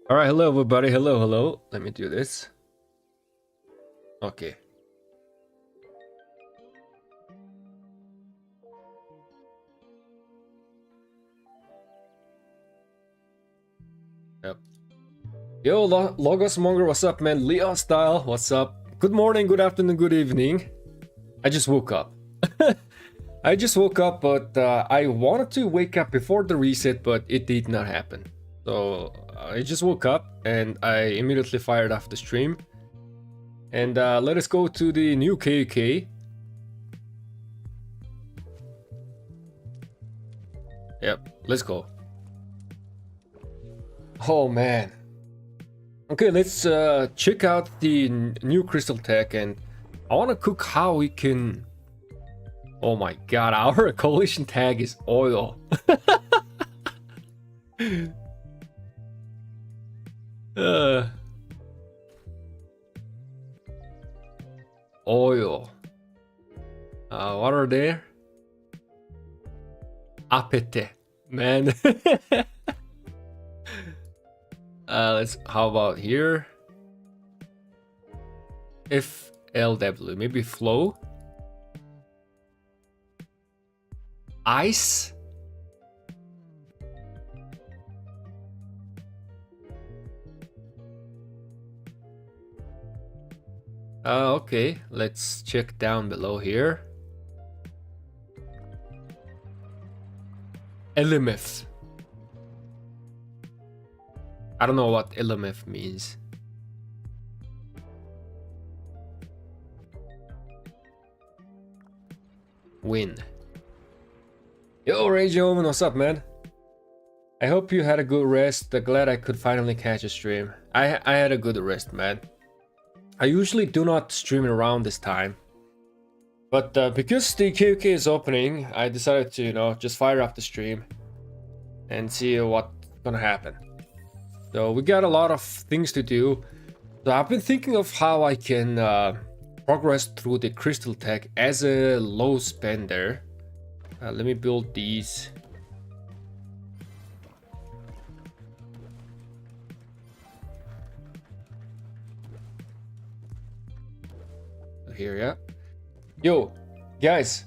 All right, hello everybody. Hello. Let me do this. Okay. Yep. Yo, Logos Monger, what's up, man? Leo Style, what's up? Good morning, good afternoon, good evening. I just woke up. But I wanted to wake up before the reset, but it did not happen. So I just woke up and I immediately fired off the stream. And let us go to the new KK. Yep, let's go. Oh man. Okay, let's check out the new crystal tech, and I want to cook how we can... Oh my god, our coalition tag is oil. Oil. What are there? Apete, man. How about here? FLW, maybe flow. Ice. Okay, let's check down below here. LMF. I don't know what LMF means. Win. Yo, Rage Omen, what's up, man? I hope you had a good rest. Glad I could finally catch a stream. I had a good rest, man. I usually do not stream around this time. But because the KK is opening, I decided to, just fire up the stream and see what's gonna happen. So we got a lot of things to do. So I've been thinking of how I can progress through the crystal tech as a low spender. Let me build these. Here, yeah. Yo, guys.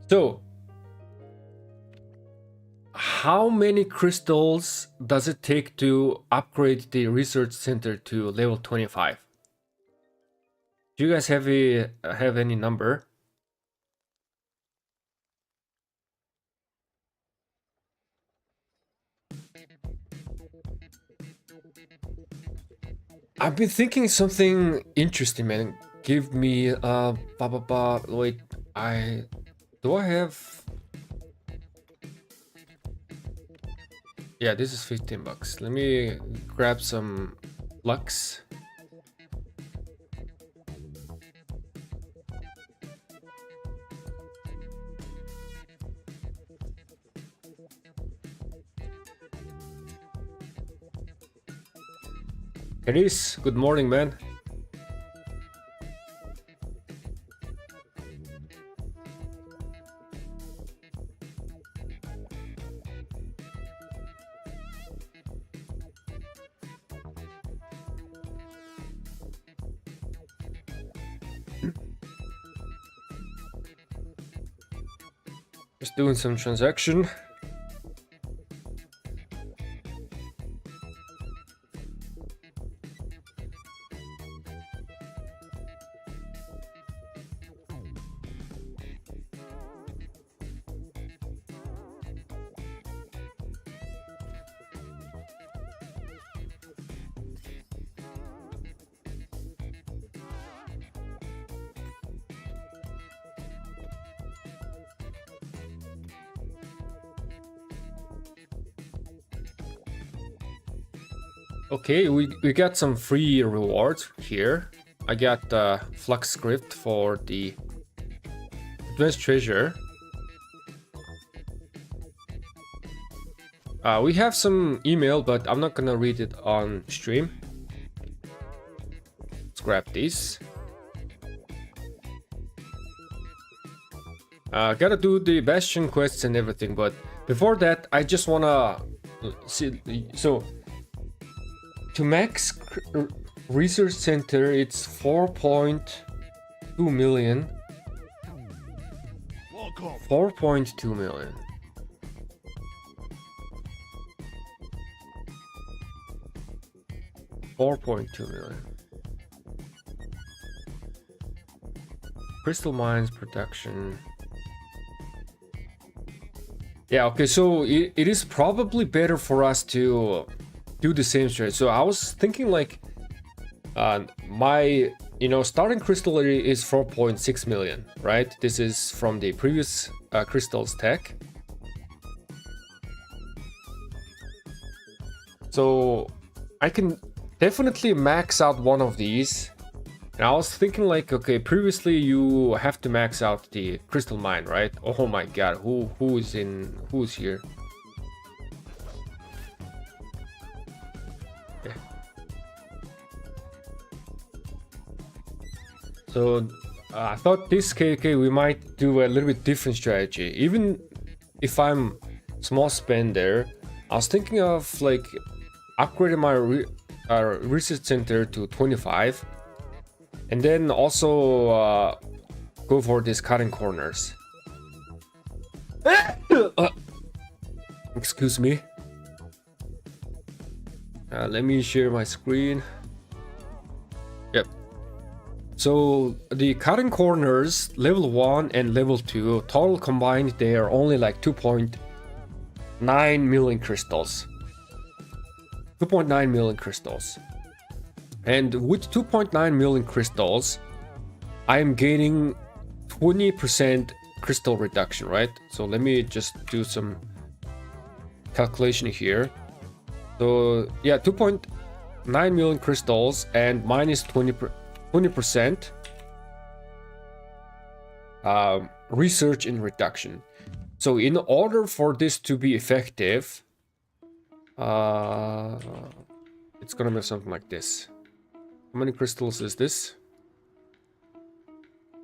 So, how many crystals does it take to upgrade the research center to level 25? Do you guys have any number? I've been thinking something interesting, man. Give me wait, do I have... Yeah, this is 15 bucks. Let me grab some lux. Caris, good morning, man. Just doing some transaction. Okay, we got some free rewards here. I got the flux script for the advanced treasure. We have some email, but I'm not gonna read it on stream. Let's grab this. Gotta do the Bastion quests and everything, but before that, I just wanna see. So to max research center, it's 4.2 million. 4.2 million. $4.2 million. Crystal mines production. Yeah, okay, so it is probably better for us to do the same strategy. So I was thinking like my starting crystal is 4.6 million, right? This is from the previous crystals tech. So I can definitely max out one of these. And I was thinking like, okay, previously you have to max out the crystal mine, right? Oh my god, who's here? Okay. So I thought this KK we might do a little bit different strategy. Even if I'm small spender, I was thinking of like upgrading my research center to 25. And then also go for these cutting corners. Excuse me. Let me share my screen. Yep. So the cutting corners, level 1 and level 2, total combined, they are only like 2.9 million crystals. 2.9 million crystals. And with 2.9 million crystals, I am gaining 20% crystal reduction, right? So let me just do some calculation here. So yeah, 2.9 million crystals and minus 20% research and reduction. So in order for this to be effective, it's gonna be something like this. How many crystals is this?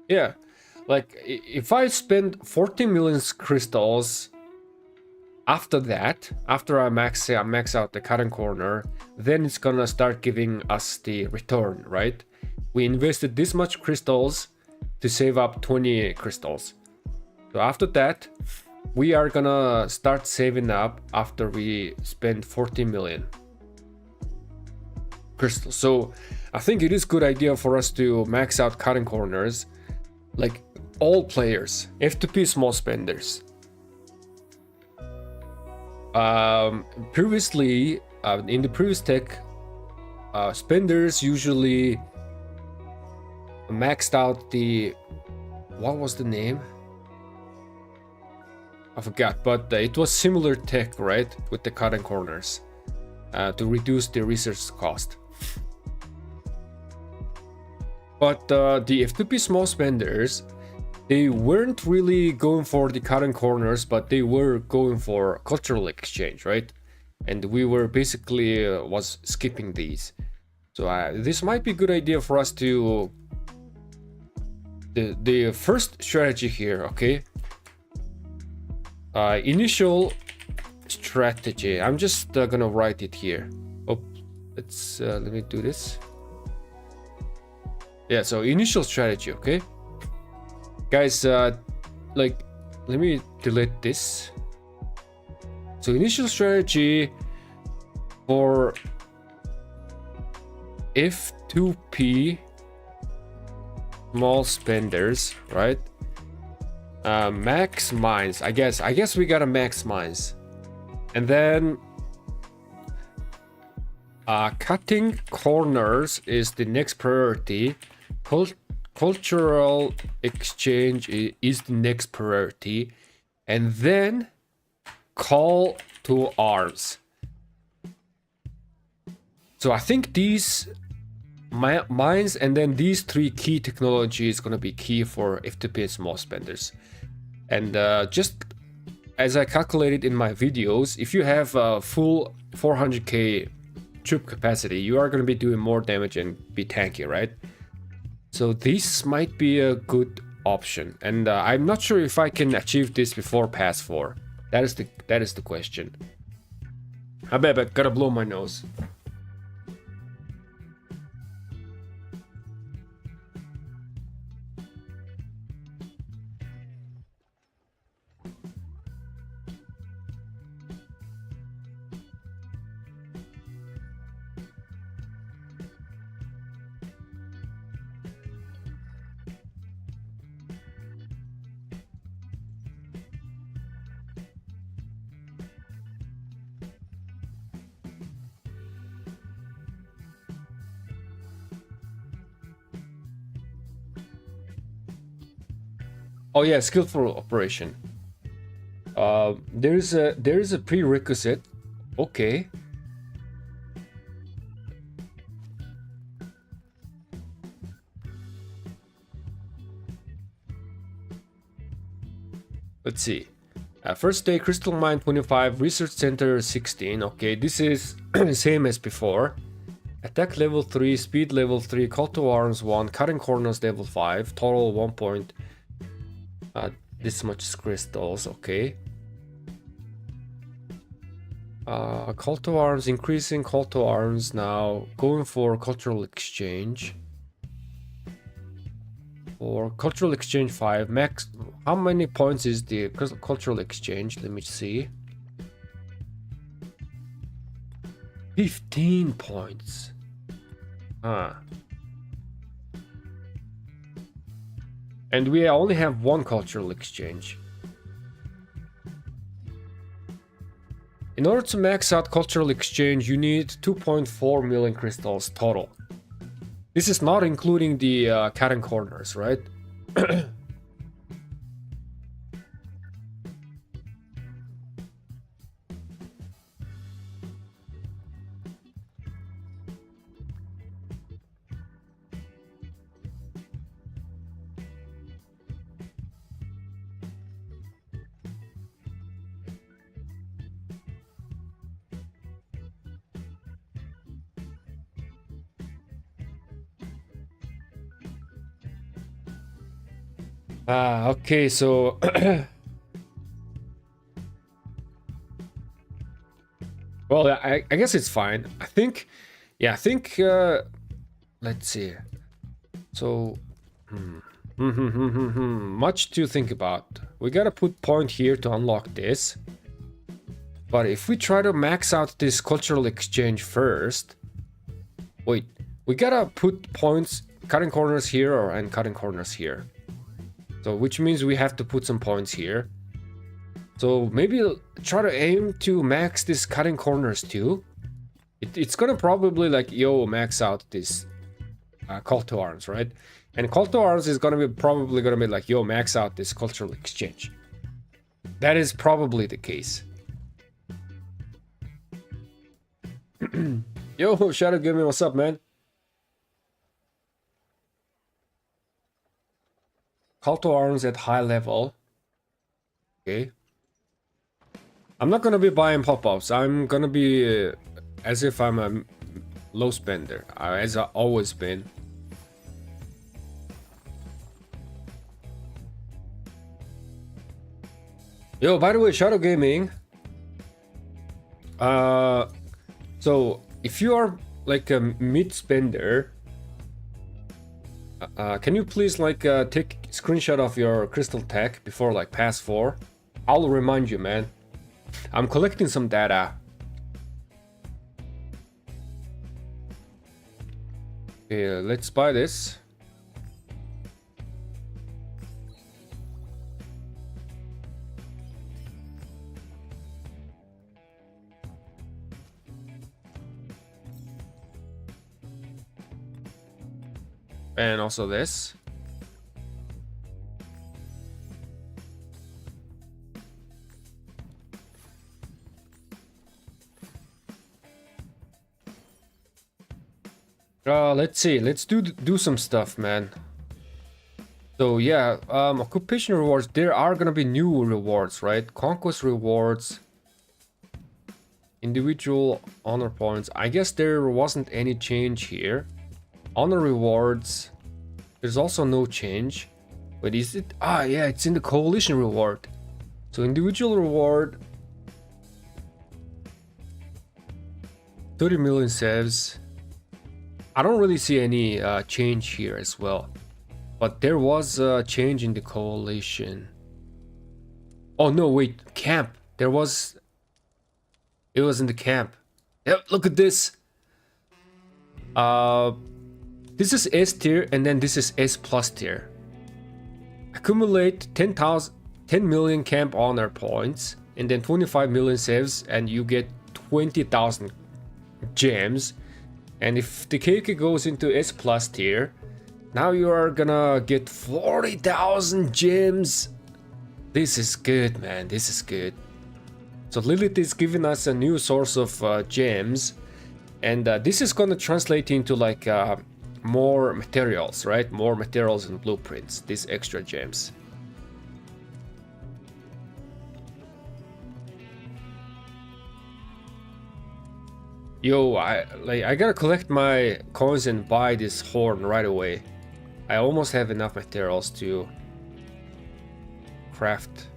Yeah, like if I spend 40 million crystals after that, after I max out the cutting corner, then it's gonna start giving us the return, right? We invested this much crystals to save up 20 crystals. So after that, we are gonna start saving up after we spend 40 million crystals. So I think it is a good idea for us to max out cutting corners, like all players, F2P small spenders. Previously, in the previous tech, spenders usually maxed out the, what was the name? I forgot, but it was similar tech, right? With the cutting corners to reduce the research cost. But the F2P small spenders, they weren't really going for the cutting corners, but they were going for cultural exchange, right? And we were basically was skipping these. So this might be a good idea for us to the first strategy here, okay? Initial strategy. I'm just gonna write it here. Oh, let's let me do this. Yeah, so initial strategy, okay? Guys, like, let me delete this. So initial strategy for F2P small spenders, right? Max mines. I guess we gotta max mines. And then cutting corners is the next priority. Cultural exchange is the next priority. And then call to arms. So I think these mines and then these three key technologies is going to be key for F2P small spenders. And just as I calculated in my videos, if you have a full 400k troop capacity, you are going to be doing more damage and be tanky, right? So this might be a good option. And I'm not sure if I can achieve this before pass 4. That is the question. I bet I gotta blow my nose. Oh yeah, skillful operation. There is a prerequisite. Okay. Let's see. First day, Crystal Mine 25, Research Center 16. Okay, this is same as before. Attack level 3, speed level 3, call to arms 1, cutting corners level 5, total 1 point. This much crystals, okay. Call to arms, increasing call to arms now, going for cultural exchange. For cultural exchange 5, max, how many points is the cultural exchange? Let me see. 15 points. And we only have one cultural exchange. In order to max out cultural exchange, you need 2.4 million crystals total. This is not including the cat and corners, right? Okay, so well, I guess it's fine. I think, yeah, let's see. So, much to think about. We gotta put point here to unlock this. But if we try to max out this cultural exchange first, wait, we gotta put points, cutting corners here and cutting corners here. So, which means we have to put some points here. So maybe try to aim to max this cutting corners too. It's gonna probably like, yo, max out this call to arms, right? And call to arms is probably gonna be like, yo, max out this cultural exchange. That is probably the case. Yo, Shadow Gaming, what's up, man? Call to arms at high level. Okay. I'm not gonna be buying pop-ups. I'm gonna be as if I'm a low spender, as I've always been. Yo, by the way, Shadow Gaming. So if you are like a mid spender, can you please like take a screenshot of your crystal tech before like pass 4? I'll remind you, man. I'm collecting some data. Okay, let's buy this. And also this. Let's see. Let's do some stuff, man. So yeah, occupation rewards. There are gonna be new rewards, right? Conquest rewards, individual honor points. I guess there wasn't any change here. Honor rewards. There's also no change. But is it? Ah, yeah, it's in the coalition reward. So individual reward. 30 million saves. I don't really see any change here as well. But there was a change in the coalition. Oh no, wait, camp. It was in the camp. Yep, look at this. This is S tier and then this is S plus tier. Accumulate 10 million camp honor points and then 25 million saves and you get 20,000 gems. And if the KK goes into S plus tier, Now you are gonna get 40,000 gems. This is good, man. This is good. So Lilith is giving us a new source of gems, and this is gonna translate into like more materials, right? More materials and blueprints. These extra gems. Yo, I gotta collect my coins and buy this horn right away. I almost have enough materials to craft.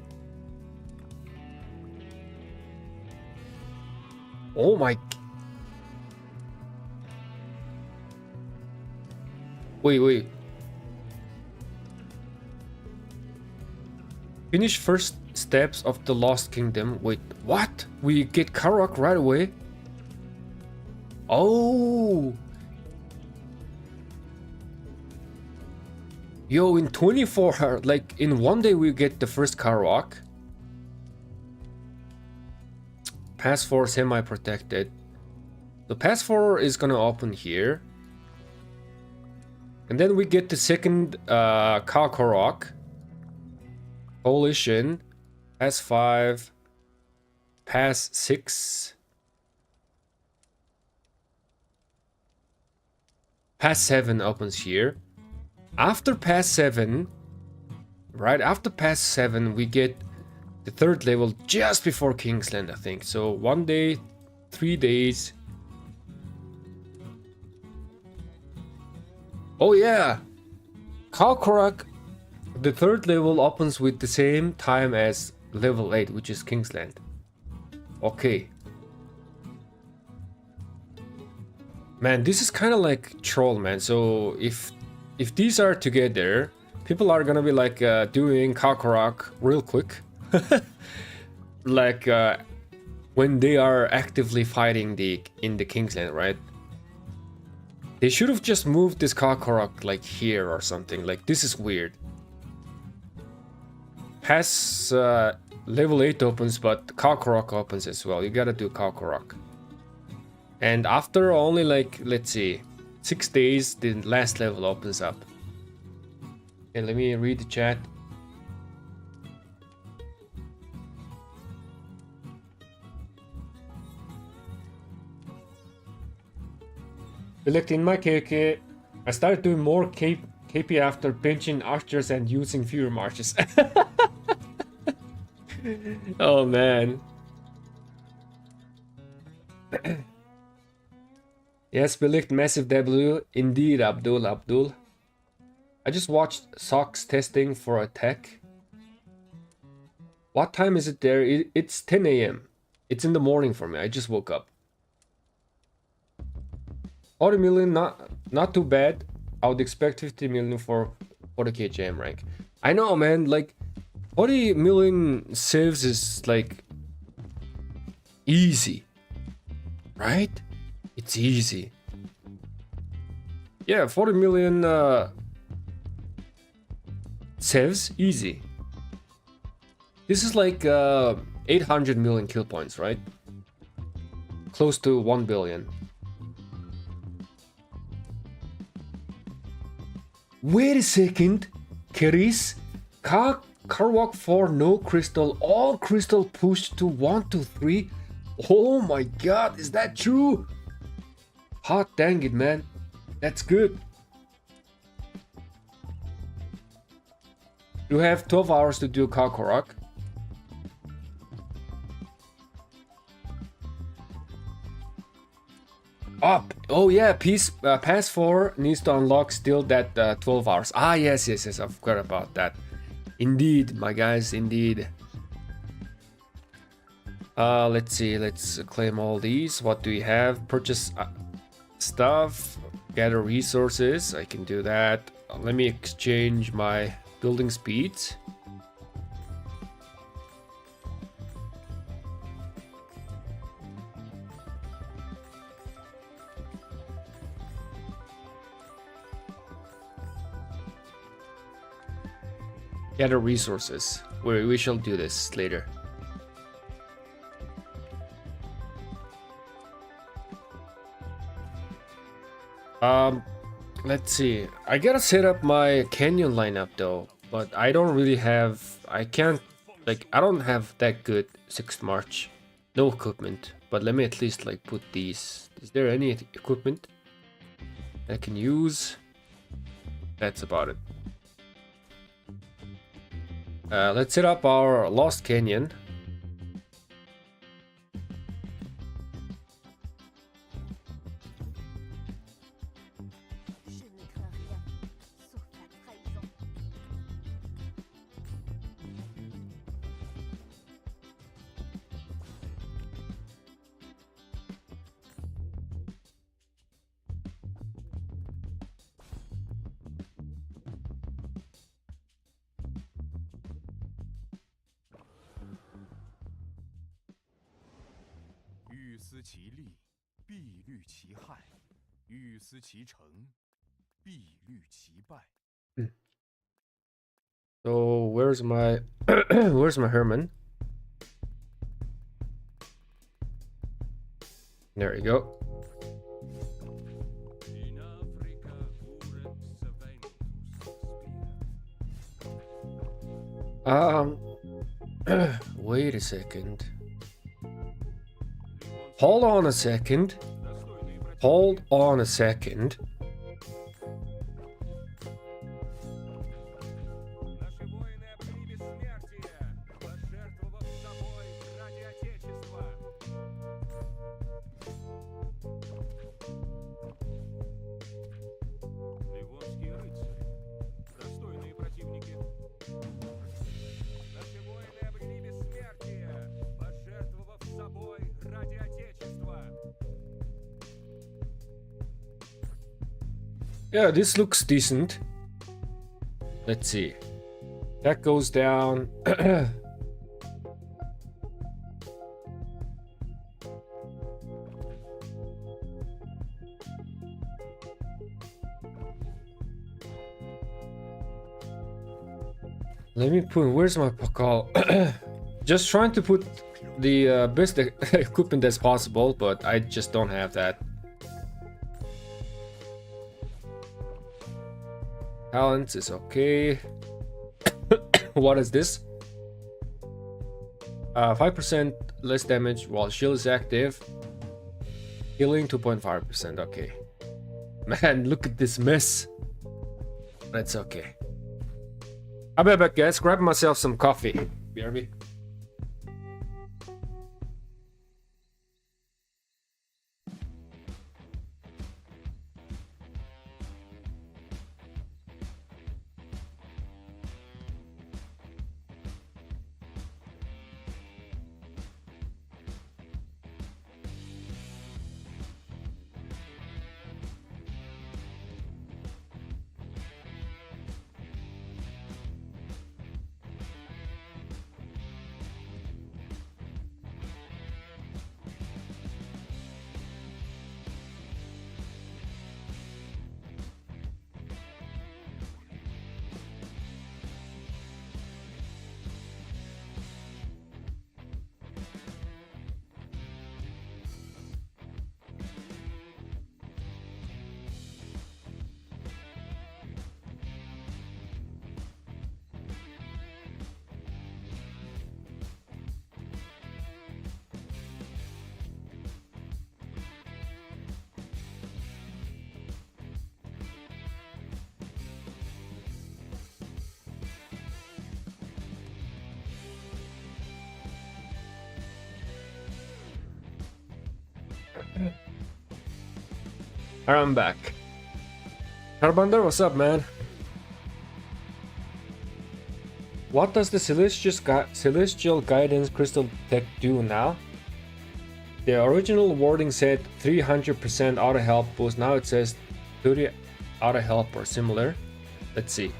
Oh my... Wait. Finish first steps of the Lost Kingdom. Wait, what? We get Kakarok right away? Oh! Yo, in 24 hours, like in one day we get the first Kakarok. Pass 4 semi-protected. The pass 4 is gonna open here. And then we get the second Kakarok. Coalition. Pass 5. Pass 6. Pass 7 opens here. After pass 7, right after pass 7, we get the third level just before Kingsland, I think. So 1 day, 3 days. Oh yeah, Kakarok, the third level opens with the same time as level 8, which is Kingsland. Okay. Man, this is kind of like troll, man. So if these are together, people are gonna be like doing Kakarok real quick. Like when they are actively fighting in the Kingsland, right? They should have just moved this Kakarok like here or something. Like, this is weird. Pass level 8 opens, but Kakarok opens as well. You gotta do Kakarok. And after only like, let's see, 6 days, the last level opens up. Okay, let me read the chat. Select in my KK. I started doing more KP after benching archers and using fewer marches. Oh man. Yes, Belicht massive W. Indeed, Abdul. I just watched Socks testing for a tech. What time is it there? It's 10 a.m. It's in the morning for me. I just woke up. 40 million, not too bad. I would expect 50 million for 40k jam rank. I know, man. Like 40 million saves is like easy, right? It's easy. Yeah, 40 million saves easy. This is like 800 million kill points, right? Close to 1 billion. Wait a second, Keris. Kakarok 4, no crystal, all crystal pushed to 1 to 3. Oh my god, is that true? Hot dang it, man. That's good. You have 12 hours to do Kakarok. Up. Oh yeah, pass 4 needs to unlock still that 12 hours. Ah, yes, I forgot about that. Indeed, my guys, indeed. Let's see, let's claim all these. What do we have? Purchase stuff, gather resources. I can do that. Let me exchange my building speeds. Gather resources. We shall do this later. Let's see. I gotta set up my canyon lineup though, but I don't really have. I can't. Like, I don't have that good 6th March. No equipment. But let me at least like put these. Is there any equipment I can use? That's about it. Let's set up our Lost Canyon. So where's my where's my Herman? There we go. Wait a second. Hold on a second. Hold on a second. Yeah, this looks decent. Let's see. That goes down. Let me put, where's my pakal? Just trying to put the best equipment as possible, but I just don't have that. Balance is okay. What is this? 5% less damage while shield is active. Healing 2.5%. Okay. Man, look at this mess. That's okay. I'll be back, guys. Grab myself some coffee. BRB. Alright, I'm back. Carbander, what's up, man? What does the Celestial Guidance Crystal Tech do now? The original wording said 300% auto help boost, now it says 30 auto help or similar. Let's see.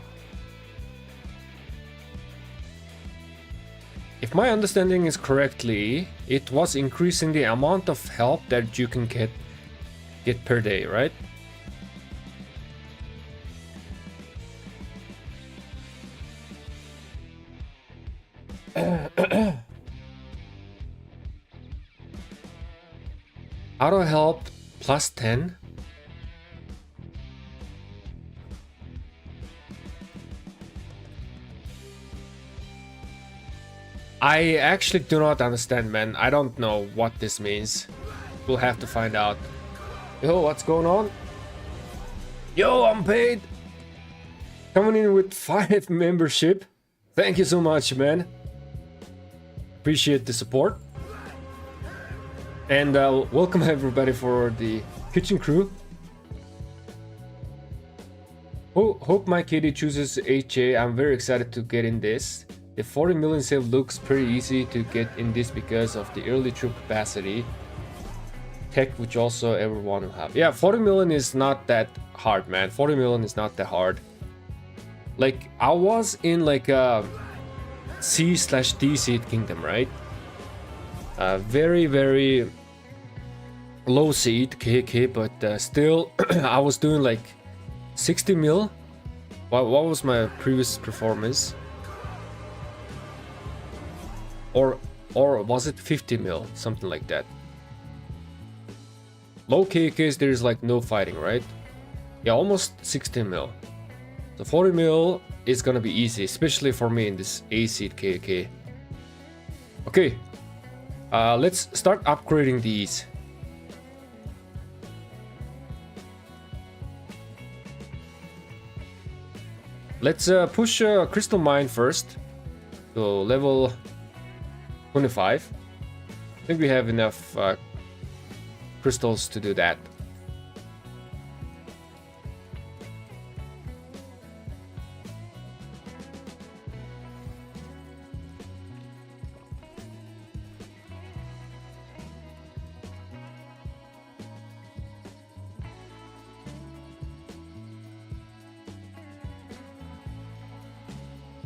If my understanding is correctly, it was increasing the amount of help that you can get per day, right? Auto help plus 10. I actually do not understand, man. I don't know what this means. We'll have to find out. Yo, what's going on? Yo, I'm paid. Coming in with 5 membership. Thank you so much, man. Appreciate the support. And welcome everybody for the kitchen crew. Hope my kitty chooses HA. I'm very excited to get in this. The 40 million save looks pretty easy to get in this because of the early troop capacity. Tech which also everyone will have. Yeah, 40 million is not that hard, man. 40 million is not that hard. Like, I was in like a C/D seed kingdom, right? Very, very low seed KK, but still I was doing like 60 mil. What was my previous performance? Or was it 50 mil? Something like that. Low KKs, there's like no fighting, right? Yeah, almost 60 mil. So 40 mil is gonna be easy, especially for me in this A seed KK. Okay, let's start upgrading these. Let's push Crystal Mine first. So level 25. I think we have enough crystals to do that.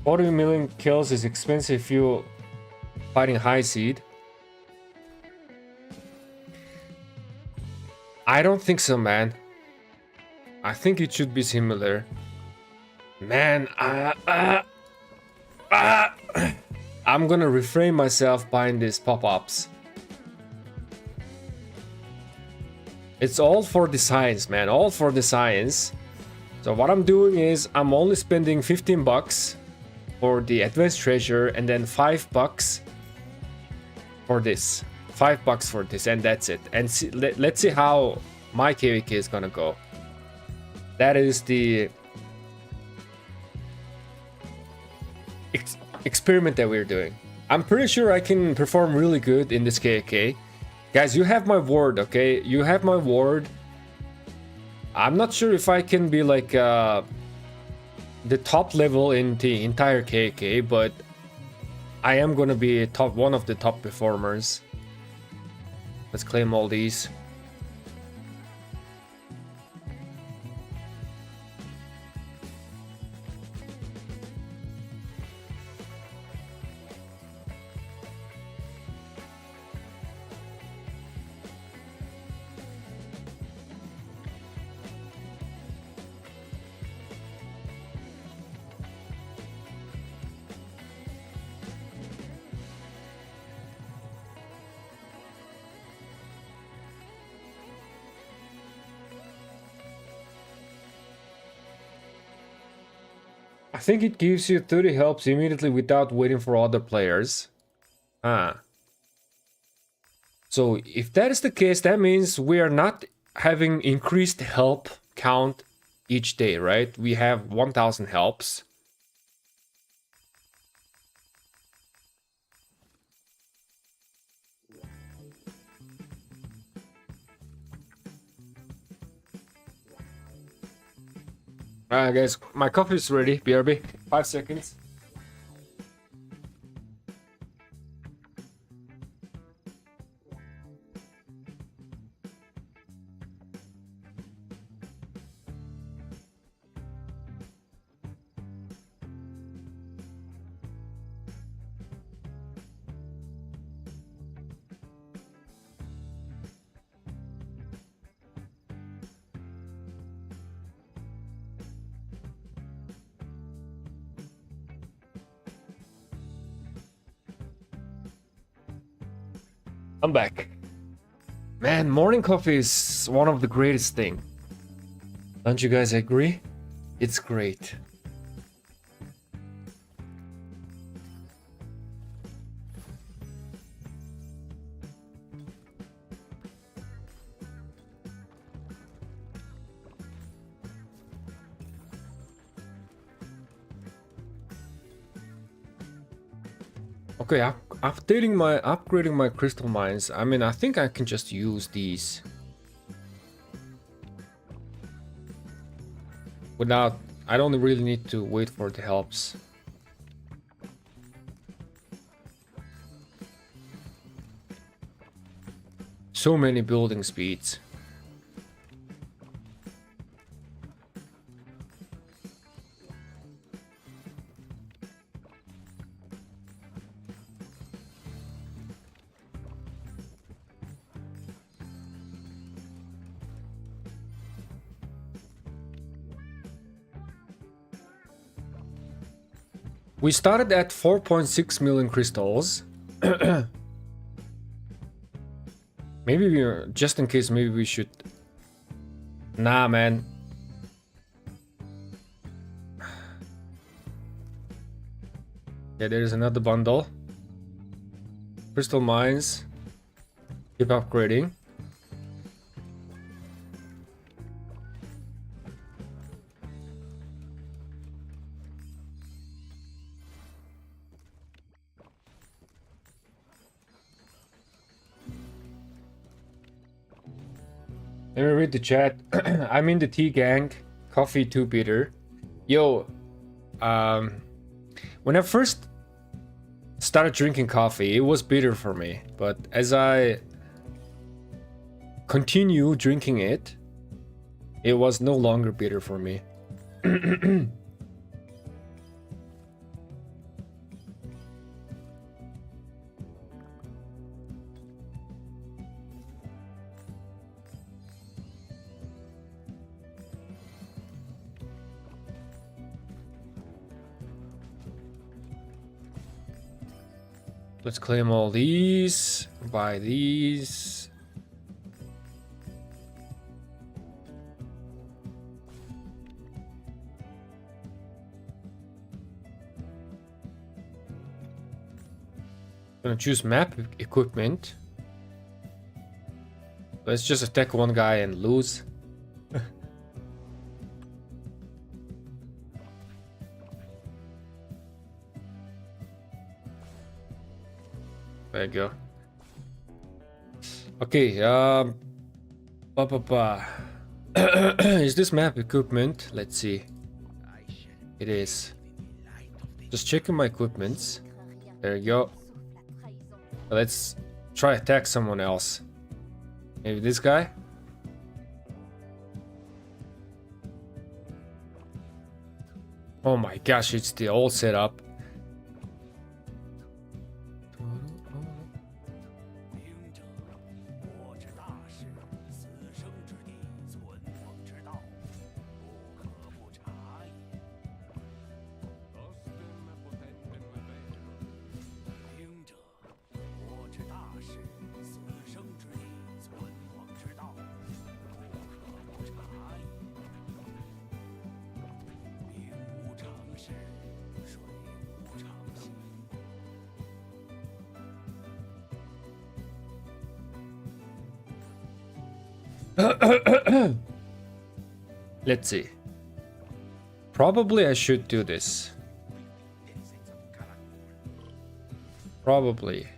$40 million kills is expensive if you fighting high seed. I don't think so, man. I think it should be similar. Man, I'm gonna refrain myself buying these pop-ups. It's all for the science, man. All for the science. So what I'm doing is I'm only spending 15 bucks for the advanced treasure and then $5 for this. $5 for this, and that's it. And see, let's see how my KVK is gonna go. That is the experiment that we're doing. I'm pretty sure I can perform really good in this KVK. Guys, you have my word, okay? You have my word. I'm not sure if I can be like the top level in the entire KVK, but I am gonna be one of the top performers. Let's claim all these. I think it gives you 30 helps immediately without waiting for other players. So if that is the case, that means we are not having increased help count each day, right? We have 1000 helps. Alright guys, my coffee is ready, BRB. 5 seconds. I'm back. Man, morning coffee is one of the greatest thing. Don't you guys agree? It's great. Okay, upgrading my crystal mines. I mean, I think I can just use these without. I don't really need to wait for the helps. So many building speeds. We started at 4.6 million crystals. Maybe just in case, maybe we should... Nah, man. Yeah, there's another bundle. Crystal mines. Keep upgrading. Let me read the chat. I'm in the tea gang. Coffee too bitter. Yo, when I first started drinking coffee, it was bitter for me. But as I continue drinking it, it was no longer bitter for me. Let's claim all these, buy these. Gonna choose map equipment. Let's just attack one guy and lose. There you go. Okay, is this map equipment? Let's see. It is. Just checking my equipments. There you go. Let's try attack someone else. Maybe this guy? Oh my gosh, it's the old setup. Let's see. Probably I should do this. Probably.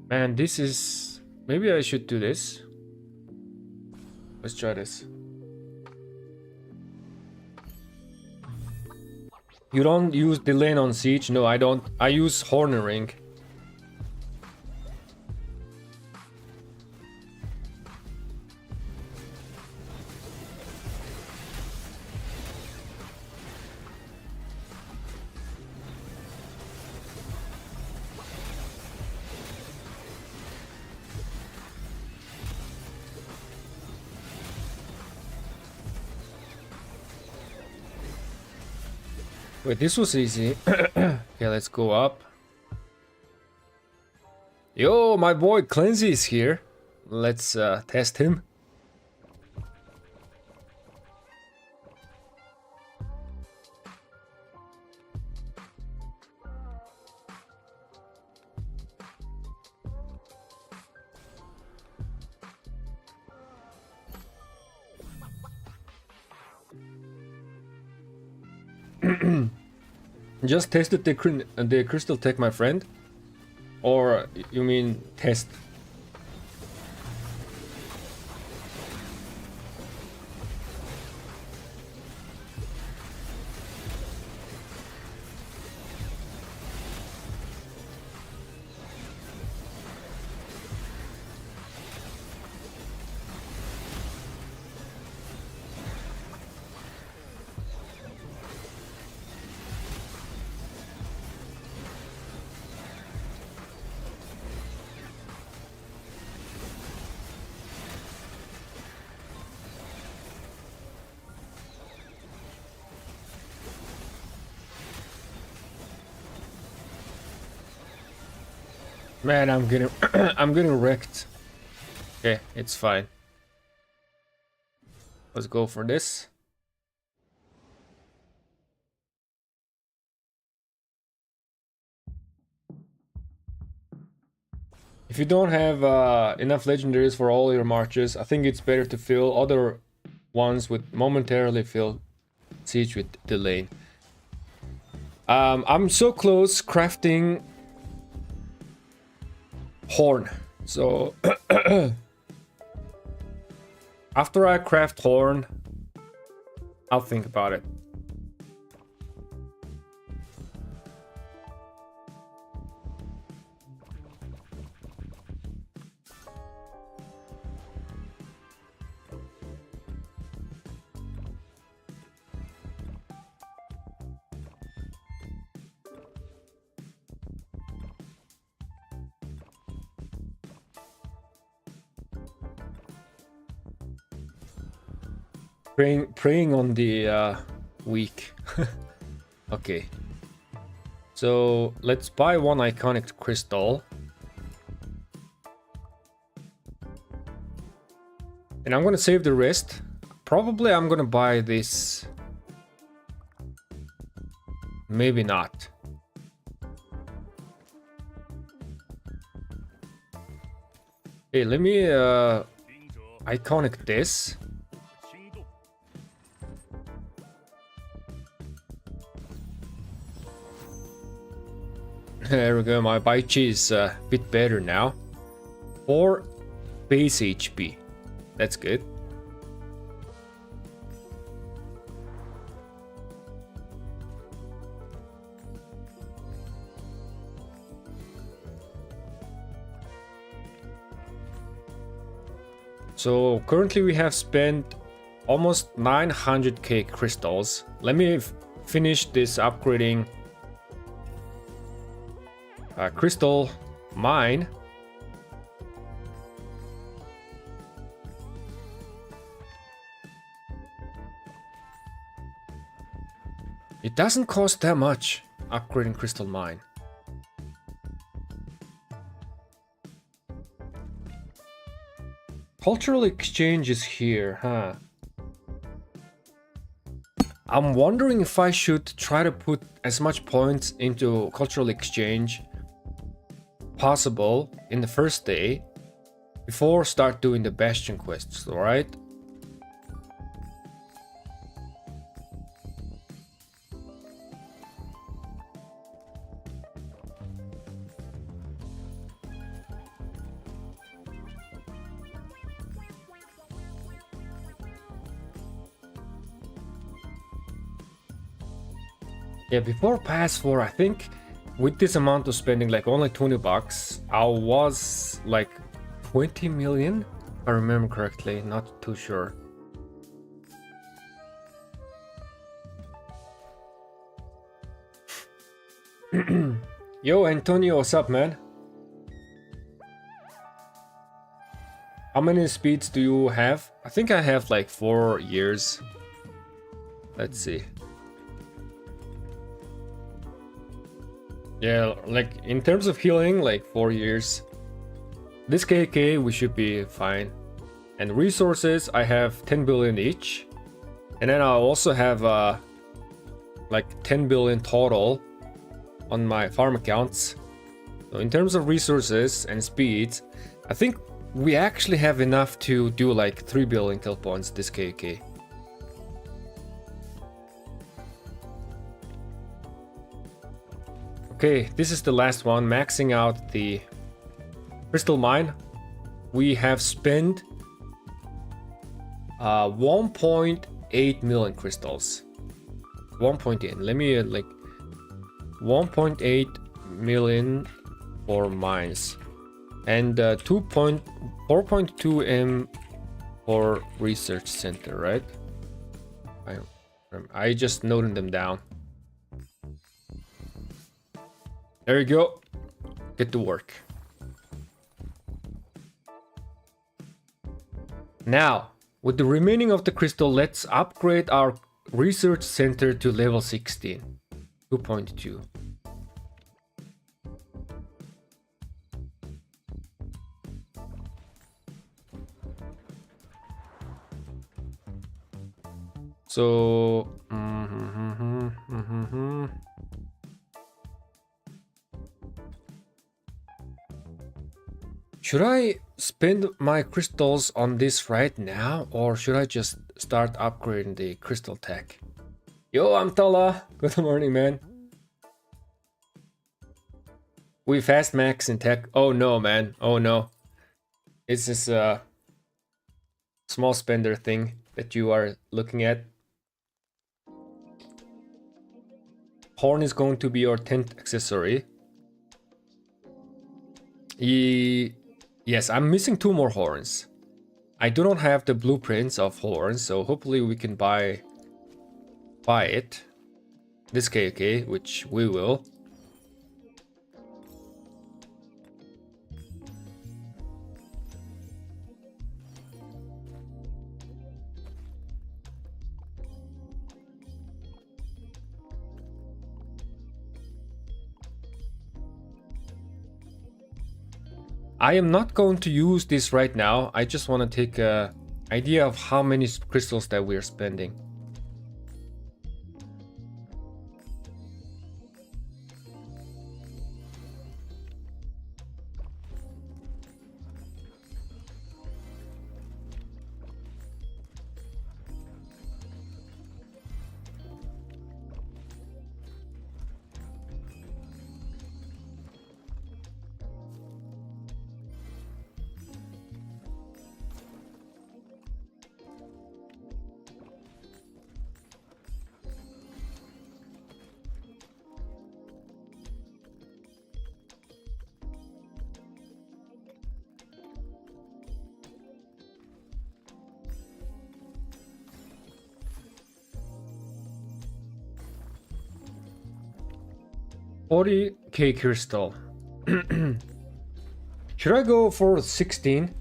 Man, this is... Maybe I should do this. Let's try this. You don't use the lane on siege? No, I don't. I use Hornering. Wait, this was easy. Okay, let's go up. Yo, my boy Cleansy is here. Let's test him. Just tested the crystal tech, my friend? Or you mean test? Man, I'm getting I'm getting wrecked. Okay, it's fine. Let's go for this. If you don't have enough legendaries for all your marches, I think it's better to fill other ones with momentarily fill siege with the lane. I'm so close crafting horn. So after I craft horn, I'll think about it. Preying on the weak. Okay. So let's buy one iconic crystal. And I'm gonna save the rest. Probably I'm gonna buy this. Maybe not. Hey, let me iconic this. There we go, my Baichi is a bit better now. 4 base HP. That's good. So currently we have spent almost 900k crystals. Let me finish this upgrading crystal mine. It doesn't cost that much upgrading crystal mine. Cultural exchange is here, huh? I'm wondering if I should try to put as much points into cultural exchange possible in the first day before start doing the Bastion quests, alright? Yeah, before pass 4, I think with this amount of spending, like only 20 bucks, I was like 20 million, if I remember correctly, not too sure. Yo, Antonio, what's up, man? How many speeds do you have? I think I have like 4 years. Let's see. Yeah, like in terms of healing, like 4 years. This KK we should be fine. And resources, I have 10 billion each. And then I also have like 10 billion total on my farm accounts. So in terms of resources and speeds, I think we actually have enough to do like 3 billion kill points this KK. Okay, this is the last one, maxing out the crystal mine. We have spent 1.8 million crystals. 1.8. Let me like 1.8 million for mines, and 4.2 M for research center, right? I just noted them down. There you go. Get to work. Now, with the remaining of the crystal, let's upgrade our research center to level 16. 2.2. So, should I spend my crystals on this right now, or should I just start upgrading the crystal tech? Yo, I'm Tala. Good morning, man. We fast max in tech. Oh no, man. Oh no. It's this small spender thing that you are looking at. Horn is going to be your 10th accessory. Yes, I'm missing 2 more horns. I do not have the blueprints of horns, so hopefully we can buy it. This KK, which we will. I am not going to use this right now. I just want to take an idea of how many crystals that we're spending. $40k crystal. Should I go for 16?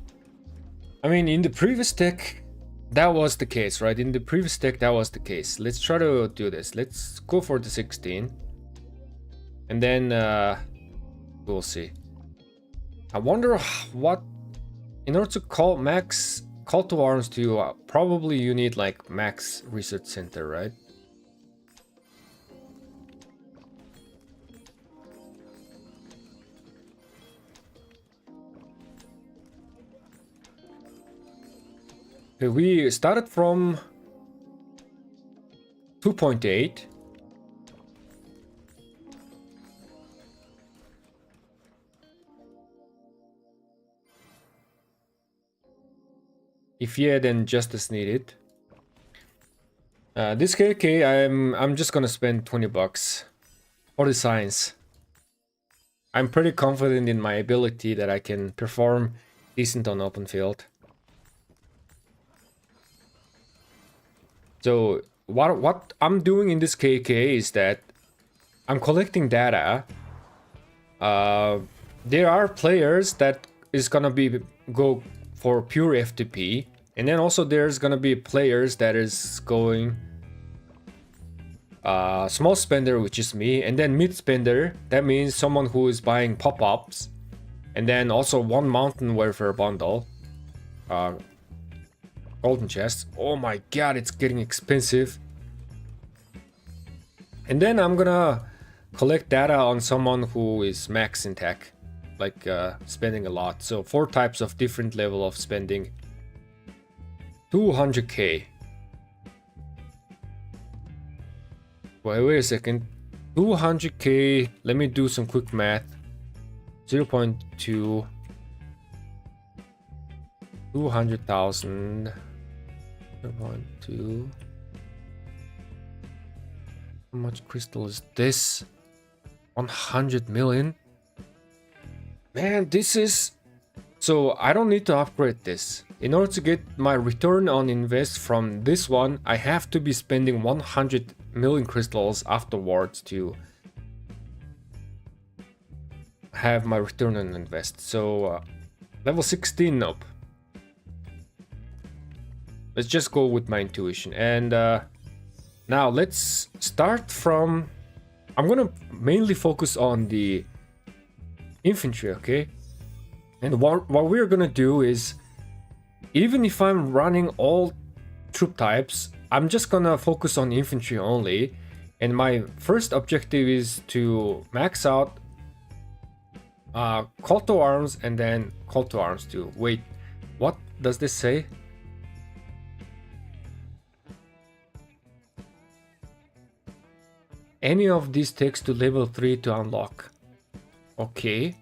I mean, in the previous deck, that was the case, right? In the previous deck, that was the case. Let's try to do this. Let's go for the 16. And then we'll see. I wonder what... In order to call to arms to you, probably you need like max research center, right? Okay, we started from 2.8. If yeah, then justice needed. This KK, I'm just gonna spend 20 bucks for the science. I'm pretty confident in my ability that I can perform decent on open field. So what I'm doing in this KK is that I'm collecting data. There are players that is gonna go for pure FTP, and then also there's gonna be players that is going small spender, which is me, and then mid spender, that means someone who is buying pop-ups, and then also one mountain warfare bundle, golden chest. Oh my god, it's getting expensive. And then I'm gonna collect data on someone who is max in tech, like spending a lot. So 4 types of different level of spending. 200k. Wait a second. 200k. Let me do some quick math. 0.2. 200,000. 0.2. How much crystal is this? 100 million? Man, this is... So I don't need to upgrade this. In order to get my return on invest from this one, I have to be spending 100 million crystals afterwards to have my return on invest. So level 16 up. Let's just go with my intuition. And now let's start from... I'm gonna mainly focus on the infantry, okay? And what we're gonna do is, even if I'm running all troop types, I'm just gonna focus on infantry only. And my first objective is to max out call to arms and then call to arms too. Wait, what does this say? Any of these takes to level 3 to unlock. Okay.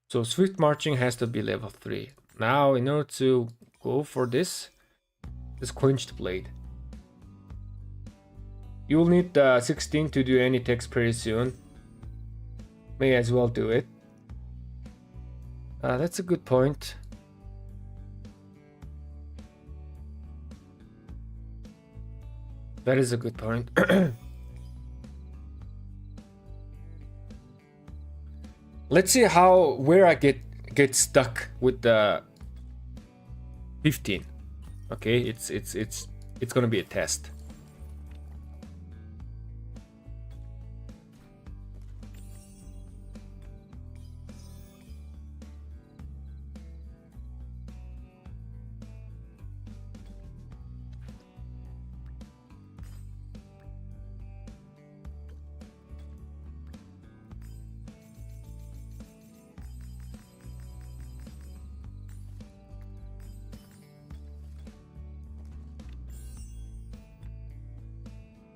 So swift marching has to be level 3. Now in order to go for this quenched blade, you'll need 16 to do any text pretty soon. May as well do it. That's a good point. That is a good point. Let's see where I get stuck with the 15. Okay, it's gonna be a test.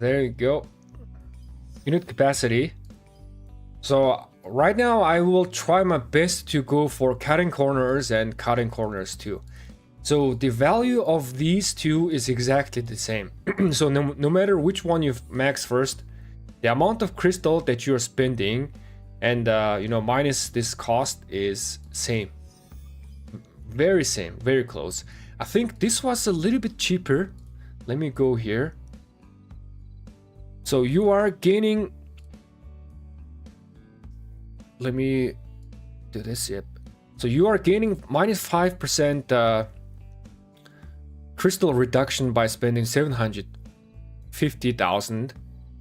There you go. Unit capacity. So right now I will try my best to go for cutting corners and cutting corners too. So the value of these two is exactly the same. So no matter which one you max first, the amount of crystal that you're spending and minus this cost is same. Very same, very close. I think this was a little bit cheaper. Let me go here. So you are gaining... Let me do this, yep. So you are gaining minus 5% crystal reduction by spending 750,000.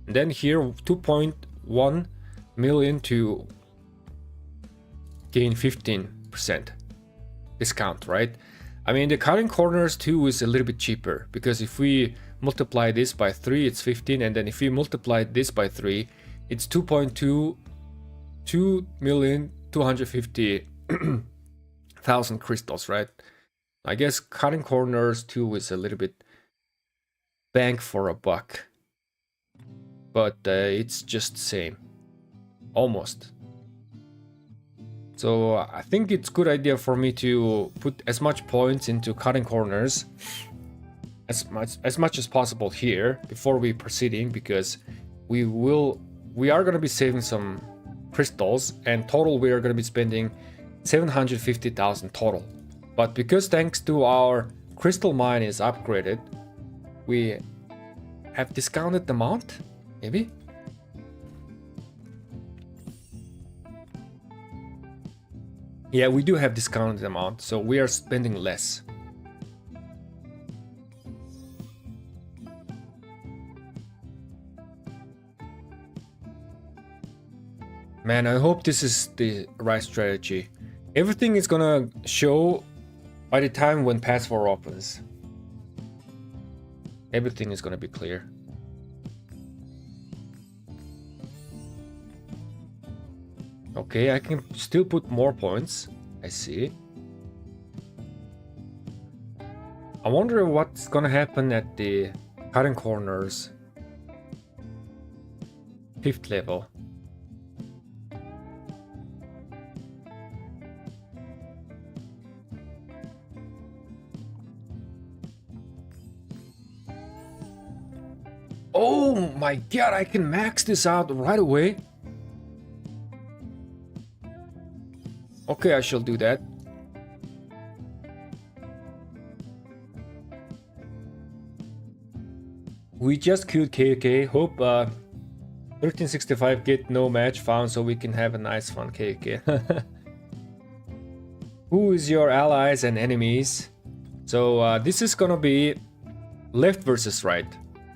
And then here 2.1 million to gain 15% discount, right? I mean, the cutting corners too is a little bit cheaper, because if we multiply this by 3, it's 15, and then if we multiply this by 3, it's 2.2,250,000 crystals, right? I guess cutting corners too is a little bit bang for a buck, but it's just the same, almost. So I think it's a good idea for me to put as much points into cutting corners as much as possible here before we proceeding, because we are going to be saving some crystals, and total we are going to be spending 750,000 total. But because thanks to our crystal mine is upgraded, we have discounted the amount, maybe. Yeah, we do have discounted amount, so we are spending less. Man, I hope this is the right strategy. Everything is gonna show by the time when Pass 4 opens. Everything is gonna be clear. Okay, I can still put more points. I see. I wonder what's gonna happen at the cutting corners 5th level. Oh my god, I can max this out right away. Okay, I shall do that. We just killed KK. Hope 1365 get no match found so we can have a nice fun KK. Who is your allies and enemies? So this is gonna be left versus right.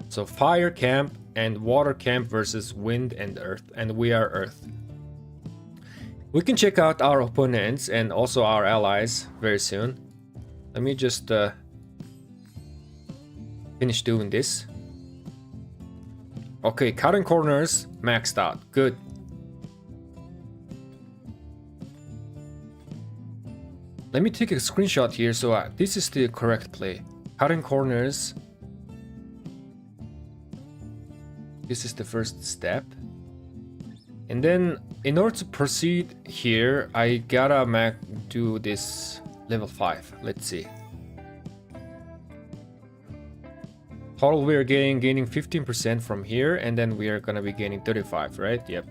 So fire camp and water camp versus wind and earth, and we are earth. We can check out our opponents and also our allies very soon. Let me just finish doing this. Okay, cutting corners maxed out. Good. Let me take a screenshot here. So this is the correct play. Cutting corners. This is the first step. And then in order to proceed here, I gotta do this level 5. Let's see. Total we are gaining 15% from here, and then we are gonna be gaining 35, right? Yep.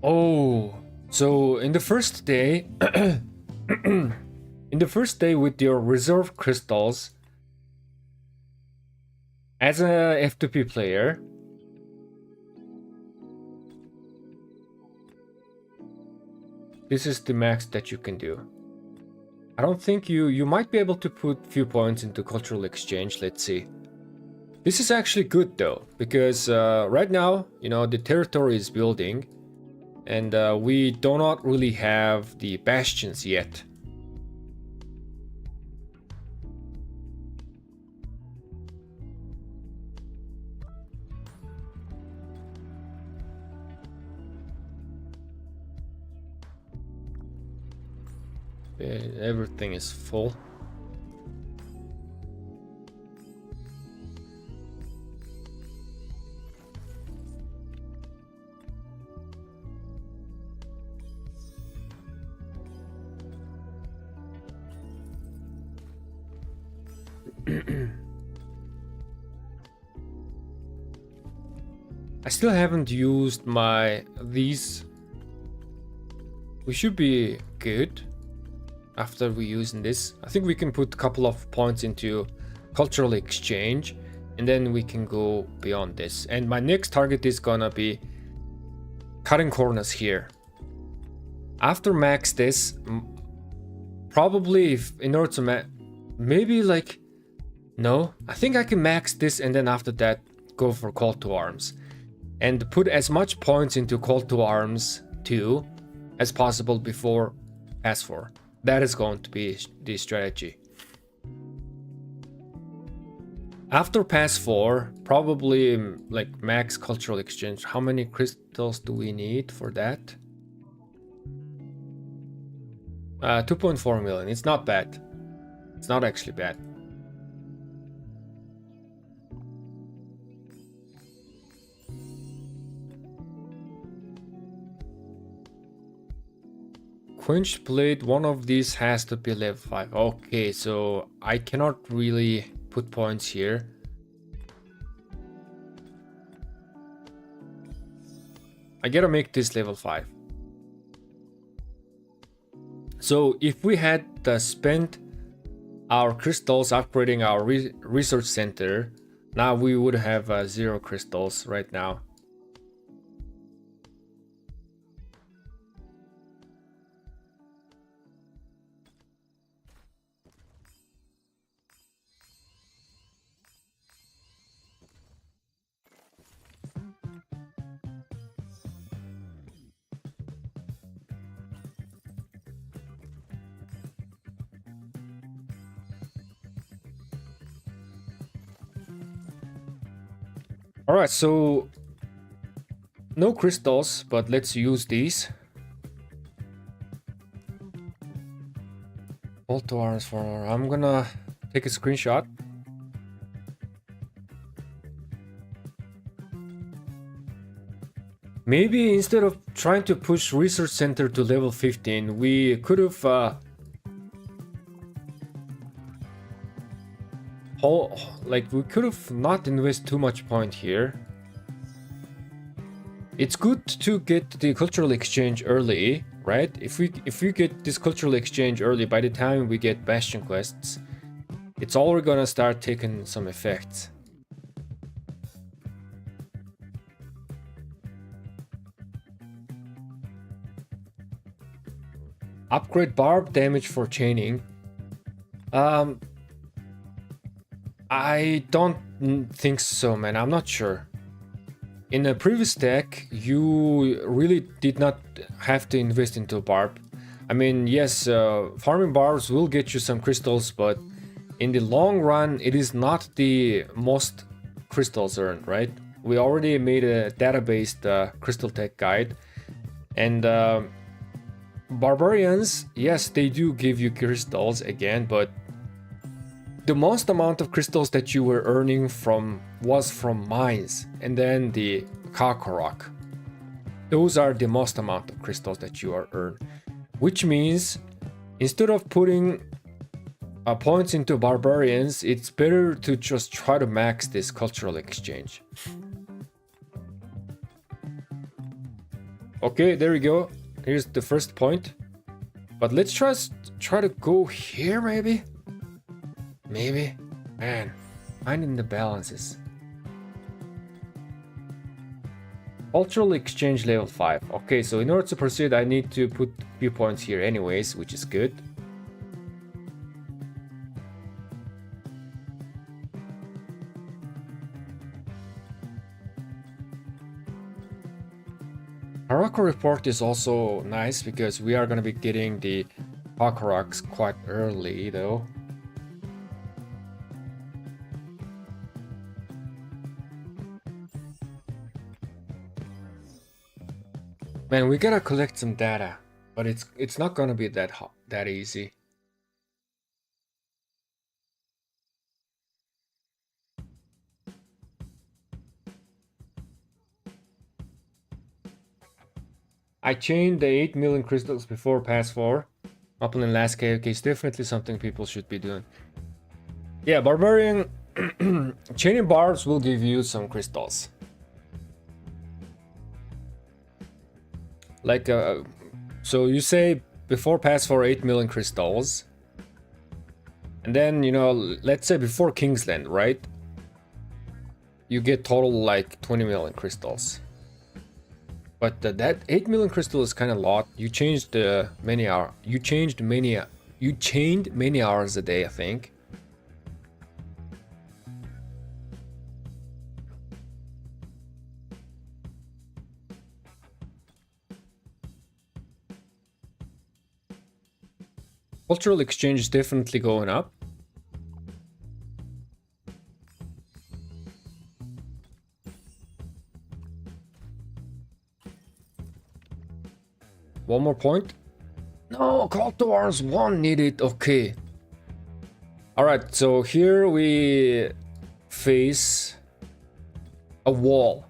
Oh, so in the first day, in the first day with your reserve crystals, as a F2P player, this is the max that you can do. I don't think you might be able to put few points into cultural exchange. Let's see. This is actually good though, because right now, you know, the territory is building. And we do not really have the bastions yet. Everything is full. I still haven't used these. We should be good after we using this. I think we can put a couple of points into cultural exchange, and then we can go beyond this. And my next target is gonna be cutting corners here. After max this, probably if in order to maybe like, no, I think I can max this, and then after that go for call to arms and put as much points into call to arms 2 as possible before pass 4. That is going to be the strategy. After pass 4, probably like max cultural exchange. How many crystals do we need for that? 2.4 million. It's not bad. It's not actually bad. Quenched Blade, one of these has to be level 5. Okay, so I cannot really put points here. I gotta make this level 5. So if we had spent our crystals upgrading our research center Now we would have 0 crystals right now. Alright, so no crystals, but let's use these. Hold to arms for... I'm gonna take a screenshot. Maybe instead of trying to push research center to level 15, we could have we could have not invest too much point here. It's good to get the cultural exchange early, right? If we get this cultural exchange early, by the time we get Bastion quests, it's already gonna start taking some effects. Upgrade barb damage for chaining. I don't think so, man. I'm not sure. In the previous deck, you really did not have to invest into barb. I mean, yes, farming barbs will get you some crystals, but in the long run, it is not the most crystals earned, right? We already made a database crystal tech guide, and barbarians, yes, they do give you crystals again, but the most amount of crystals that you were earning was from mines, and then the Kakarok. Those are the most amount of crystals that you are earned. Which means, instead of putting points into barbarians, it's better to just try to max this cultural exchange. Okay, there we go. Here's the first point. But let's try to go here, maybe? Maybe? Man, finding the balances. Cultural exchange level 5. Okay, so in order to proceed, I need to put a few points here anyways, which is good. Kakarok report is also nice because we are gonna be getting the Kakaroks quite early though. Man, we gotta collect some data, but it's not gonna be that easy. I chained the 8 million crystals before pass 4. Up in the last KOK is definitely something people should be doing. Yeah, Barbarian chaining barbs will give you some crystals. Like, so you say before pass for 8 million crystals. And then, you know, let's say before Kingsland, right? You get total like 20 million crystals. But that 8 million crystal is kind of a lot. You changed many hours. You chained many hours a day, I think. Cultural exchange is definitely going up. One more point. No, call to arms 1 needed. Okay. Alright, so here we face a wall.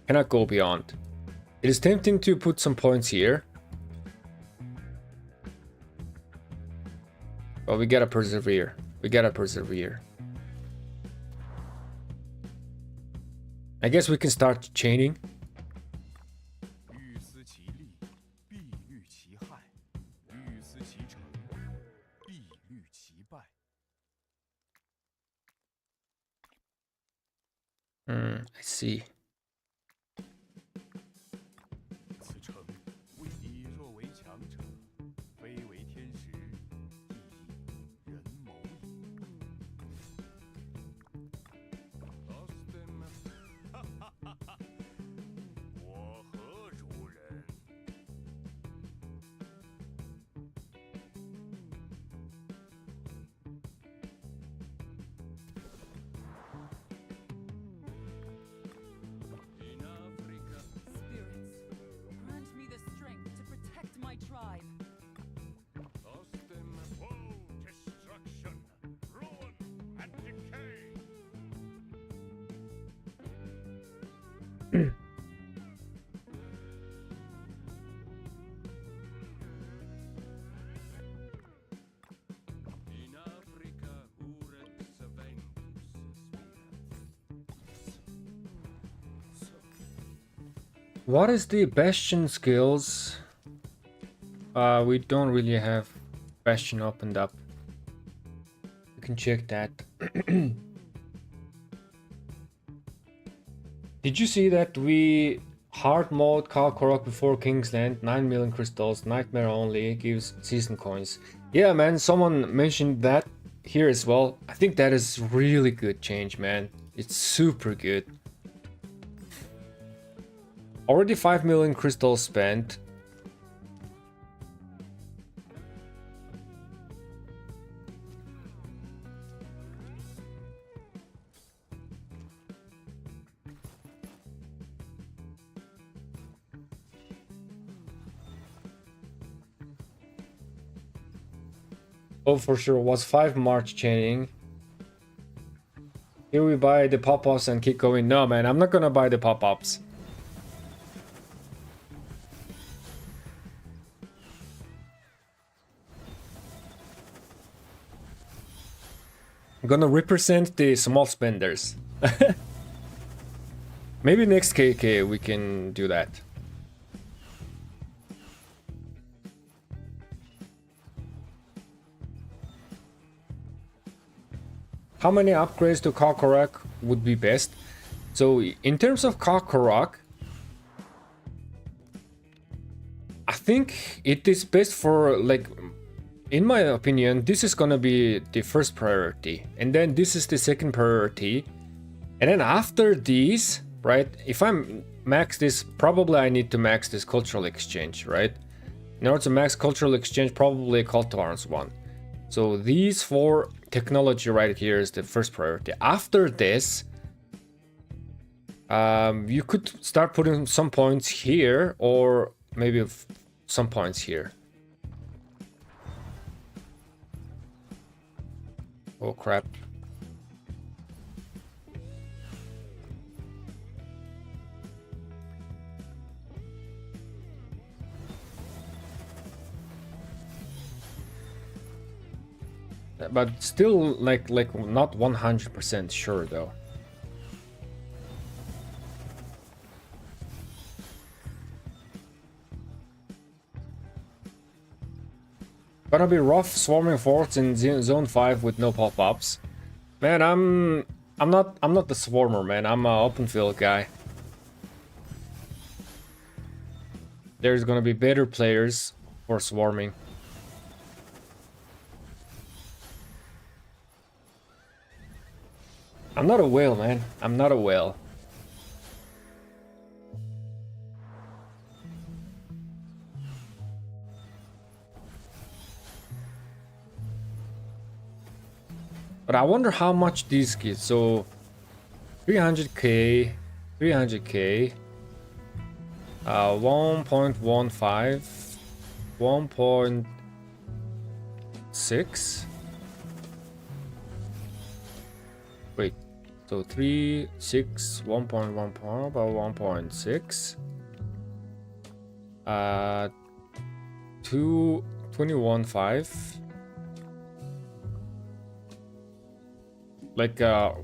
Cannot go beyond. It is tempting to put some points here. But we gotta persevere. We gotta persevere. I guess we can start chaining. I see. What is the Bastion skills? We don't really have Bastion opened up. You can check that. Did you see that we hard mode Kakarok before King's Land? 9 million crystals, nightmare only, gives season coins. Yeah, man, someone mentioned that here as well. I think that is really good change, man. It's super good. Already 5 million crystals spent. Oh, for sure, was 5 March chaining. Here we buy the pop-ups and keep going. No, man, I'm not gonna buy the pop-ups. I'm gonna represent the small spenders. Maybe next KK we can do that. How many upgrades to Kakarok would be best? So in terms of Kakarok, I think it is best for, like, in my opinion, this is gonna be the first priority, and then this is the second priority, and then after these, right, if I'm max this, probably I need to max this cultural exchange, right? In order to max cultural exchange, probably call to arms one. So these 4 technology right here is the first priority. After this, you could start putting some points here, or maybe some points here. Oh crap. But still, like not 100% sure though. Gonna be rough swarming forts in zone 5 with no pop-ups. Man, I'm not the swarmer, man. I'm an open field guy. There's gonna be better players for swarming. I'm not a whale, man. I'm not a whale. But I wonder how much these get. So 300k, 300k, 1.15, 1.6. Wait, so 3, 6, 1.1, about 1.6. 21.5. Like around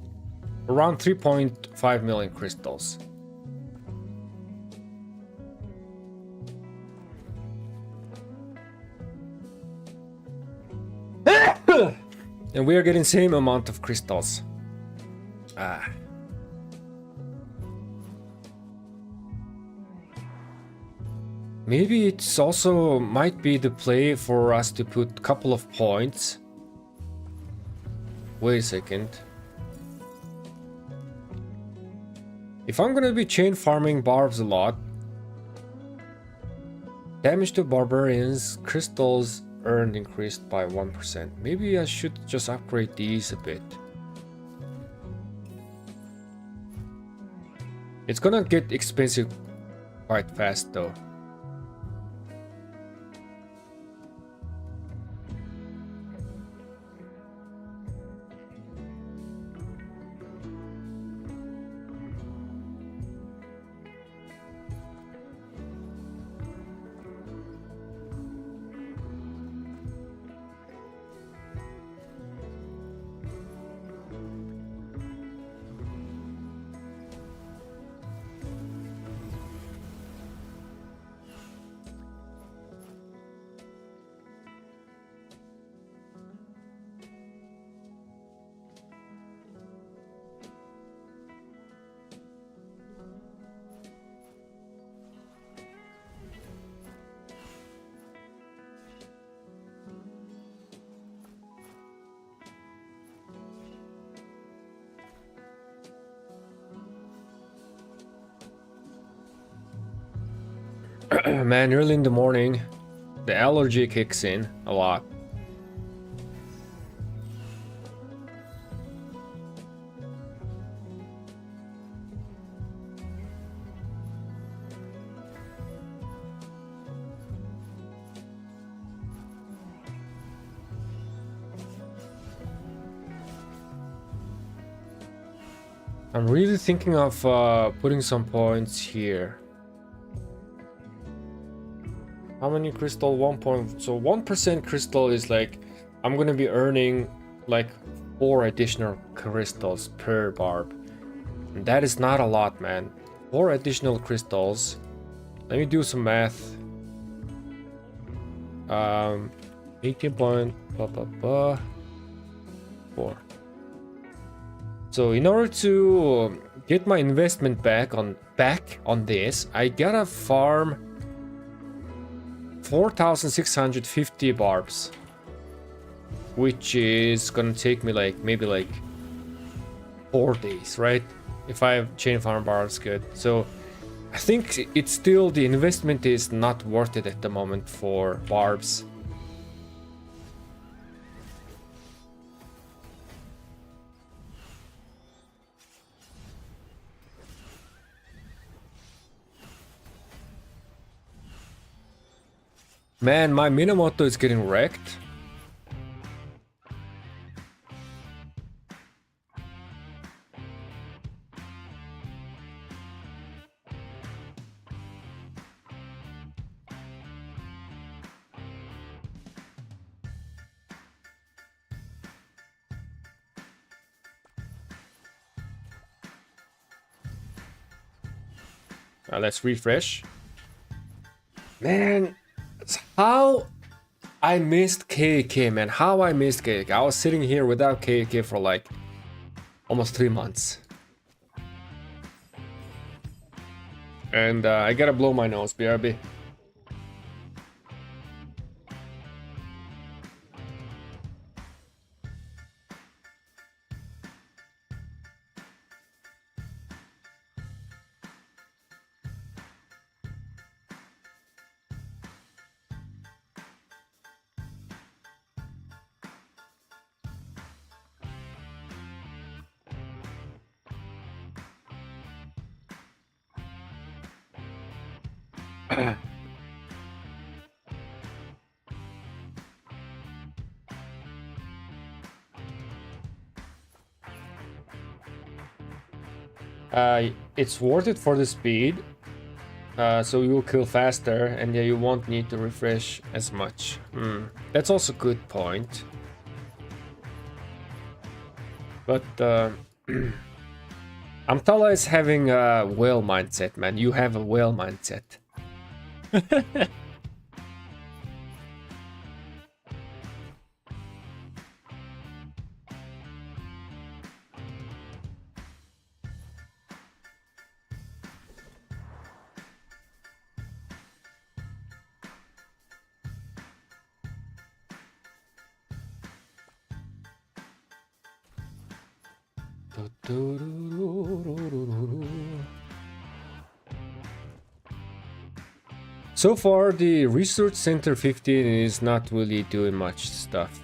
3.5 million crystals. And we are getting same amount of crystals. Maybe it's also might be the play for us to put a couple of points. Wait a second. If I'm gonna be chain farming barbs a lot, damage to barbarians, crystals earned increased by 1%. Maybe I should just upgrade these a bit. It's gonna get expensive quite fast though. Man, early in the morning, the allergy kicks in a lot. I'm really thinking of putting some points here. How many crystal? 1 point. So 1% crystal is like, I'm gonna be earning like 4 additional crystals per barb. And that is not a lot, man. 4 additional crystals. Let me do some math. 18 point, blah, blah, blah. 4. So in order to get my investment back on this, I gotta farm 4,650 barbs, which is gonna take me like maybe like 4 days, right? If I have chain farm barbs, good. So I think it's still, the investment is not worth it at the moment for barbs. Man, my Minamoto is getting wrecked. Let's refresh. Man, how I missed KK, man. How I missed KK. I was sitting here without KK for like almost 3 months. And I gotta blow my nose, BRB. It's worth it for the speed, so you will kill faster, and yeah, you won't need to refresh as much. That's also a good point. But Amtala is having a whale mindset, man. You have a whale mindset. So far, the Research Center 15 is not really doing much stuff.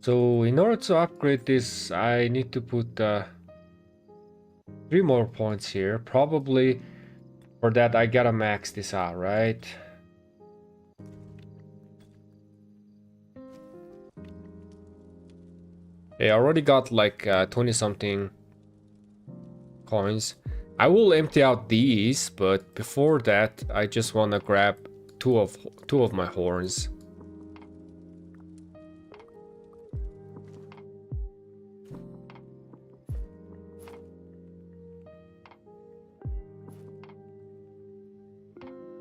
So in order to upgrade this, I need to put 3 more points here. Probably for that I gotta max this out, right? I already got like 20 something coins. I will empty out these, but before that I just wanna grab two of my horns.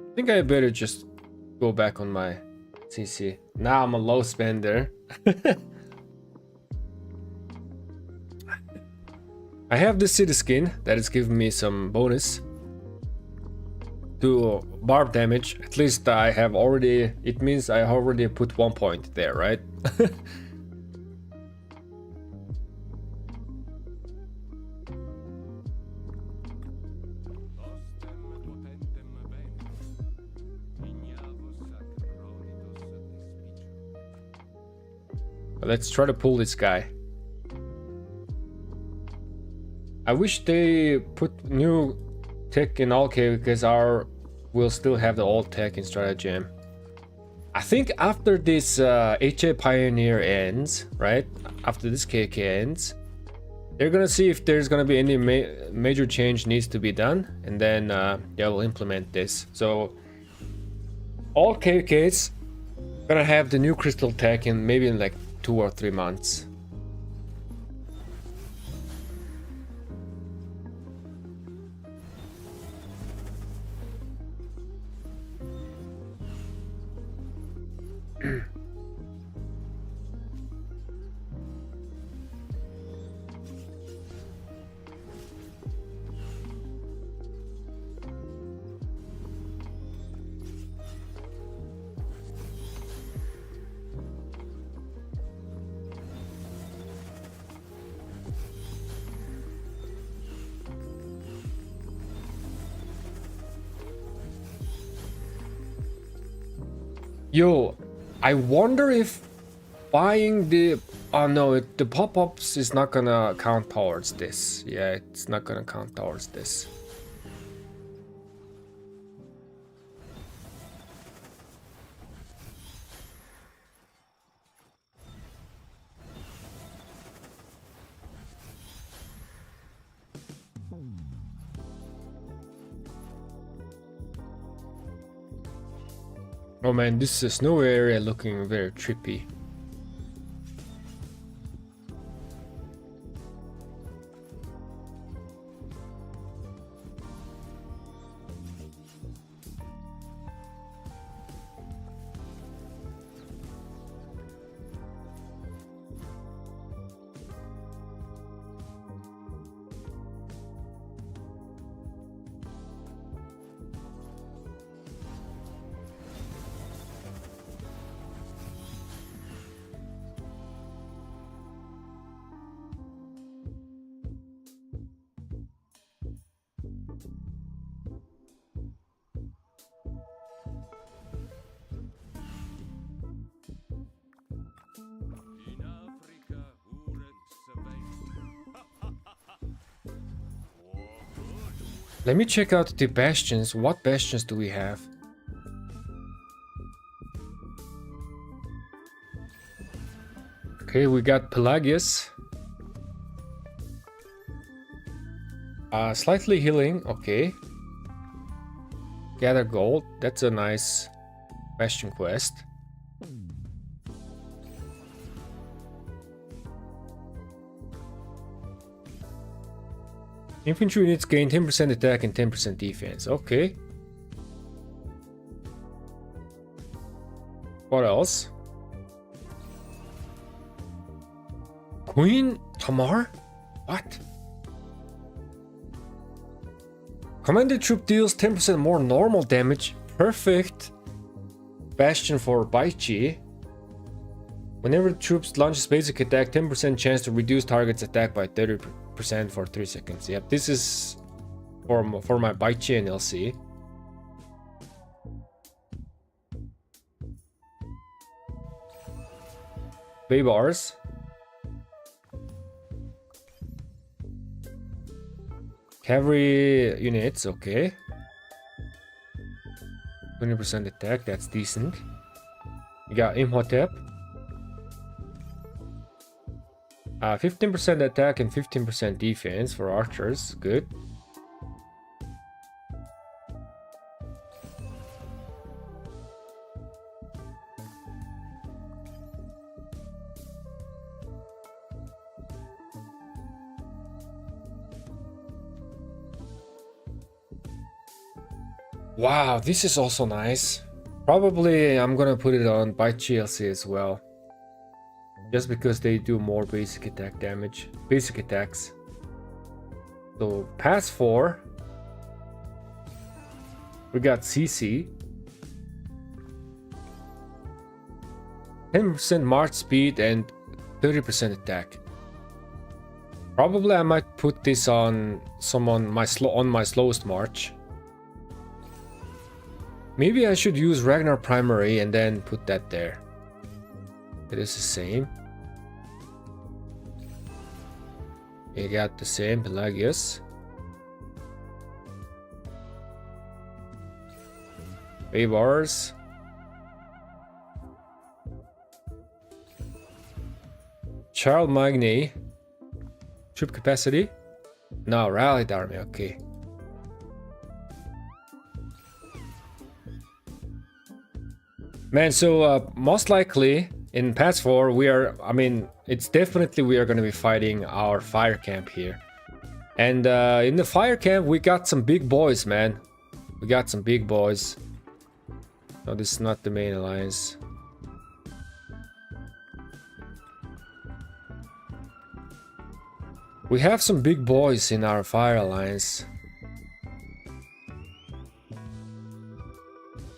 I think I better just go back on my CC. Now I'm a low spender. I have the city skin that is giving me some bonus to barb damage. At least I have already, it means I already put 1 point there, right? Let's try to pull this guy. I wish they put new tech in all K because we'll still have the old tech in stratagem. I think after this HA Pioneer ends, right? After this KK ends, they're gonna see if there's gonna be any major change needs to be done, and then they'll implement this. So all KKs gonna have the new crystal tech in maybe in like 2 or 3 months. Yo, I wonder if buying the... Oh no, the pop-ups is not gonna count towards this. Yeah, it's not gonna count towards this. Oh man, this is snow area looking very trippy. Let me check out the bastions. What bastions do we have? Okay, we got Pelagius. Slightly healing, okay. Gather gold, that's a nice bastion quest. Infantry units gain 10% attack and 10% defense. Okay. What else? Queen Tamar? What? Commander troop deals 10% more normal damage. Perfect. Bastion for Baichi. Whenever the troops launches basic attack, 10% chance to reduce target's attack by 30% for 3 seconds. Yep, this is for my Baichi and LC. Bay bars. Cavalry units, okay. 20% attack, that's decent. We got Imhotep. 15% attack and 15% defense for archers, good. Wow, this is also nice. Probably I'm gonna put it on by GLC as well. Just because they do more basic attack damage. Basic attacks. So, pass 4. We got CC. 10% march speed and 30% attack. Probably I might put this on my slowest march. Maybe I should use Ragnar Primary and then put that there. It is the same. You got the same Pelagius. Bay bars. Charles Magny. Troop capacity. No, rallied army, okay. Man, so most likely in Pass 4 it's definitely we are going to be fighting our fire camp here. And in the fire camp we got some big boys, man. We got some big boys. No, this is not the main alliance. We have some big boys in our fire alliance.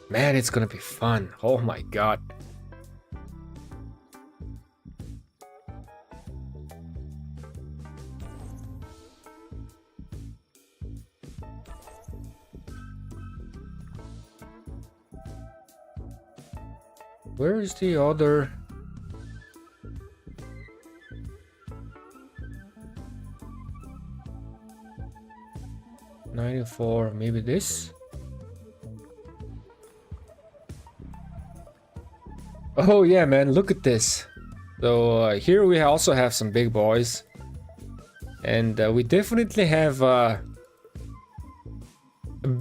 Man, it's gonna be fun. Oh my god. Where is the other? $94, maybe this? Oh yeah, man, look at this. So here we also have some big boys. And we definitely have a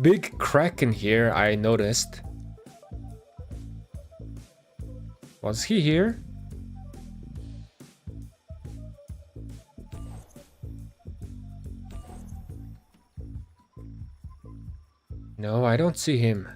big Kraken here, I noticed. Was he here? No, I don't see him.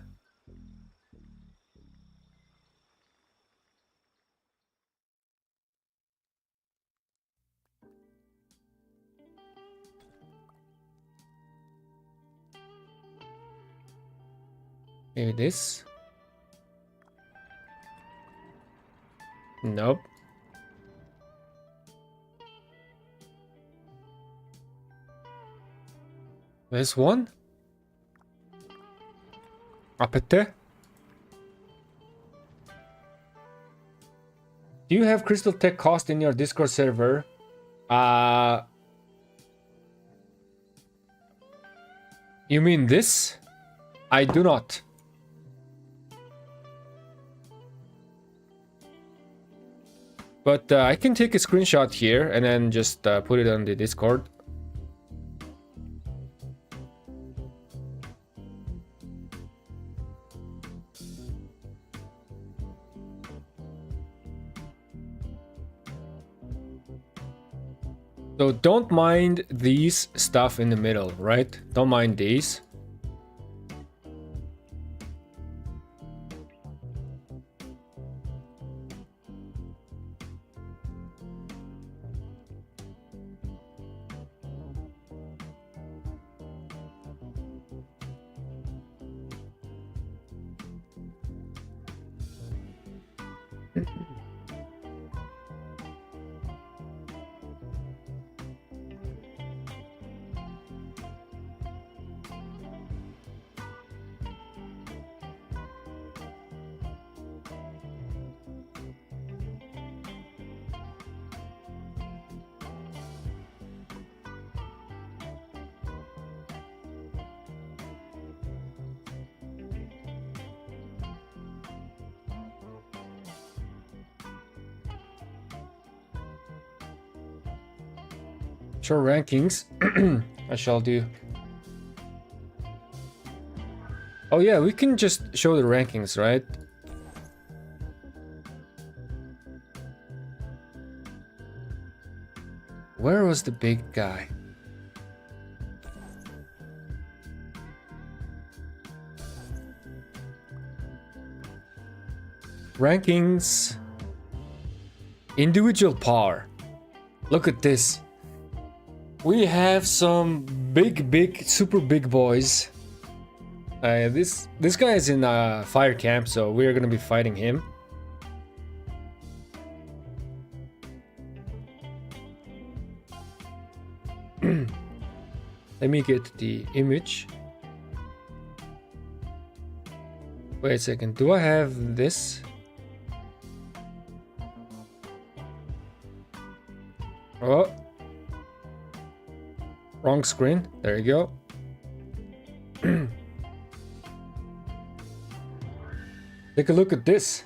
Maybe this? Nope. There's one? Apete? Do you have Crystal Tech cost in your Discord server? You mean this? I do not. But I can take a screenshot here and then just put it on the Discord. So don't mind these stuff in the middle, right? Don't mind these. Show rankings. I shall do. Oh yeah, we can just show the rankings, right? Where was the big guy? Rankings. Individual power. Look at this. We have some big, super big boys. This guy is in fire camp, so we're gonna be fighting him. Let me get the image. Wait a second, do I have this? Oh, wrong screen. There you go. Take a look at this.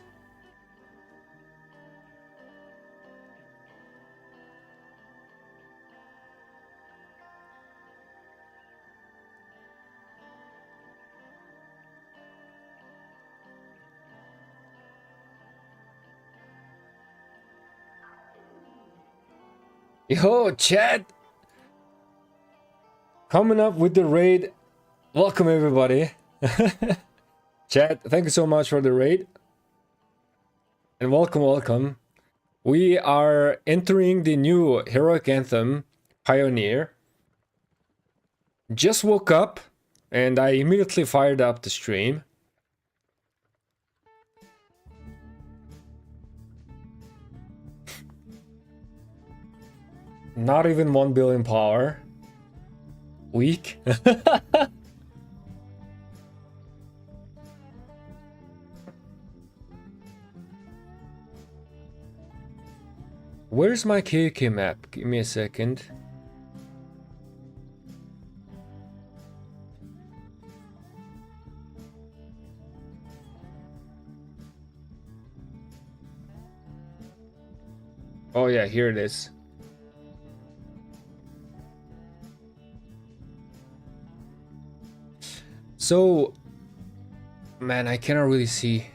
Yo, chat! Coming up with the raid. Welcome, everybody. Chat, thank you so much for the raid. And welcome. We are entering the new heroic anthem, Pioneer. Just woke up, and I immediately fired up the stream. Not even 1 billion power. Weak. Where's my KK map? Give me a second. Oh yeah, here it is. So, man, I cannot really see.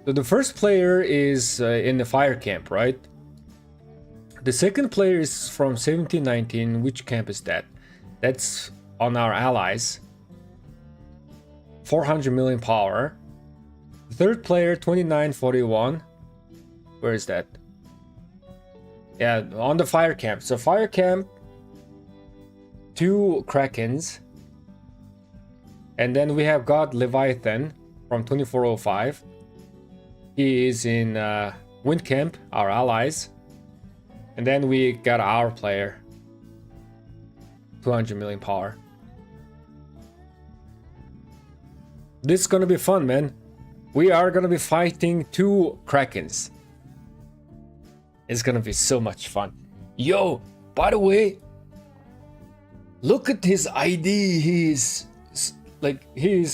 So the first player is in the fire camp, right? The second player is from 1719. Which camp is that? That's on our allies. 400 million power. The third player, 2941. Where is that? Yeah, on the fire camp. So fire camp, 2 Krakens. And then we have God Leviathan from 2405. He is in Wind Camp, our allies. And then we got our player. 200 million power. This is gonna be fun, man. We are gonna be fighting 2 Krakens. It's gonna be so much fun. Yo, by the way, look at his ID. He's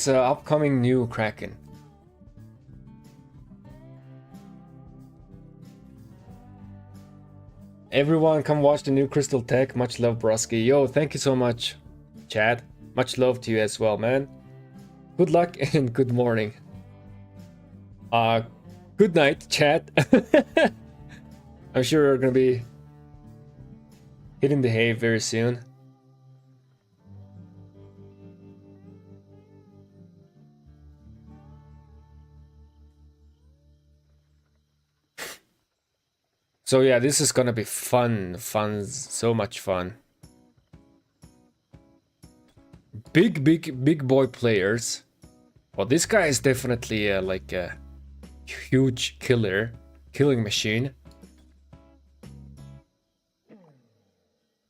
upcoming new Kraken. Everyone come watch the new Crystal Tech. Much love, Broski. Yo, thank you so much, Chad. Much love to you as well, man. Good luck and good morning. Good night, Chad. I'm sure we're gonna be hitting the hay very soon. So yeah, this is gonna be fun, so much fun. Big boy players. Well, this guy is definitely like a huge killing machine.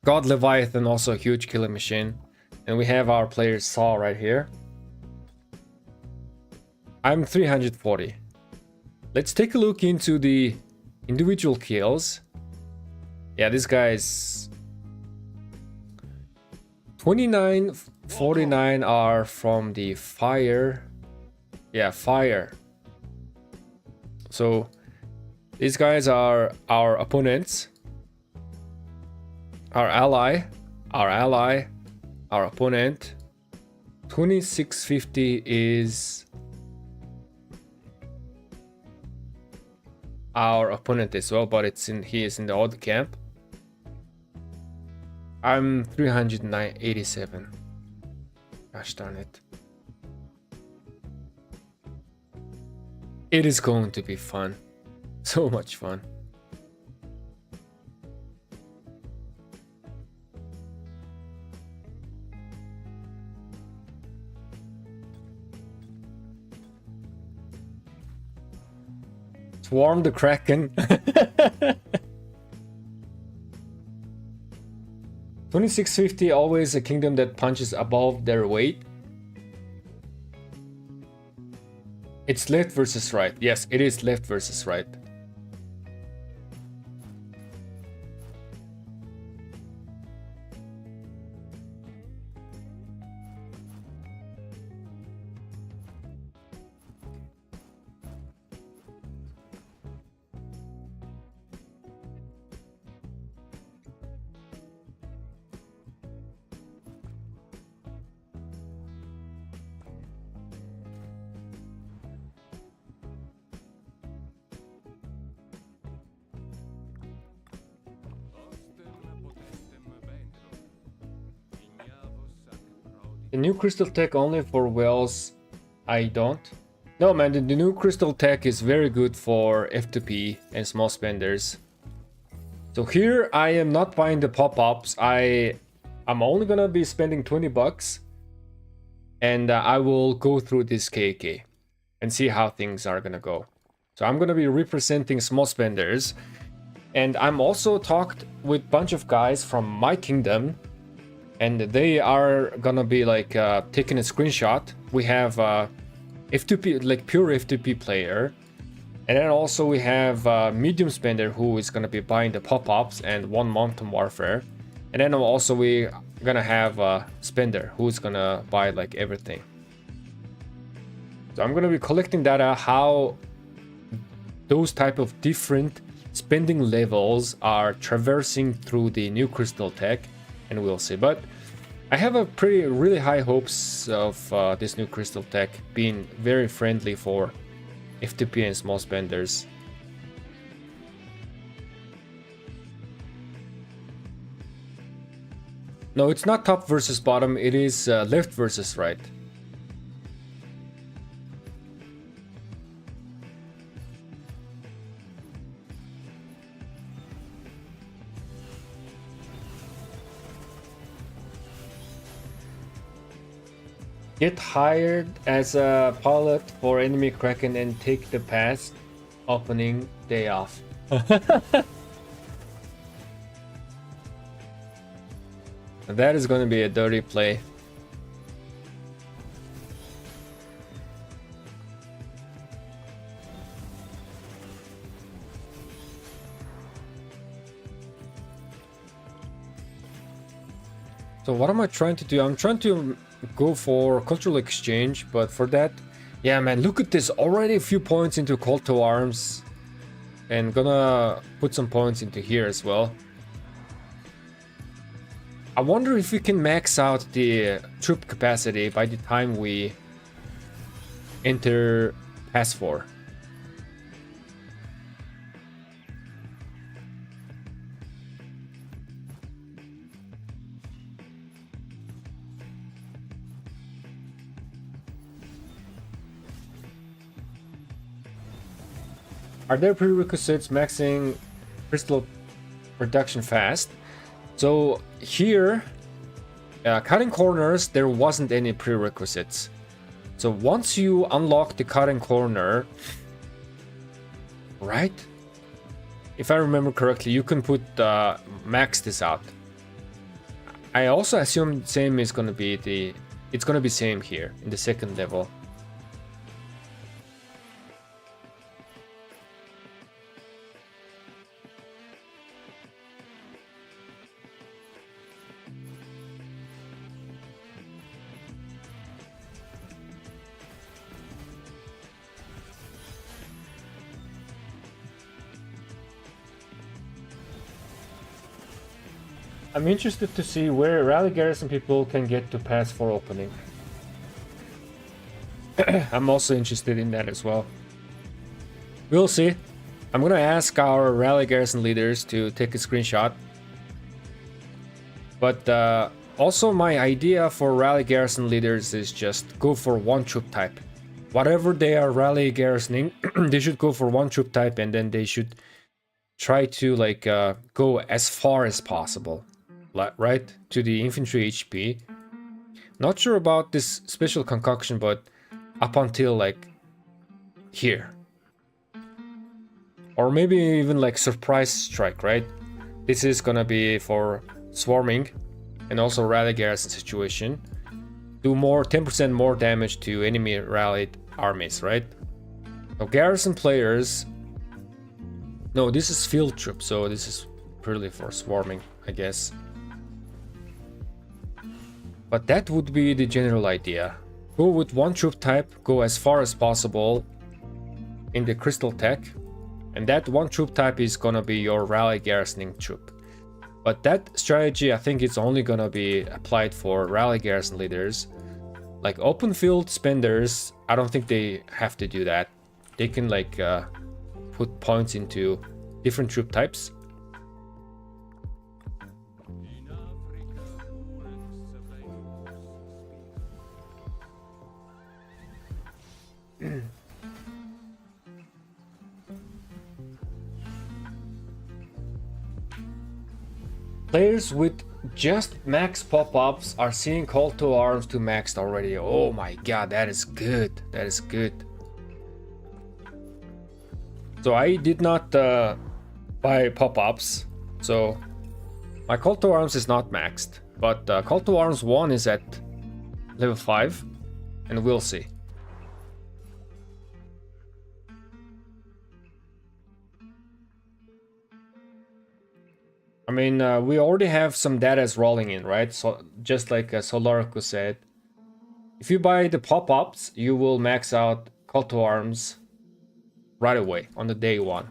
God Leviathan, also a huge killing machine. And we have our player Saw right here. I'm 340. Let's take a look into the individual kills. Yeah, this guy's 29, 49 are from the fire. Yeah, fire. So these guys are our opponents. our ally, our opponent. 2650 is our opponent as well, but he is in the odd camp. I'm 387. Gosh darn it. It is going to be fun. So much fun. Swarm the Kraken. 2650, always a kingdom that punches above their weight. It's left versus right. Yes, it is left versus right. The new crystal tech only for wells, I don't. No man, the new crystal tech is very good for F2P and small spenders. So here I am not buying the pop-ups. I'm only gonna be spending 20 bucks. And I will go through this KK and see how things are gonna go. So I'm gonna be representing small spenders. And I'm also talked with a bunch of guys from my kingdom. And they are gonna be like taking a screenshot. We have F2P, like pure F2P player. And then also we have medium spender who is gonna be buying the pop-ups and one mountain warfare. And then also we gonna have a spender who's gonna buy like everything. So I'm gonna be collecting data how those type of different spending levels are traversing through the new crystal tech. And we'll see, but I have a really high hopes of this new crystal tech being very friendly for F2P and small spenders. No, it's not top versus bottom, it is left versus right. Get hired as a pilot for enemy Kraken and take the pass opening day off. That is going to be a dirty play. So what am I trying to do? I'm trying to go for cultural exchange, but for that, yeah man, look at this, already a few points into call to arms, and gonna put some points into here as well. I wonder if we can max out the troop capacity by the time we enter Pass 4. Are there prerequisites maxing crystal production fast? So here, cutting corners, there wasn't any prerequisites. So once you unlock the cutting corner, right? If I remember correctly, you can put max this out. I also assume same is gonna be it's gonna be same here in the second level. I'm interested to see where rally garrison people can get to pass for opening. I'm also interested in that as well. We'll see. I'm gonna ask our rally garrison leaders to take a screenshot. But also my idea for rally garrison leaders is just go for one troop type. Whatever they are rally garrisoning, they should go for one troop type, and then they should try to like go as far as possible, right, to the infantry HP. Not sure about this special concoction, but up until like here, or maybe even like surprise strike, right? This is gonna be for swarming and also rally garrison situation. Do more 10% more damage to enemy rallied armies, right? So garrison players. No, this is field troop, so this is purely for swarming, I guess. But that would be the general idea. Go with one troop type, go as far as possible in the crystal tech, and that one troop type is gonna be your rally garrisoning troop. But that strategy, I think it's only gonna be applied for rally garrison leaders. Like open field spenders, I don't think they have to do that. They can like put points into different troop types. Players with just max pop-ups are seeing call to arms to maxed already. Oh my god, that is good. That is good. So I did not buy pop-ups, so my call to arms is not maxed, but call to arms 1 is at level 5, and we'll see. I mean, we already have some data rolling in, right? So just like Solarico said, if you buy the pop-ups, you will max out call to arms right away on the day 1.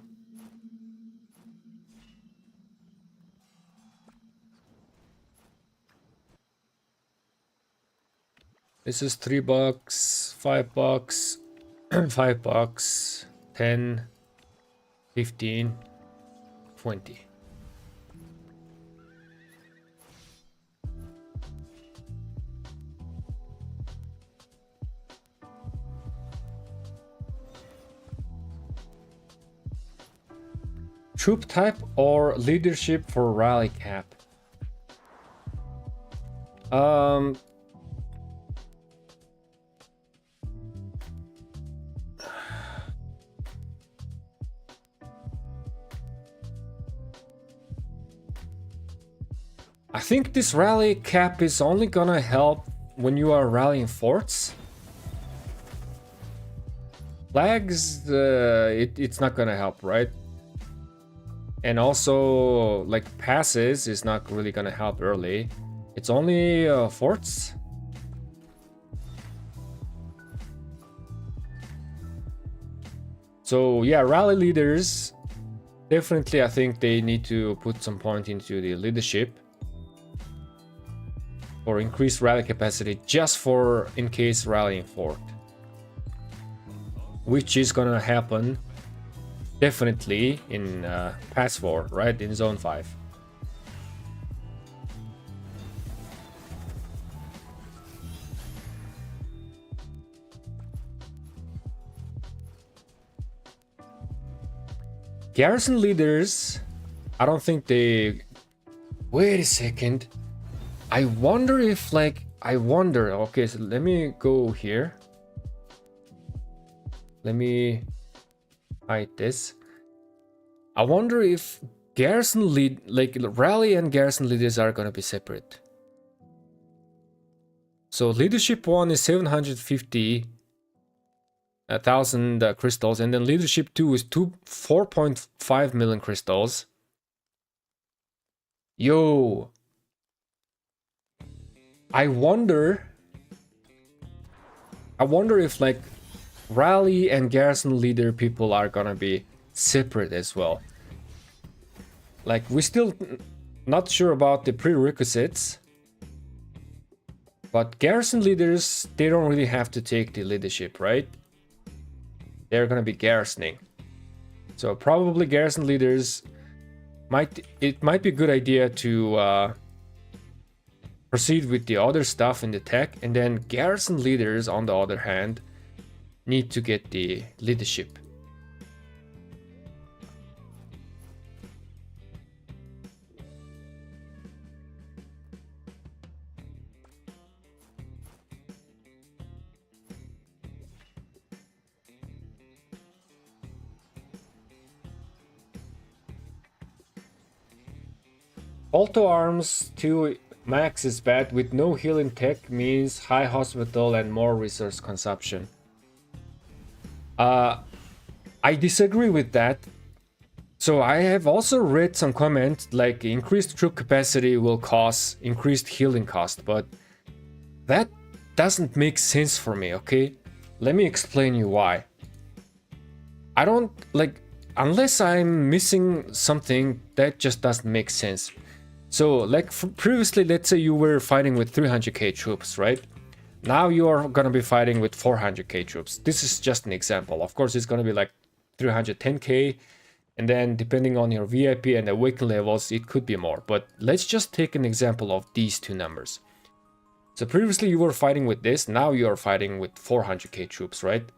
This is $3, $5, $5, 10, 15, 20. Troop type or leadership for rally cap? I think this rally cap is only gonna help when you are rallying forts. Flags, it's not gonna help, right? And also, like, passes is not really gonna help early. It's only forts. So yeah, rally leaders, definitely I think they need to put some point into the leadership or increase rally capacity just for in case rallying fort, which is gonna happen definitely in Pass 4, right? In Zone 5. Garrison leaders, I don't think they... Wait a second. I wonder if, like... Okay, so let me go here. Let me hide this. I wonder if garrison lead... Like, rally and garrison leaders are gonna be separate. So leadership 1 is 750,000 crystals, and then leadership 2 is 4.5 million crystals. Yo, I wonder if like rally and garrison leader people are gonna be separate as well. Like we still Not sure about the prerequisites, but garrison leaders, they don't really have to take the leadership, right? They're gonna be garrisoning. So probably garrison leaders it might be a good idea to proceed with the other stuff in the tech, and then garrison leaders, on the other hand, need to get the leadership. Auto arms 2 max is bad. With no healing tech means high hospital and more resource consumption. I disagree with that. So I have also read some comments like increased troop capacity will cause increased healing cost, but that doesn't make sense for me, okay? Let me explain you why. I don't like, unless I'm missing something, that just doesn't make sense. So like previously, let's say you were fighting with 300k troops, right? Now you are gonna be fighting with 400k troops. This is just an example. Of course, it's gonna be like 310k, and then depending on your VIP and awaken levels, it could be more. But let's just take an example of these two numbers. So previously you were fighting with this, now you are fighting with 400k troops, right?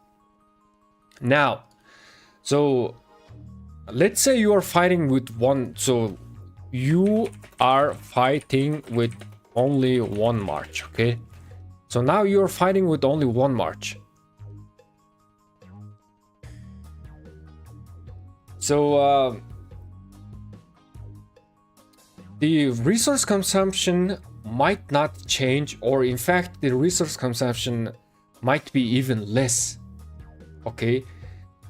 Now, so let's say you are fighting with one, so you are fighting with only one march, okay? So now you're fighting with only one march. So the resource consumption might not change, or in fact the resource consumption might be even less, okay?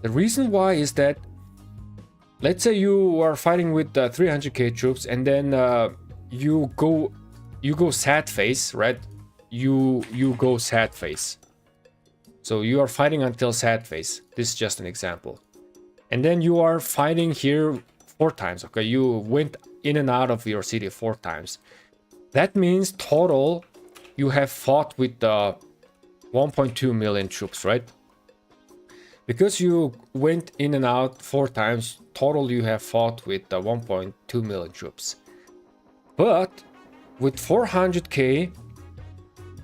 The reason why is that, let's say you are fighting with 300k troops, and then you go sad phase, right? You go sad phase. So you are fighting until sad phase. This is just an example. And then you are fighting here 4 times, okay? You went in and out of your city 4 times. That means total you have fought with 1.2 million troops, right? Because you went in and out 4 times, total you have fought with 1.2 million troops. But with 400k,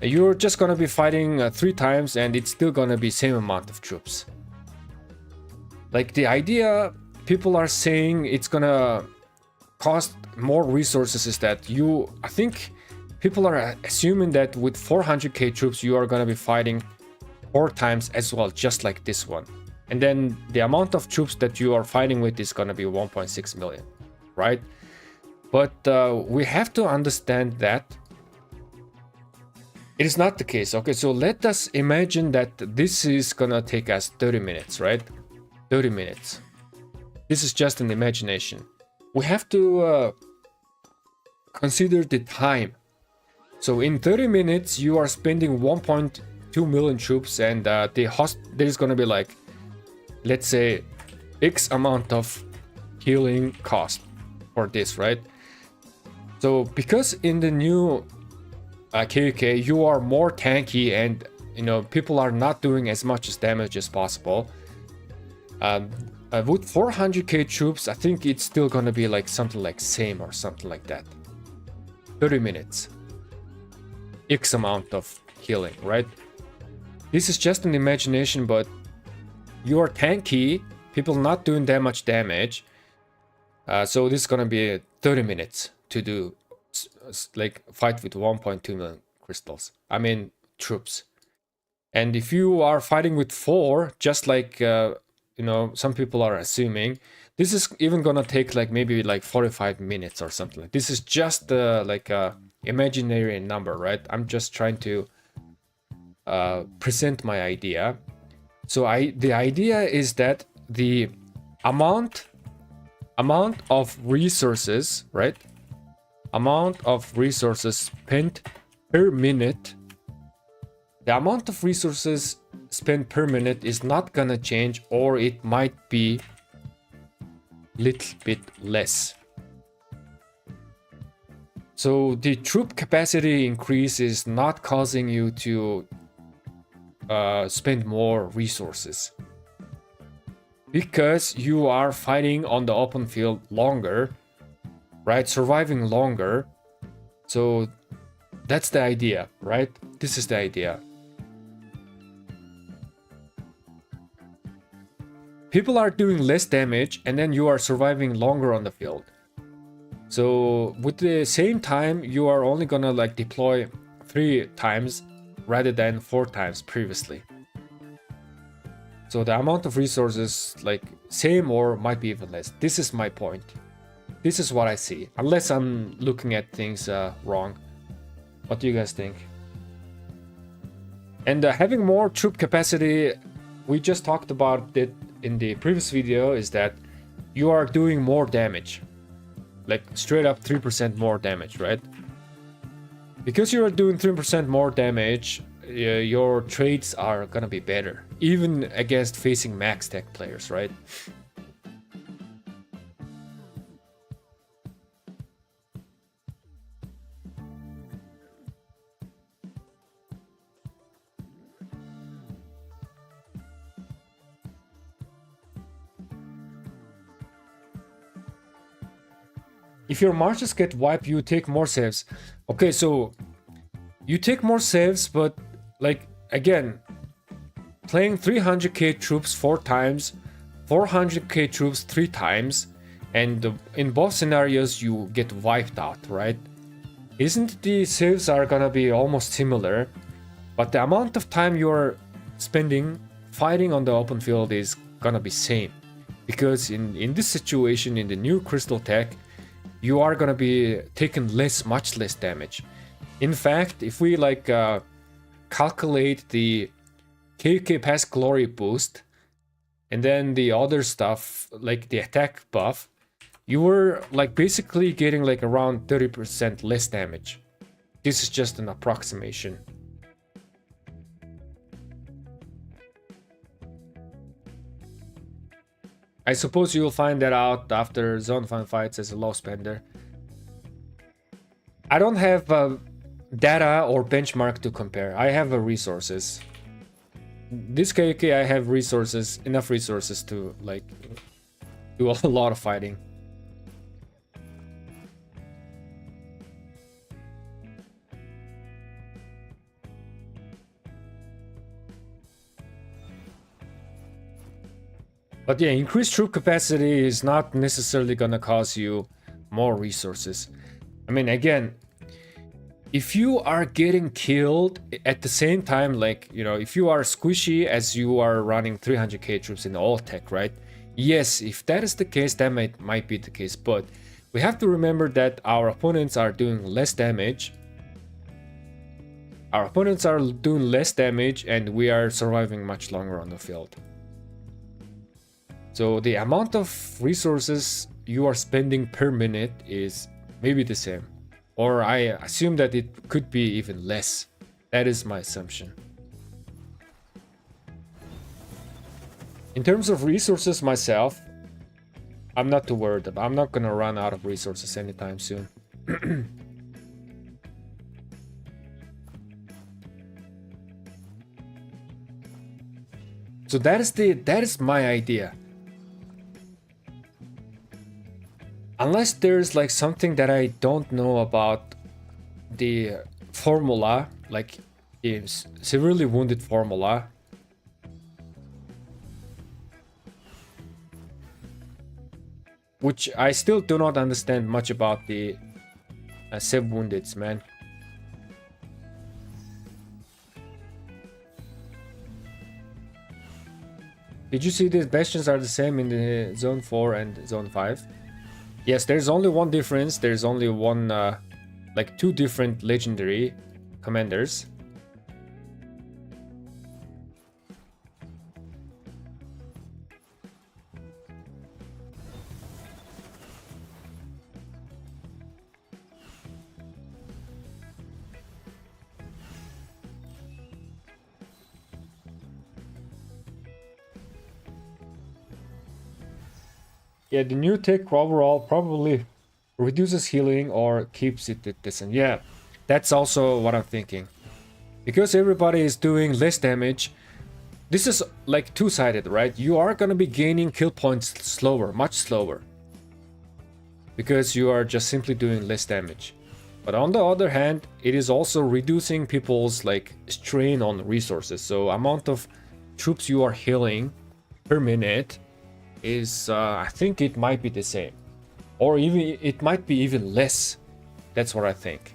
you're just gonna be fighting 3 times, and it's still gonna be same amount of troops. Like the idea people are saying it's gonna cost more resources is that I think people are assuming that with 400k troops you are gonna be fighting 4 times as well, just like this one. And then the amount of troops that you are fighting with is gonna be 1.6 million, right? But we have to understand that it is not the case. Okay, so let us imagine that this is gonna take us 30 minutes, right? 30 minutes. This is just an imagination. We have to consider the time. So in 30 minutes, you are spending 1.2 million troops, and there's gonna be like, let's say, X amount of healing cost for this, right? So because in the new KUK, you are more tanky, and people are not doing as much damage as possible. With 400k troops, I think it's still gonna be like something like same or something like that. 30 minutes. X amount of healing, right? This is just an imagination, but you are tanky, people not doing that much damage. So this is gonna be 30 minutes to do like fight with 1.2 million crystals. I mean troops. And if you are fighting with 4, just like some people are assuming, this is even gonna take like maybe like 45 minutes or something. This is just like a imaginary number, right? I'm just trying to present my idea. So the idea is that the amount of resources, right? Amount of resources spent per minute. The amount of resources spent per minute is not gonna change, or it might be little bit less. So the troop capacity increase is not causing you to spend more resources, because you are fighting on the open field longer, right? Surviving longer. So that's the idea, right? This is the idea. People are doing less damage and then you are surviving longer on the field. So with the same time, you are only gonna like deploy 3 times rather than 4 times previously. So the amount of resources like same or might be even less. This is my point. This is what I see, unless I'm looking at things wrong. What do you guys think? And having more troop capacity, we just talked about it in the previous video, is that you are doing more damage. Like straight up 3% more damage, right? Because you are doing 3% more damage, your trades are gonna be better, even against facing max tech players, right? If your marches get wiped, you take more saves. Okay, so you take more saves, but like again, playing 300k troops 4 times, 400k troops 3 times, and in both scenarios you get wiped out, right? Isn't the saves are gonna be almost similar, but the amount of time you're spending fighting on the open field is gonna be same. Because in this situation, in the new crystal tech, you are gonna be taking much less damage. In fact, if we like calculate the KK Pass Glory boost and then the other stuff like the attack buff, you were like basically getting like around 30% less damage. This is just an approximation. I suppose you'll find that out after Zone 5 fights as a low spender. I don't have data or benchmark to compare. I have resources. This KK I have resources, enough resources to like do a lot of fighting. But yeah, increased troop capacity is not necessarily gonna cause you more resources. I mean, again, if you are getting killed at the same time, like, you know, if you are squishy as you are running 300k troops in all tech, right? Yes, if that is the case, that might be the case, but we have to remember that our opponents are doing less damage. Our opponents are doing less damage and we are surviving much longer on the field. So the amount of resources you are spending per minute is maybe the same. Or I assume that it could be even less. That is my assumption. In terms of resources myself, I'm not too worried about. I'm not gonna run out of resources anytime soon. So that is my idea. Unless there's like something that I don't know about the formula, like the severely wounded formula. Which I still do not understand much about the sev woundeds, man. Did you see these bastions are the same in the Zone 4 and Zone 5? Yes, there's only one difference. There's only one, like 2 different legendary commanders. Yeah, the new tech overall probably reduces healing or keeps it at distance. Yeah, that's also what I'm thinking. Because everybody is doing less damage, this is like two-sided, right? You are gonna be gaining kill points slower, much slower. Because you are just simply doing less damage. But on the other hand, it is also reducing people's like strain on resources. So amount of troops you are healing per minute is, I think it might be the same. Or even, it might be even less. That's what I think.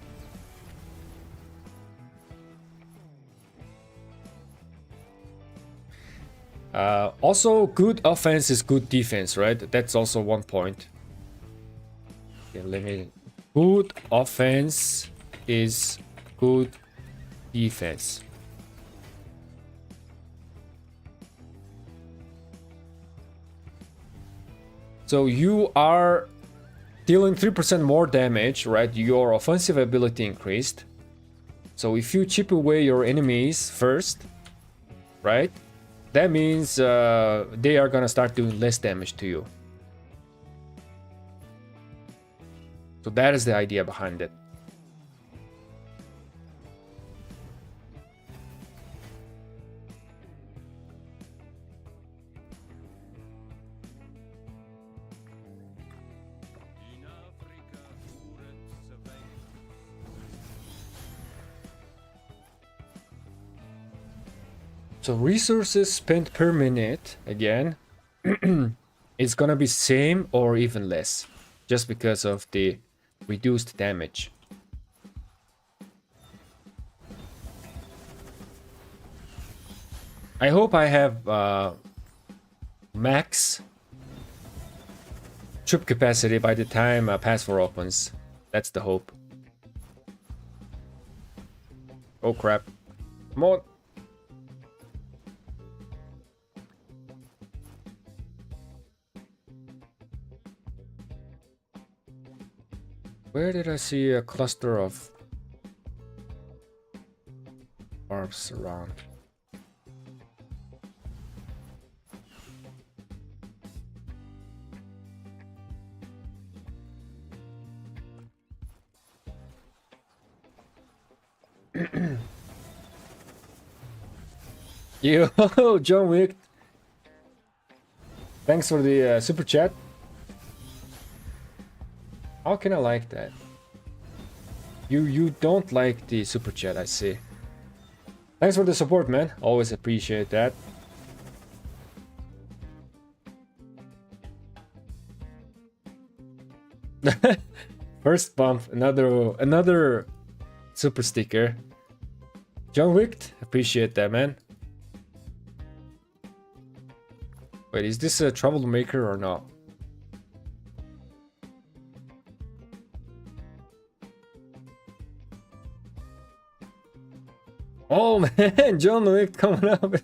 Also, good offense is good defense, right? That's also one point. Okay, let me... Good offense is good defense. So you are dealing 3% more damage, right? Your offensive ability increased. So if you chip away your enemies first, right? That means they are gonna start doing less damage to you. So that is the idea behind it. So resources spent per minute, again, it's gonna be same or even less, just because of the reduced damage. I hope I have max troop capacity by the time Pass 4 opens. That's the hope. Oh crap. Come on. Where did I see a cluster of orbs around? Yo, John Wick. Thanks for the super chat. How can I like that? You don't like the super chat, I see. Thanks for the support, man. Always appreciate that. First bump, another super sticker. John Wick, appreciate that, man. Wait, is this a troublemaker or not? Oh man, John Wick coming up.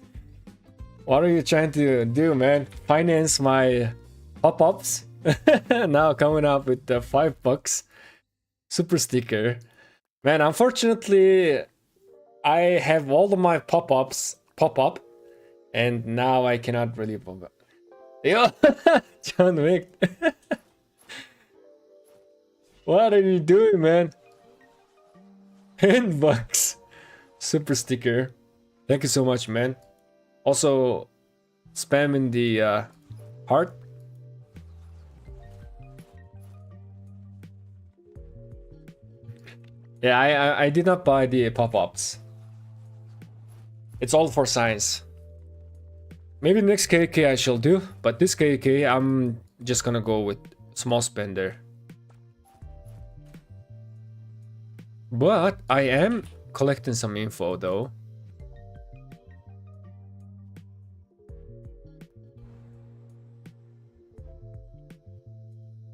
What are you trying to do, man? Finance my pop-ups? Now coming up with the $5 super sticker. Man, unfortunately, I have all of my pop-ups pop up, and now I cannot really pop up. Yo, John Wick. What are you doing, man? $10 super sticker. Thank you so much, man. Also, spamming the heart. Yeah, I did not buy the pop-ups. It's all for science. Maybe next KK I shall do, but this KK I'm just gonna go with small spender. But I am collecting some info though.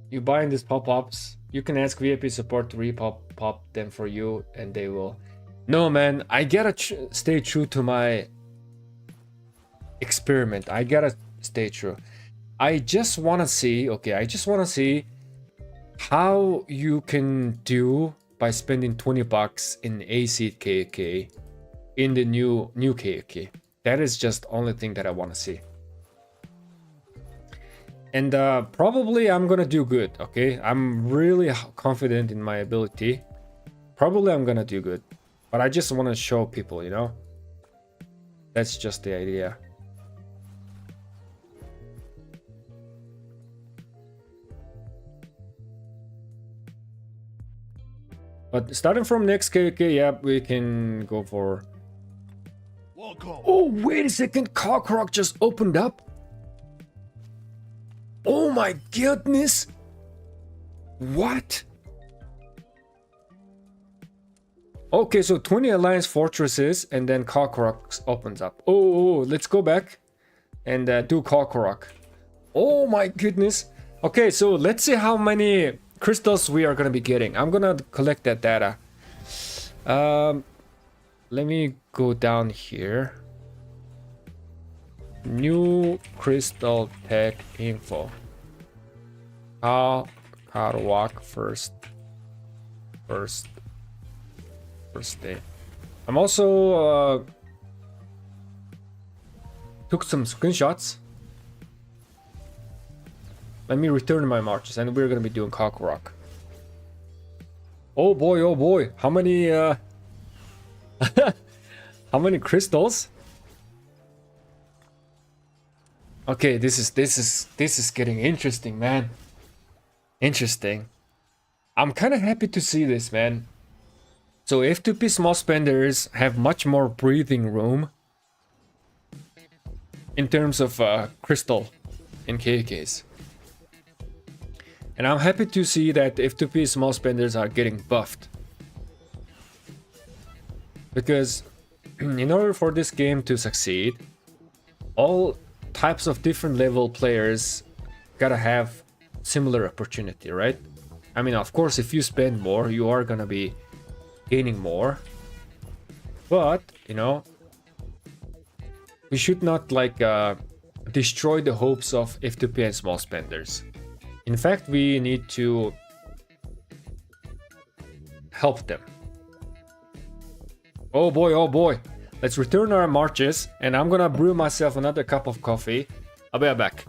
You buying these pop-ups, you can ask VIP support to repop them for you and they will. No man, I gotta stay true to my experiment. I gotta stay true. I just wanna see, okay, I just wanna see how you can do by spending $20 in AC KK in the new KK. That is just the only thing that I wanna see. And probably I'm gonna do good, okay? I'm really confident in my ability. Probably I'm gonna do good. But I just want to show people, you know? That's just the idea. But starting from next KK, yeah, we can go for... Oh, wait a second, Kakarok just opened up? Oh my goodness! What? Okay, so 20 Alliance fortresses and then Kakarok opens up. Oh, let's go back and do Kakarok. Oh my goodness. Okay, so let's see how many crystals we are gonna be getting. I'm gonna collect that data. Let me go down here. New crystal tech info. Kakarok first day. I'm also took some screenshots. Let me return my marches, and we're gonna be doing Kakarok. Oh boy! How many? How many crystals? Okay, this is getting interesting, man. Interesting. I'm kind of happy to see this, man. So F2P small spenders have much more breathing room in terms of crystal in KKs. And I'm happy to see that F2P small spenders are getting buffed. Because in order for this game to succeed, all types of different level players gotta have similar opportunity, right? I mean, of course, if you spend more, you are gonna be gaining more. But, you know, we should not like destroy the hopes of F2P and small spenders. In fact, we need to help them. Oh boy. Let's return our marches, and I'm gonna brew myself another cup of coffee. I'll be right back.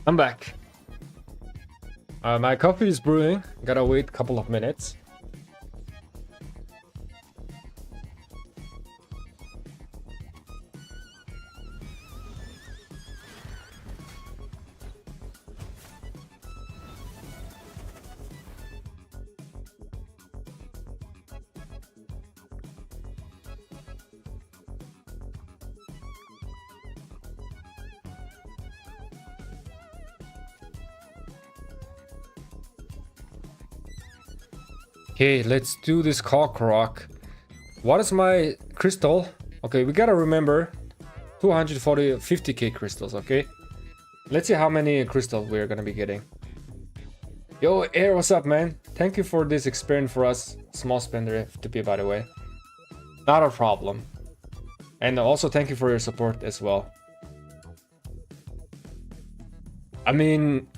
I'm back. My coffee is brewing. Gotta wait a couple of minutes. Okay, let's do this Kakarok. What is my crystal? Okay, we gotta remember 50k crystals, okay? Let's see how many crystals we're gonna be getting. Yo, Air, what's up, man? Thank you for this experience for us. Small spender FTP, by the way. Not a problem. And also thank you for your support as well. I mean,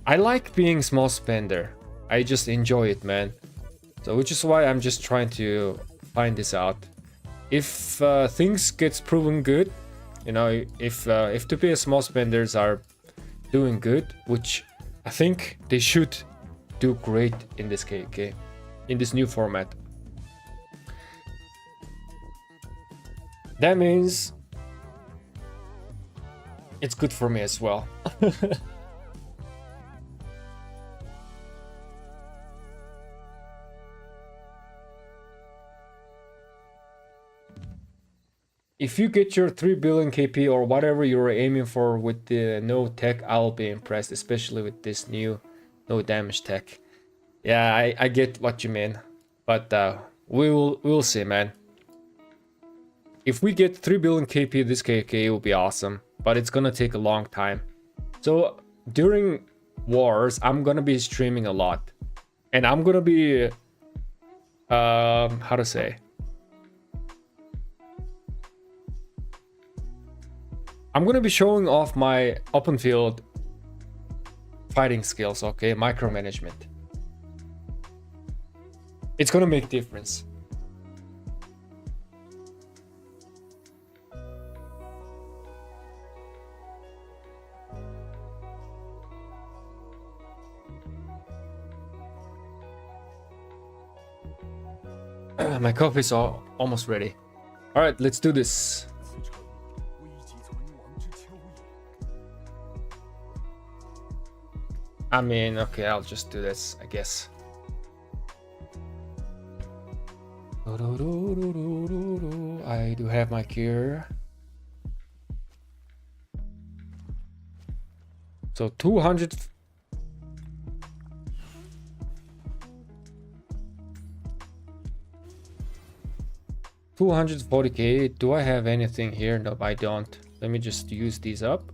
I like being small spender. I just enjoy it, man. So which is why I'm just trying to find this out. If things gets proven good, you know, if FTP small spenders are doing good, which I think they should do great in this KK, in this new format. That means it's good for me as well. If you get your 3 billion KP or whatever you're aiming for with the no tech, I'll be impressed, especially with this new no damage tech. Yeah, I get what you mean, but we'll see, man. If we get 3 billion KP this KK, it will be awesome, but it's gonna take a long time. So during wars, I'm gonna be streaming a lot, and I'm gonna be how to say, I'm gonna be showing off my open field fighting skills, okay? Micromanagement. It's gonna make difference. My coffee's almost ready. All right, let's do this. I mean, okay, I'll just do this, I guess. I do have my gear. So 200. $240k. Do I have anything here? Nope, I don't. Let me just use these up.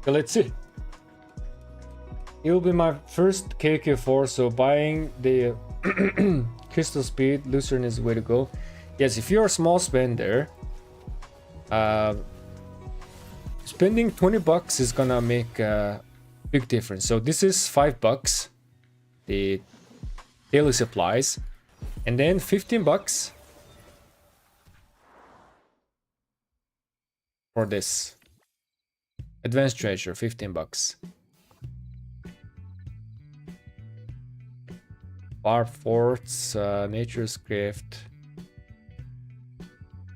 Okay, let's see. It will be my first KK4, so buying the crystal speed Lucerne is the way to go. Yes, if you're a small spender, spending 20 bucks is gonna make a big difference. So this is $5, the daily supplies, and then 15 bucks for this advanced treasure, 15 bucks. Bar forts, nature's gift.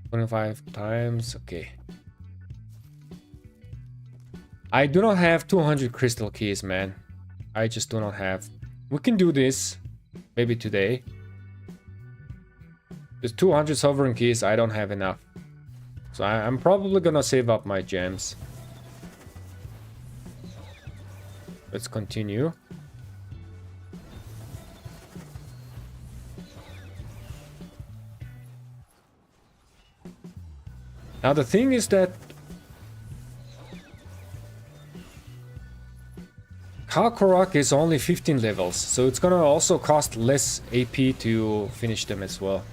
25 times, okay. I do not have 200 crystal keys, man. I just do not have. We can do this maybe today. There's 200 sovereign keys, I don't have enough. So I'm probably gonna save up my gems. Let's continue. Now the thing is that Kakarok is only 15 levels, so it's gonna also cost less AP to finish them as well.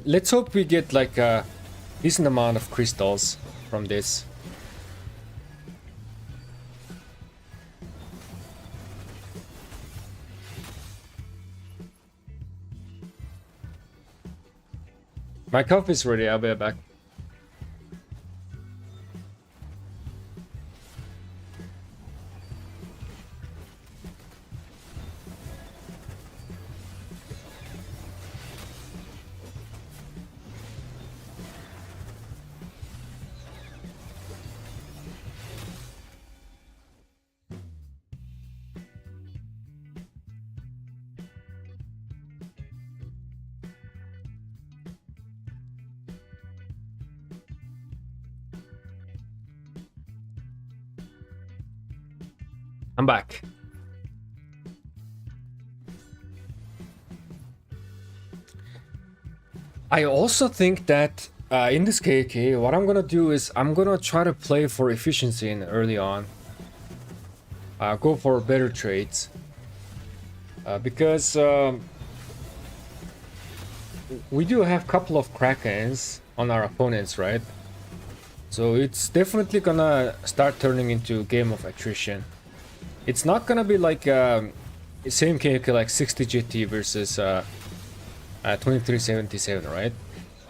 Let's hope we get like a decent amount of crystals from this. My coffee is ready, I'll be back. I'm back. I also think that in this KK, what I'm gonna do is I'm gonna try to play for efficiency in early on. Go for better trades. Because we do have a couple of Krakens on our opponents, right? So it's definitely gonna start turning into a game of attrition. It's not gonna be like same KK like 60 GT versus 2377, right?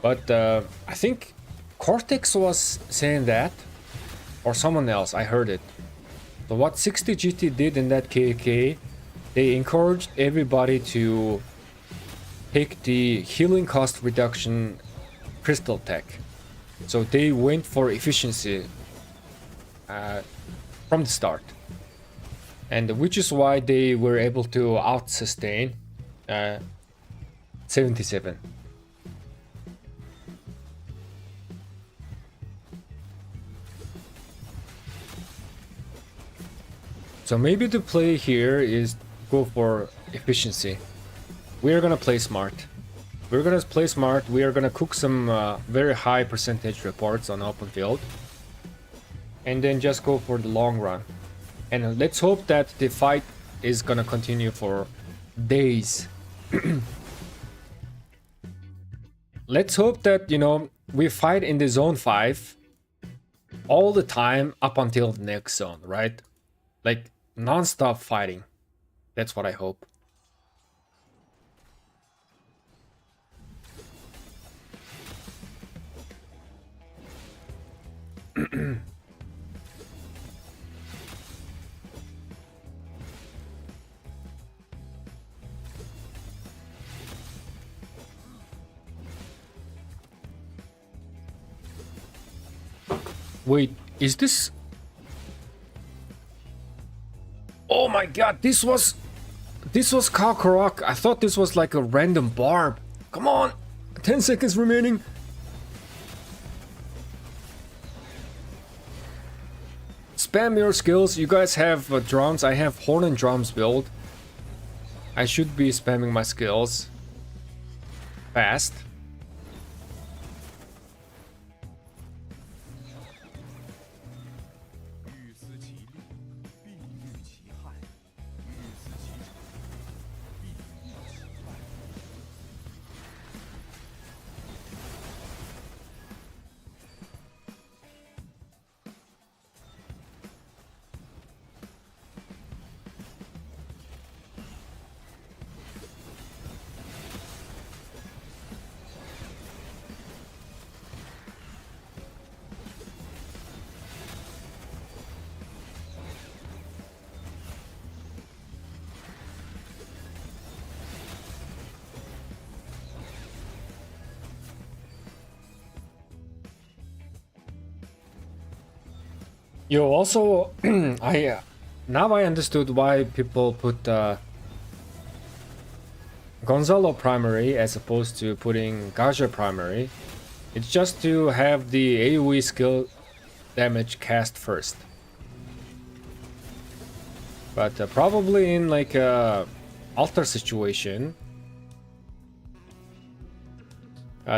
But I think Cortex was saying that, or someone else, I heard it. So what 60 GT did in that KK, they encouraged everybody to take the healing cost reduction crystal tech. So they went for efficiency from the start. And which is why they were able to out-sustain 77. So maybe the play here is go for efficiency. We are gonna play smart. We're gonna play smart. We are gonna cook some very high percentage reports on open field. And then just go for the long run. And let's hope that the fight is gonna continue for days. Let's hope that, you know, we fight in the zone 5 all the time up until the next zone, right? Like non-stop fighting. That's what I hope. Wait, is this... Oh my god, this was Kakarok. I thought this was like a random barb. Come on, 10 seconds remaining. Spam your skills. You guys have drums. I have horn and drums build. I should be spamming my skills fast. Yo, also, now I understood why people put Gonzalo primary as opposed to putting Gaja primary. It's just to have the AoE skill damage cast first. But probably in like a altar situation,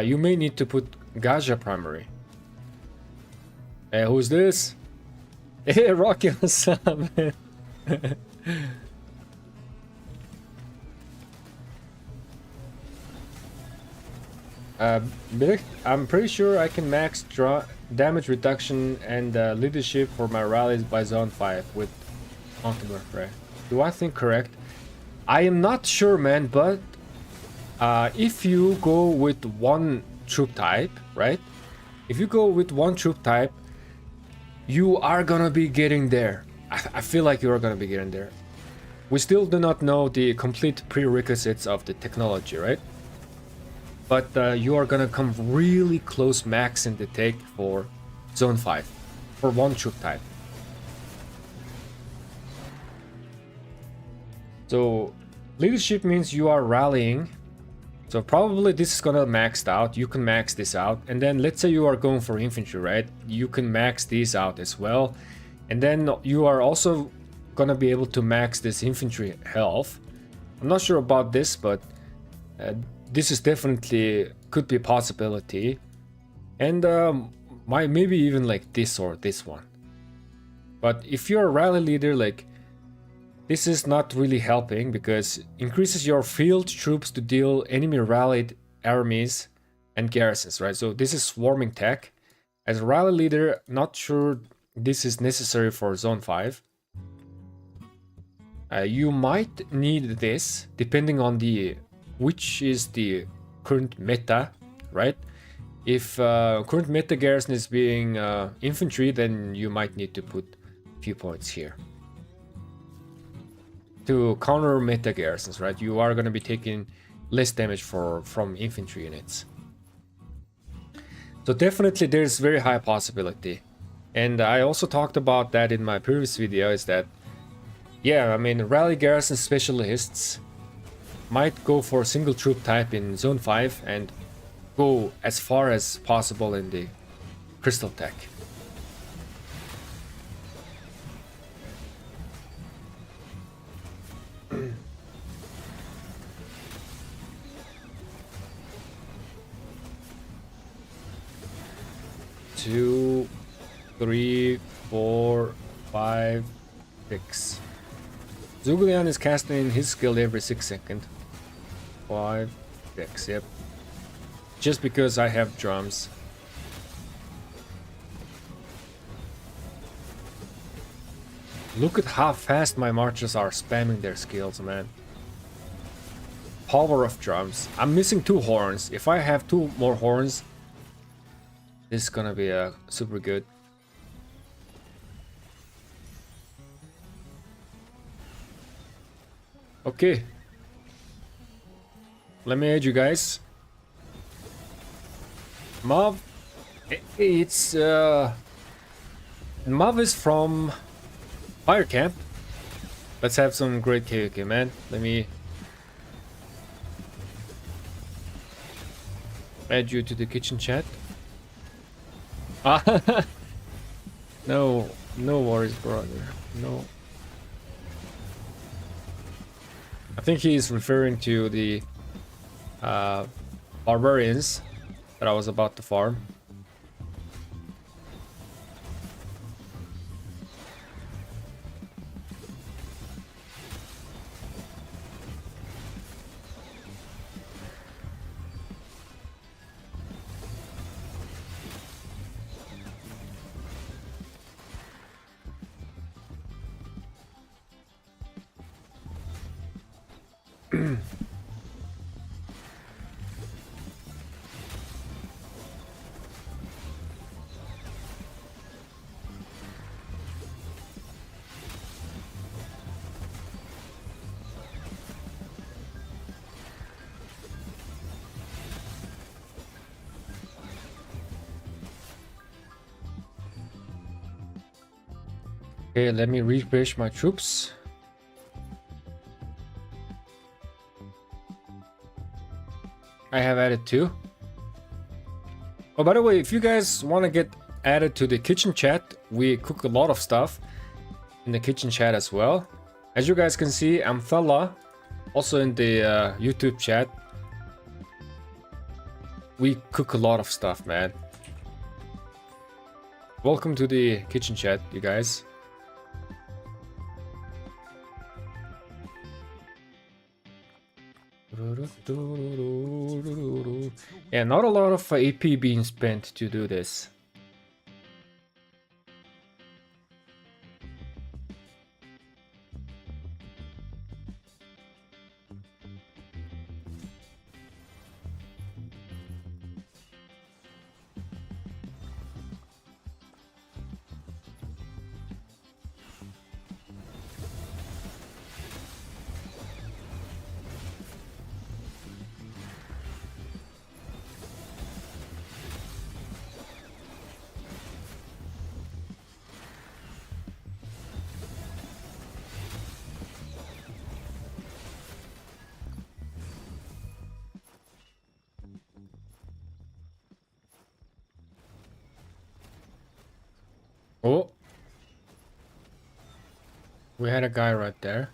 you may need to put Gaja primary. Hey, who's this? Hey, Rocky, what's up, man? I'm pretty sure I can max damage reduction and leadership for my rallies by zone 5 with Ultimate Ray. Do I think correct? I am not sure, man, but if you go with one troop type, right? If you go with one troop type, you are gonna be getting there. I feel like you are gonna be getting there. We still do not know the complete prerequisites of the technology, right? But you are gonna come really close maxing the take for zone 5 for one troop type. So leadership means you are rallying. So probably this is gonna maxed out. You can max this out. And then let's say you are going for infantry, right? You can max these out as well. And then you are also gonna be able to max this infantry health. I'm not sure about this, but this is definitely could be a possibility. And maybe even like this or this one. But if you're a rally leader, like, this is not really helping because increases your field troops to deal enemy rallied armies and garrisons, right? So this is swarming tech. As a rally leader, not sure this is necessary for Zone 5. You might need this depending on which is the current meta, right? If current meta garrison is being infantry, then you might need to put a few points here to counter meta garrisons, right? You are going to be taking less damage from infantry units. So definitely there's very high possibility. And I also talked about that in my previous video, is that, yeah, I mean, rally garrison specialists might go for a single troop type in Zone 5 and go as far as possible in the crystal tech. Two, 3, 4, 5, 6. Zuglian is casting his skill every 6 seconds. 5, 6, yep. Just because I have drums. Look at how fast my marchers are spamming their skills, man. Power of drums. I'm missing 2 horns. If I have 2 more horns, this is gonna be super good. Okay. Let me add you guys. Mav. It's Mav is from Fire Camp. Let's have some great KOK, man. Let me add you to the kitchen chat. No worries, brother. No. I think he's referring to the Barbarians that I was about to farm. Okay, let me refresh my troops. I have added 2. Oh, by the way, if you guys want to get added to the kitchen chat, we cook a lot of stuff in the kitchen chat as well. As you guys can see, I'm Thalla, also in the YouTube chat. We cook a lot of stuff, man. Welcome to the kitchen chat, you guys. Yeah, not a lot of AP being spent to do this. We had a guy right there.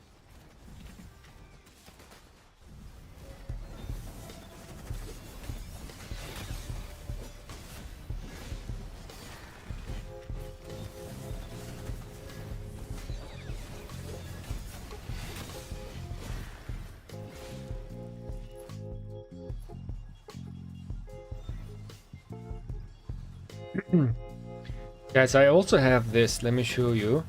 Guys, I also have this. Let me show you.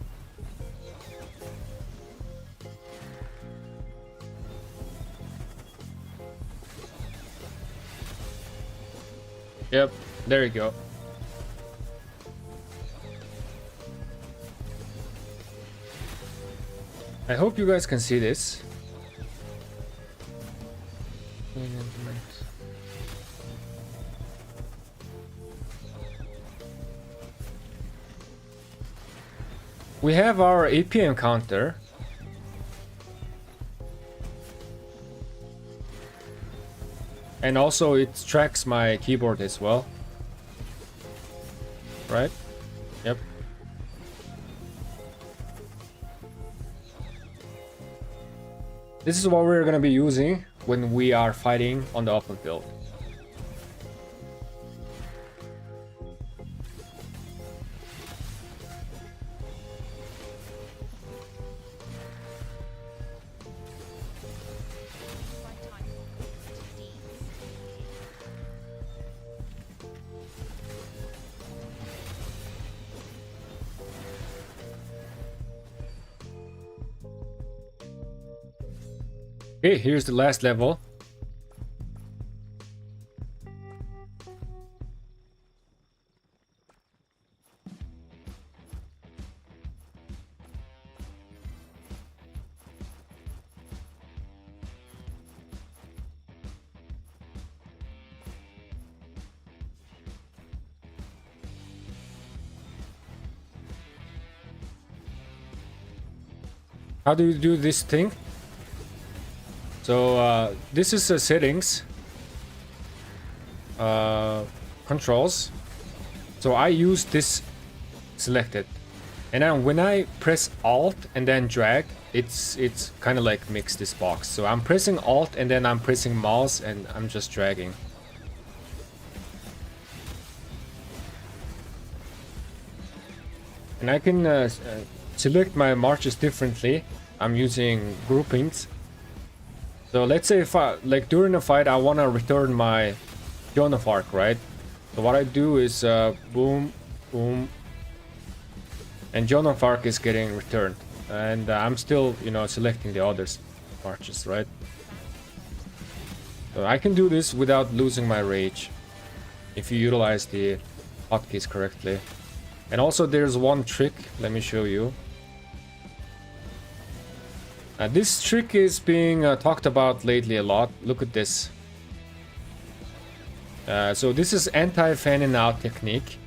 Yep, there you go. I hope you guys can see this. We have our APM counter. And also it tracks my keyboard as well. Right? Yep. This is what we're gonna be using when we are fighting on the open field. Okay, here's the last level. How do you do this thing? So this is the settings, controls. So I use this selected, and then when I press Alt and then drag, it's kind of like mix this box. So I'm pressing Alt and then I'm pressing mouse and I'm just dragging. And I can select my marches differently. I'm using groupings. So let's say if like during a fight I want to return my Joan of Arc, right? So what I do is boom, boom, and Joan of Arc is getting returned, and I'm still, you know, selecting the others marches, right? So I can do this without losing my rage if you utilize the hotkeys correctly. And also there's one trick, let me show you. This trick is being talked about lately a lot. Look at this. So this is anti-fanning out technique.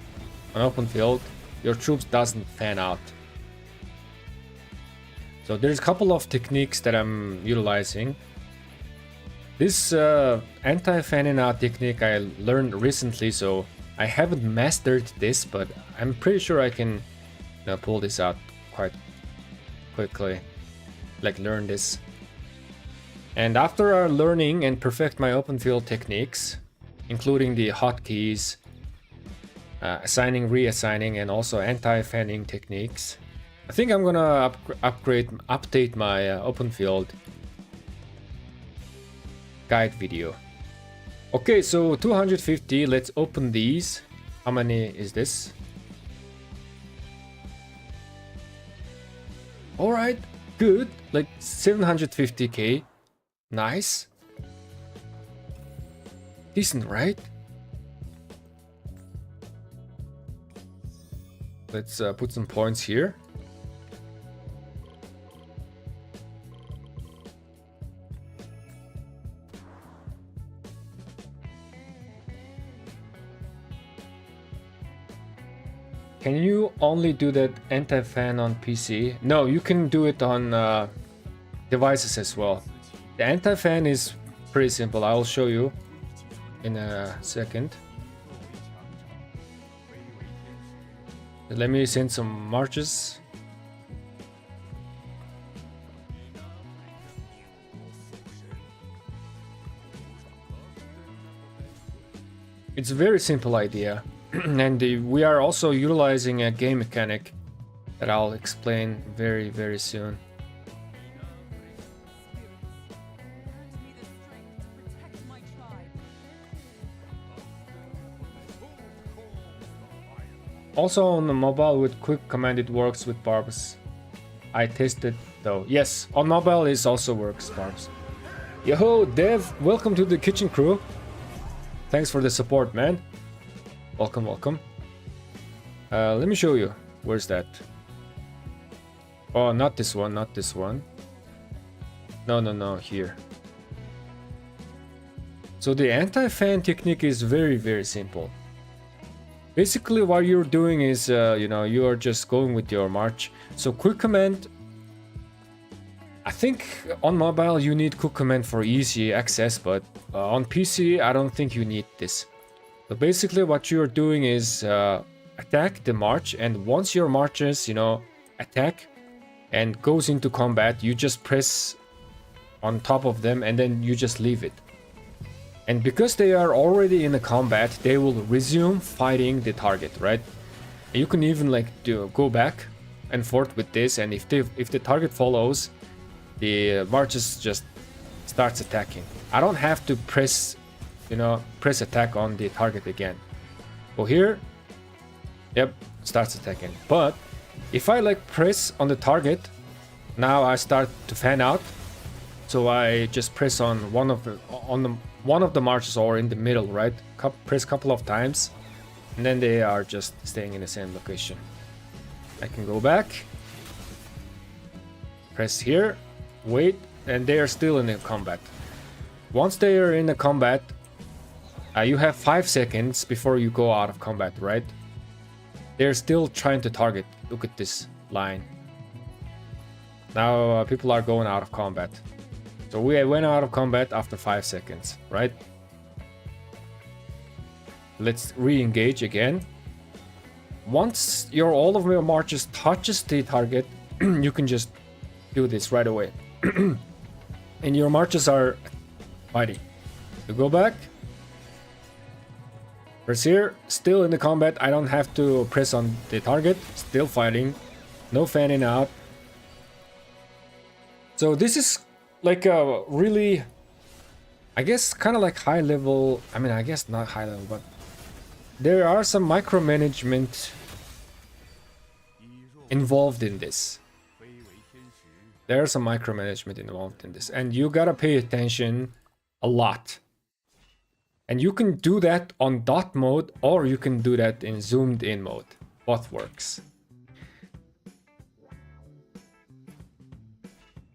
On open field, your troops doesn't fan out. So there's a couple of techniques that I'm utilizing. This anti-fanning out technique I learned recently, so I haven't mastered this, but I'm pretty sure I can, you know, pull this out quite quickly. Like learn this. And after learning and perfect my open field techniques, including the hotkeys, assigning, reassigning, and also anti-fanning techniques, I think I'm gonna update my open field guide video. Okay, so 250, let's open these. How many is this? All right. Good, like 750k. Nice. Decent, right? Let's put some points here. Can you only do that anti-fan on PC? No, you can do it on devices as well. The anti-fan is pretty simple. I will show you in a second. Let me send some marches. It's a very simple idea. And we are also utilizing a game mechanic that I'll explain very, very soon. Also on the mobile with quick command it works with Barbs. I tested though. Yes, on mobile it also works, Barbs. Yo, Dev, welcome to the kitchen crew. Thanks for the support, man. Welcome, welcome. Let me show you. Where's that? Oh, not this one, not this one. No, here. So the anti-fan technique is very, very simple. Basically, what you're doing is, you are just going with your march. So quick command. I think on mobile you need quick command for easy access, but on PC I don't think you need this. So basically, what you're doing is attack the march, and once your marches, attack and goes into combat, you just press on top of them and then you just leave it. And because they are already in the combat, they will resume fighting the target, right? You can even go back and forth with this, and if the target follows, the marches just starts attacking. I don't have to press attack on the target again. Go here, yep, starts attacking. But if I press on the target, now I start to fan out. So I just press on one of the marches or in the middle, right? Press a couple of times, and then they are just staying in the same location. I can go back, press here, wait, and they are still in the combat. Once they are in the combat, you have 5 seconds before you go out of combat, right? They're still trying to target. Look at this line. Now people are going out of combat. So we went out of combat after 5 seconds, right? Let's re-engage again. Once all of your marches touches the target, you can just do this right away. And your marches are fighting. You go back. Press here, still in the combat. I don't have to press on the target. Still fighting. No fanning out. So this is a really, I guess, kind of high level. I mean, I guess not high level, but there are some micromanagement involved in this. There's some micromanagement involved in this, and you gotta pay attention a lot. And you can do that on dot mode, or you can do that in zoomed in mode. Both works.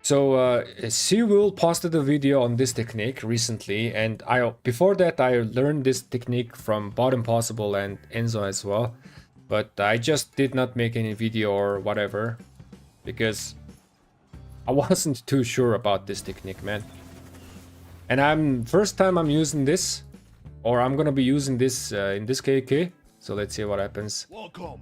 So Sewell posted a video on this technique recently, and before that I learned this technique from Bot Impossible and Enzo as well, but I just did not make any video or whatever because I wasn't too sure about this technique, man. And first time I'm using this, or I'm gonna be using this in this KK. So let's see what happens. Welcome.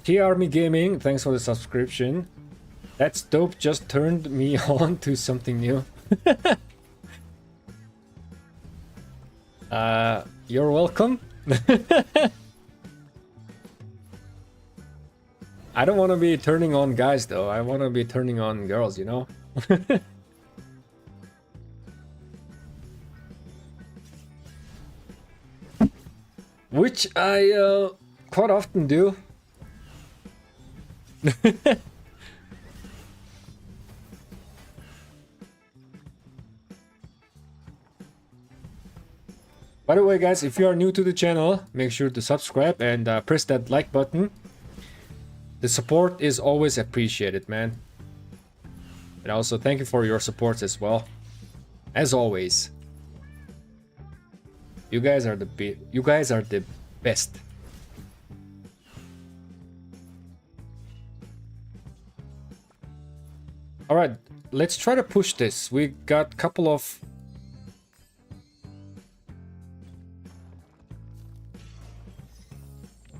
T-Army Gaming, thanks for the subscription. That's dope, just turned me on to something new. You're welcome. I don't want to be turning on guys though, I want to be turning on girls, you know? Which I quite often do. By the way, guys, if you are new to the channel, make sure to subscribe and press that like button. The support is always appreciated, man. And also thank you for your support as well. As always. You guys are the best. All right, let's try to push this. We got a couple of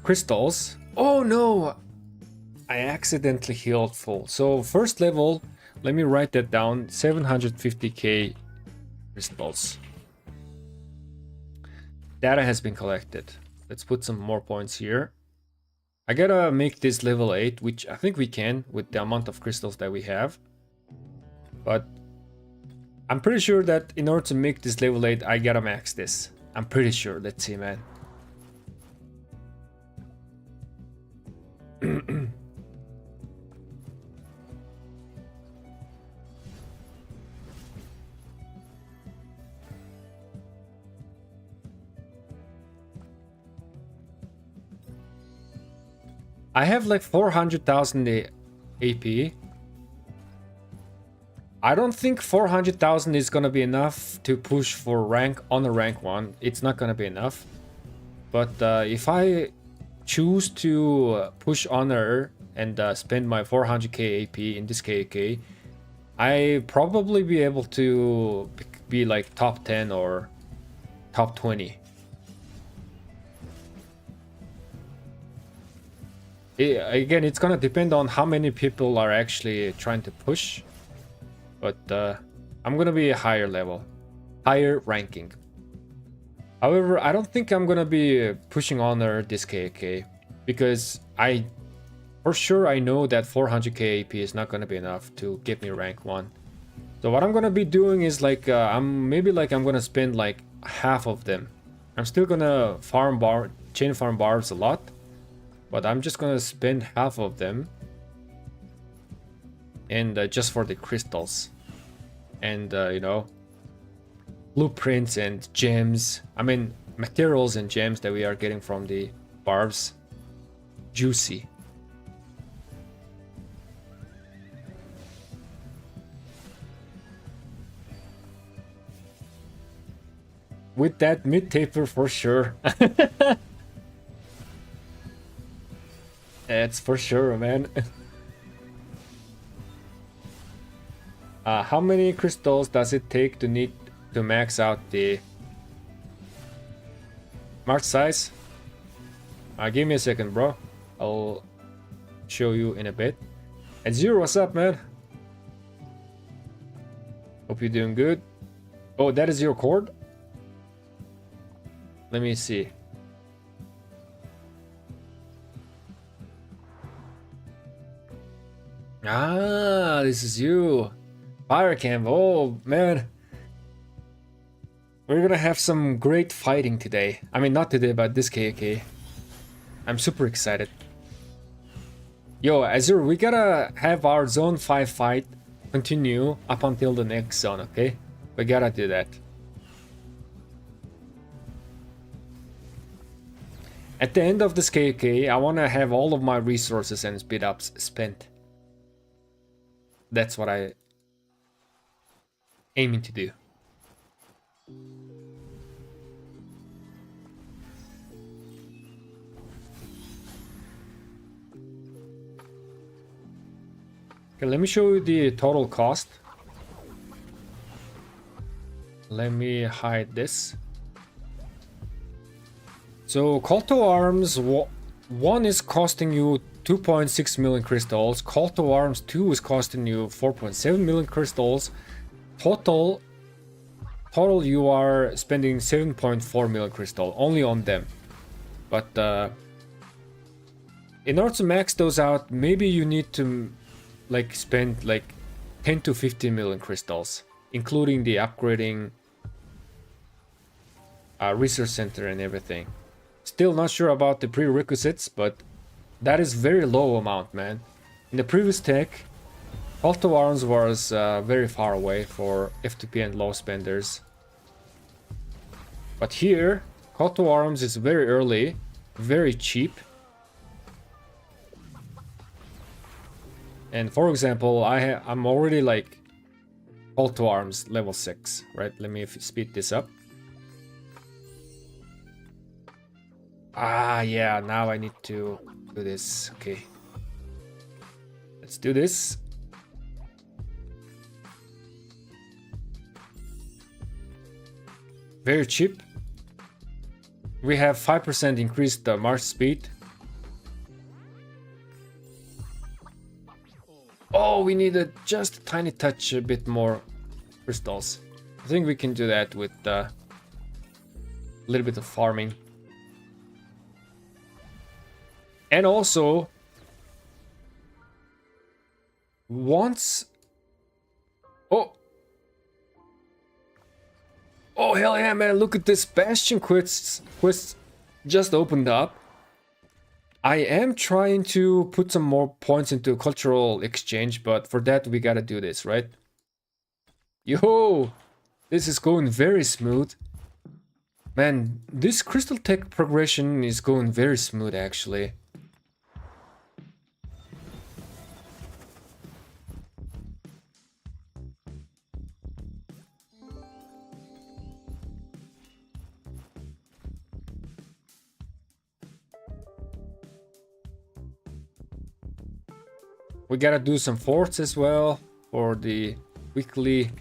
crystals. Oh no, I accidentally healed full. So first level, let me write that down, 750k crystals. Data has been collected. Let's put some more points here. I gotta make this level 8, which I think we can with the amount of crystals that we have. But I'm pretty sure that in order to make this level 8, I gotta max this. I'm pretty sure. Let's see, man. I have like 400,000 AP. I don't think 400,000 is gonna be enough to push for rank on a rank 1. It's not gonna be enough. But if I choose to push honor and spend my 400k AP in this KK, I probably be able to be like top 10 or top 20. Again, it's gonna depend on how many people are actually trying to push. But I'm gonna be a higher level, higher ranking. However, I don't think I'm gonna be pushing honor this KK because for sure I know that 400k AP is not gonna be enough to get me rank 1. So what I'm gonna be doing is like I'm gonna spend like half of them. I'm still gonna chain farm barbs a lot, but I'm just gonna spend half of them, and just for the crystals, and you know, blueprints and gems. I mean, materials and gems that we are getting from the barbs. Juicy. With that mid taper for sure. That's for sure, man. How many crystals does it take to need to max out the march size? Give me a second, bro. I'll show you in a bit. And Zero, what's up, man? Hope you're doing good. Oh, that is your cord? Let me see. Ah, this is you. Fire camp. Oh, man. We're gonna have some great fighting today. I mean, not today, but this KK. I'm super excited. Yo, Azure, we gotta have our zone 5 fight continue up until the next zone, okay? We gotta do that. At the end of this KK, I wanna have all of my resources and speed ups spent. That's what I aiming to do. Okay, let me show you the total cost. Let me hide this. So Call to Arms 1 is costing you 2.6 million crystals. Call to Arms 2 is costing you 4.7 million crystals. Total you are spending 7.4 million crystal only on them. But in order to max those out, maybe you need to like spend like 10 to 15 million crystals, including the upgrading research center and everything. Still not sure about the prerequisites, but that is very low amount, man. In the previous tech, Call to Arms was very far away for F2P and low spenders. But here, Call to Arms is very early, very cheap. And for example, I'm already like Call to Arms level 6, right? Let me speed this up. Ah, yeah, now I need to do this. Okay. Let's do this. Very cheap. We have 5% increased march speed. Oh, we need just a tiny touch, a bit more crystals. I think we can do that with a little bit of farming. And also, once... Oh, hell yeah, man, look at this. Bastion quests just opened up. I am trying to put some more points into cultural exchange, but for that we gotta do this, right? Yo! This is going very smooth. Man, this crystal tech progression is going very smooth, actually. We gotta do some forts as well for the weekly.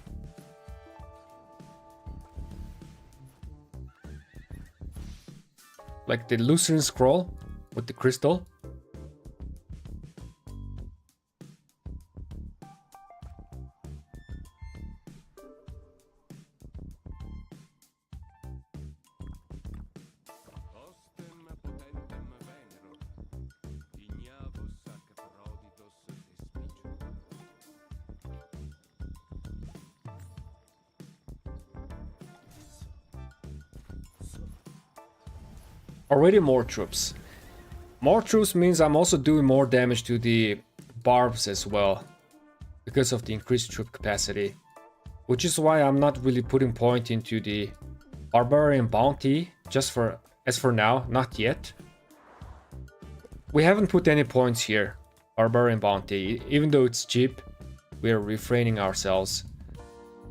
Like the Lucian scroll with the crystal. Already more troops. More troops means I'm also doing more damage to the barbs as well, because of the increased troop capacity. Which is why I'm not really putting point into the Barbarian bounty, just for as for now, not yet. We haven't put any points here, Barbarian bounty, even though it's cheap, we are refraining ourselves.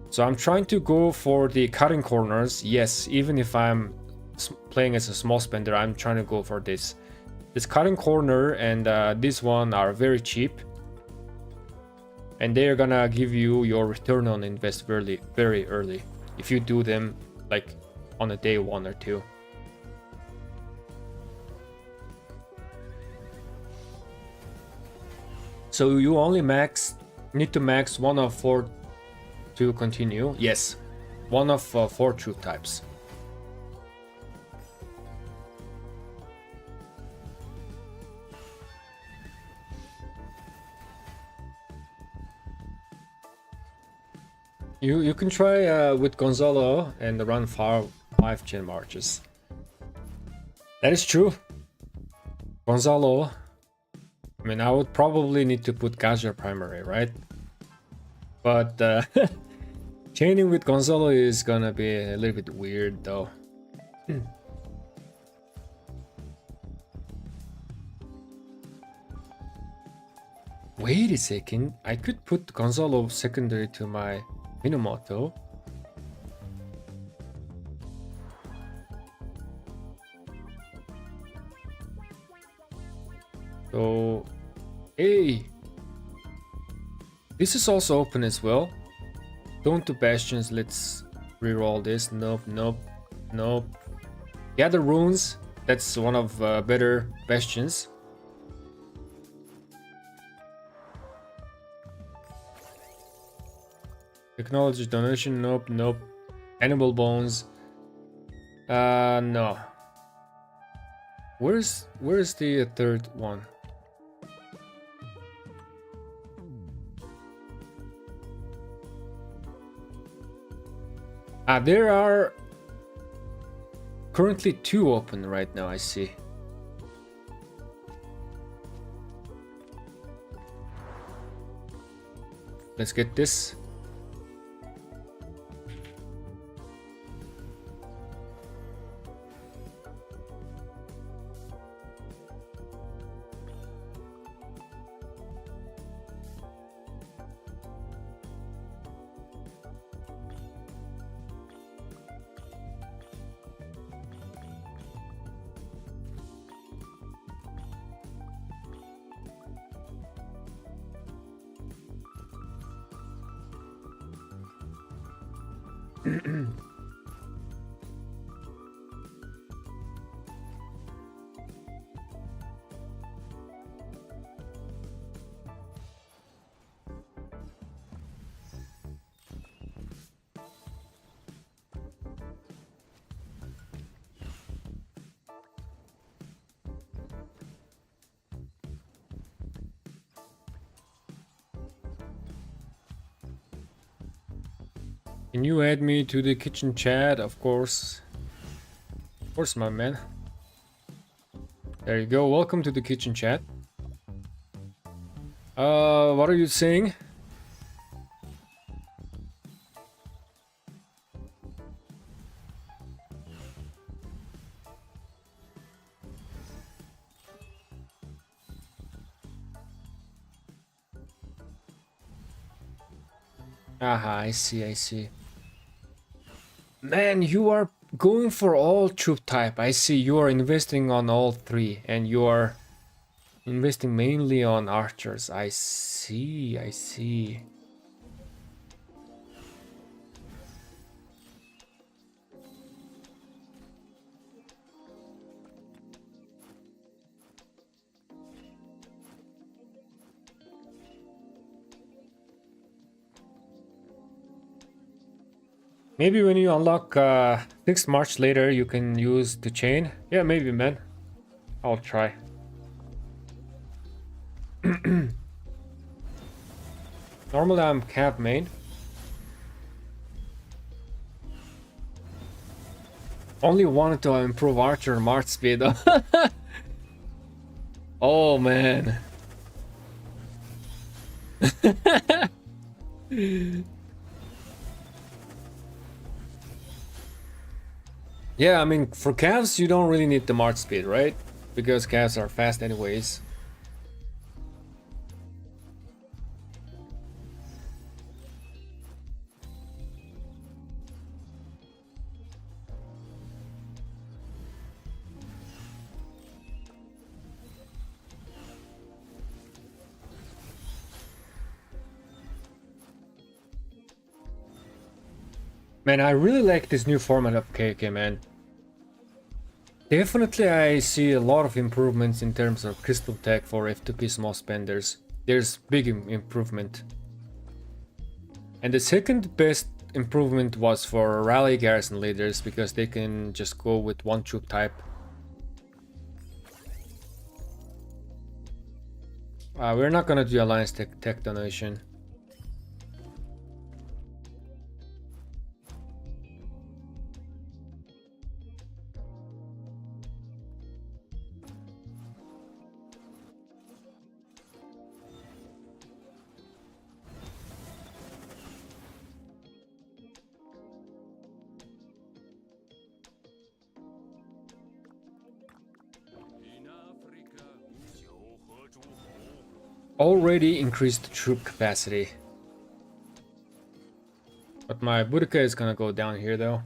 So I'm trying to go for the cutting corners, yes, even if I'm playing as a small spender, I'm trying to go for this. This cutting corner and this one are very cheap. And they are gonna give you your return on invest very early. If you do them like on a day 1 or 2. So you only need to max 1 of 4 to continue. Yes, 1 of 4 troop types. You can try with Gonzalo and run 5 chain marches. That is true. Gonzalo. I mean, I would probably need to put Gaja primary, right? But chaining with Gonzalo is gonna be a little bit weird, though. Wait a second. I could put Gonzalo secondary to my Minamoto. So, hey, this is also open as well. Don't do bastions. Let's reroll this. Nope, nope, nope. Gather runes. That's one of better bastions. Technology donation, nope, nope. Animal bones. No. Where's the third one? There are currently 2 open right now, I see. Let's get this. Can you add me to the kitchen chat? Of course. Of course, my man. There you go. Welcome to the kitchen chat. What are you saying? Aha, I see, I see. Man, you are going for all troop type. I see you are investing on all three, and you are investing mainly on archers. I see, I see. Maybe when you unlock 6 March later, you can use the chain. Yeah, maybe, man. I'll try. Normally I'm cap main. Only wanted to improve archer march speed. Oh man. Yeah, I mean, for calves, you don't really need the march speed, right? Because calves are fast anyways. Man, I really like this new format of KK, man. Definitely I see a lot of improvements in terms of crystal tech for F2P small spenders. There's big improvement. And the second best improvement was for rally garrison leaders, because they can just go with one troop type. We're not gonna do alliance tech donation. Already increased troop capacity. But my Boudica is gonna go down here though.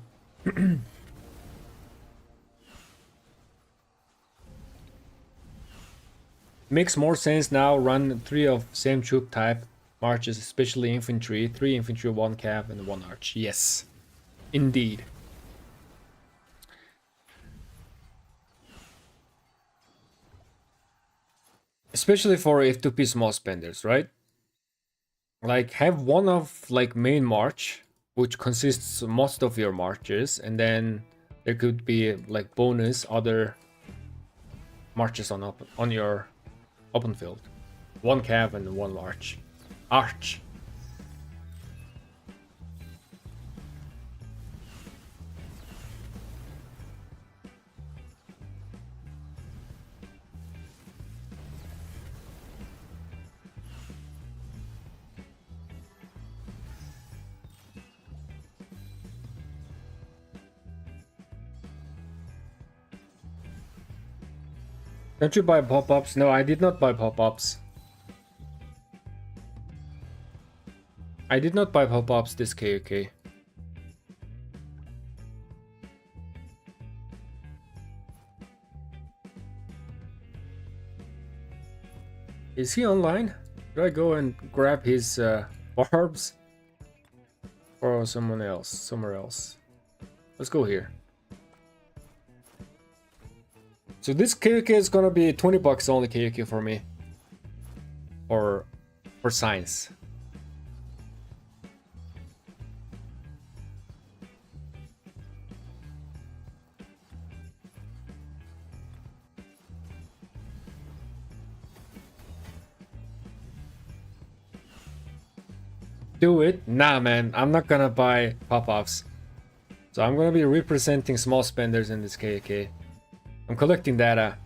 Makes more sense now, run 3 of same troop type marches, especially infantry. 3 infantry, 1 cav and 1 arch. Yes, indeed. Especially for F2P small spenders, right? Like, have one of like main march, which consists most of your marches, and then there could be like bonus other marches on your open field. 1 cav and 1 arch. Arch. Don't you buy pop-ups? No, I did not buy pop-ups. I did not buy pop-ups this KOK. Is he online? Should I go and grab his barbs? Or someone else? Somewhere else. Let's go here. So this KOK is gonna be 20 bucks only KOK for me. Or for science. do it. Nah, man, I'm not gonna buy pop-ups. So I'm gonna be representing small spenders in this KK. I'm collecting data.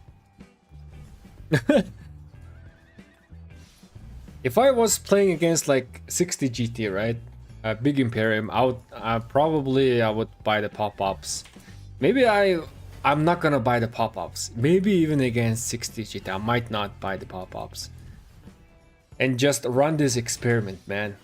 If I was playing against like 60 GT, right? A big Imperium, I would probably buy the pop-ups. Maybe I'm not gonna buy the pop-ups. Maybe even against 60 GT, I might not buy the pop-ups. And just run this experiment, man.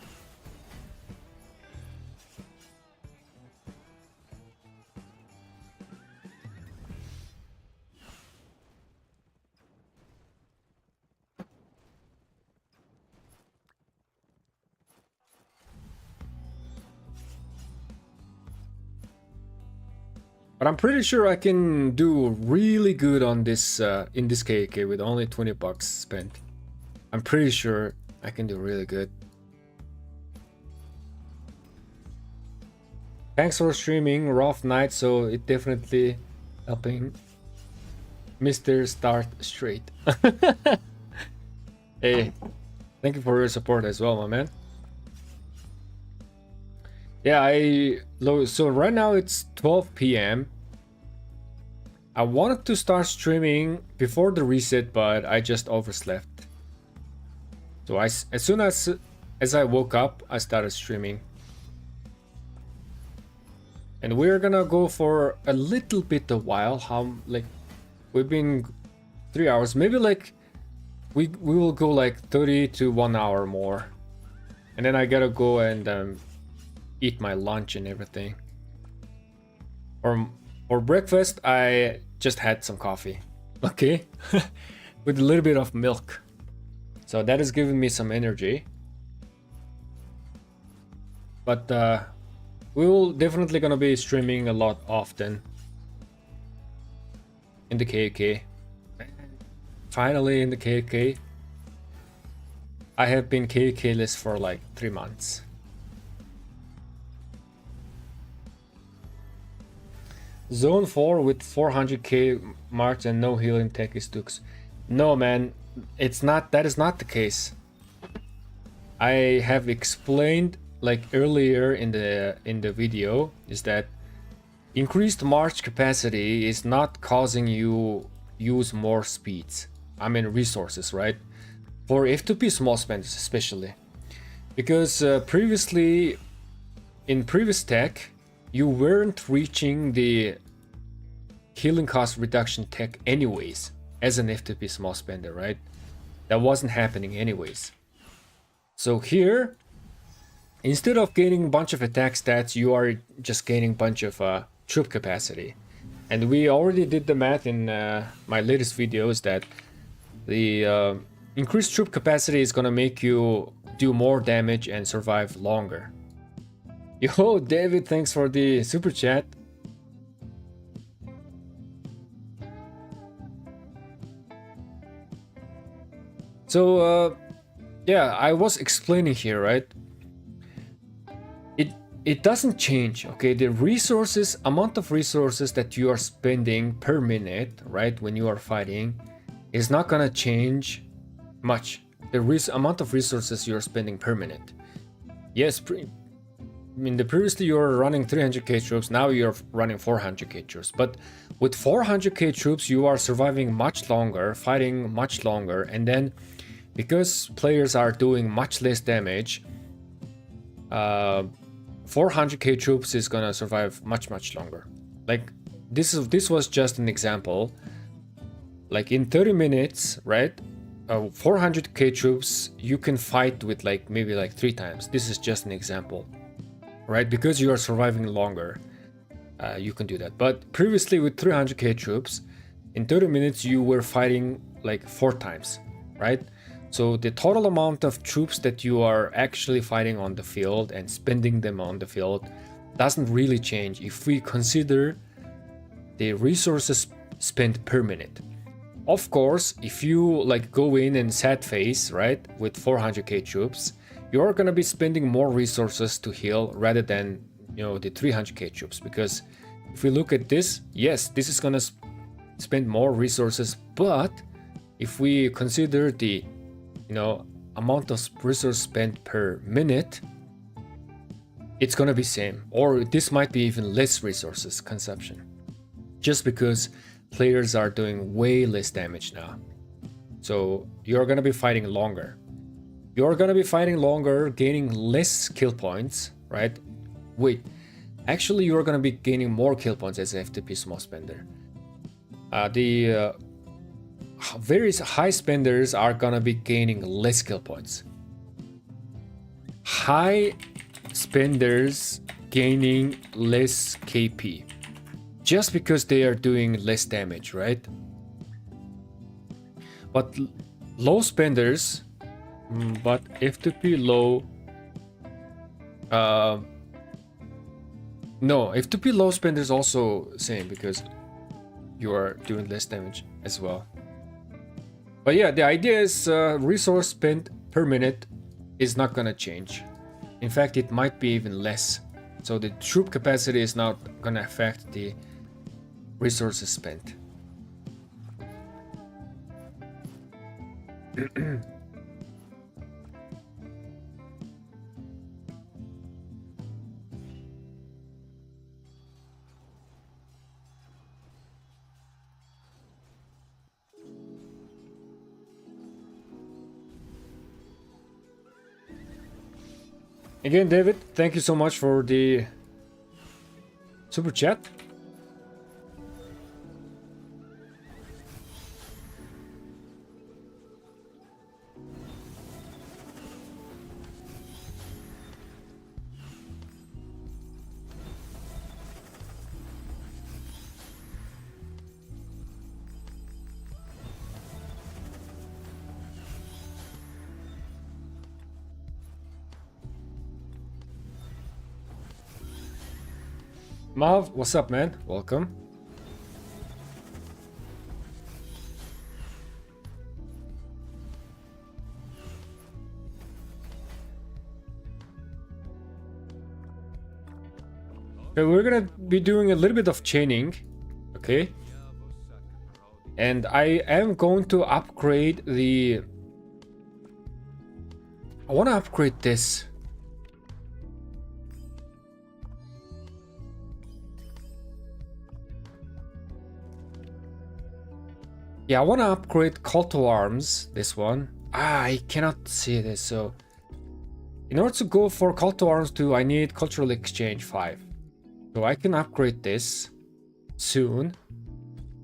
But I'm pretty sure I can do really good on this in this KK with only 20 bucks spent. I'm pretty sure I can do really good. Thanks for streaming, rough night, so it definitely helping Mr. Start Straight. Hey, thank you for your support as well, my man. Yeah, so right now it's 12 p.m. I wanted to start streaming before the reset, but I just overslept. So as soon as I woke up, I started streaming. And we're gonna go for a little bit a while. Like we've been 3 hours, maybe like we will go like 30 to 1 hour more. And then I gotta go and eat my lunch and everything. For breakfast, I just had some coffee, okay, with a little bit of milk. So that is giving me some energy. But we will definitely gonna be streaming a lot often in the KK. Finally in the KK. I have been KK-less for like 3 months. Zone 4 with 400k marks and no healing tech is Dukes. No, man, that is not the case. I have explained like earlier in the video is that increased march capacity is not causing you use more speeds. I mean resources, right? For F2P small spenders especially. Because previously in previous tech you weren't reaching the healing cost reduction tech anyways as an F2P small spender, right? That wasn't happening anyways. So here, instead of gaining a bunch of attack stats, you are just gaining a bunch of troop capacity. And we already did the math in my latest videos that the increased troop capacity is gonna make you do more damage and survive longer. Yo, David, thanks for the super chat. So, yeah, I was explaining here, right? It doesn't change, okay? The resources, amount of resources that you are spending per minute, right, when you are fighting, is not gonna change much. The amount of resources you are spending per minute. Yes, previously you were running 300k troops, now you're running 400k troops. But with 400k troops, you are surviving much longer, fighting much longer, and then because players are doing much less damage, 400k troops is gonna survive much longer. Like this was just an example. Like in 30 minutes, right? 400k troops you can fight with like maybe like 3 times. This is just an example, right? Because you are surviving longer, you can do that. But previously with 300k troops, in 30 minutes you were fighting like 4 times, right? So the total amount of troops that you are actually fighting on the field and spending them on the field doesn't really change if we consider the resources spent per minute. Of course, if you like go in and sad phase, right, with 400k troops, you're gonna be spending more resources to heal rather than, you know, the 300k troops. Because if we look at this, yes, this is gonna spend more resources, but if we consider the, you know, amount of resource spent per minute, it's gonna be same, or this might be even less resources consumption, just because players are doing way less damage now. So you're gonna be fighting longer. You're gonna be fighting longer, gaining less kill points, right? Wait, actually you're gonna be gaining more kill points as FTP small spender. The very high spenders are gonna be gaining less kill points. High spenders gaining less KP. Just because they are doing less damage, right? But low spenders, but F2P low. No, F2P low spenders also same because you are doing less damage as well. But yeah, the idea is resource spent per minute is not gonna change. In fact, it might be even less. So the troop capacity is not gonna affect the resources spent. Again, David, thank you so much for the super chat. Mav, what's up, man? Welcome. Okay, we're gonna be doing a little bit of chaining, okay? And I am going to upgrade the... I want to upgrade this. Yeah, I want to upgrade Call to Arms, this one. I cannot see this, so... In order to go for Call to Arms 2, I need Cultural Exchange 5. So I can upgrade this soon.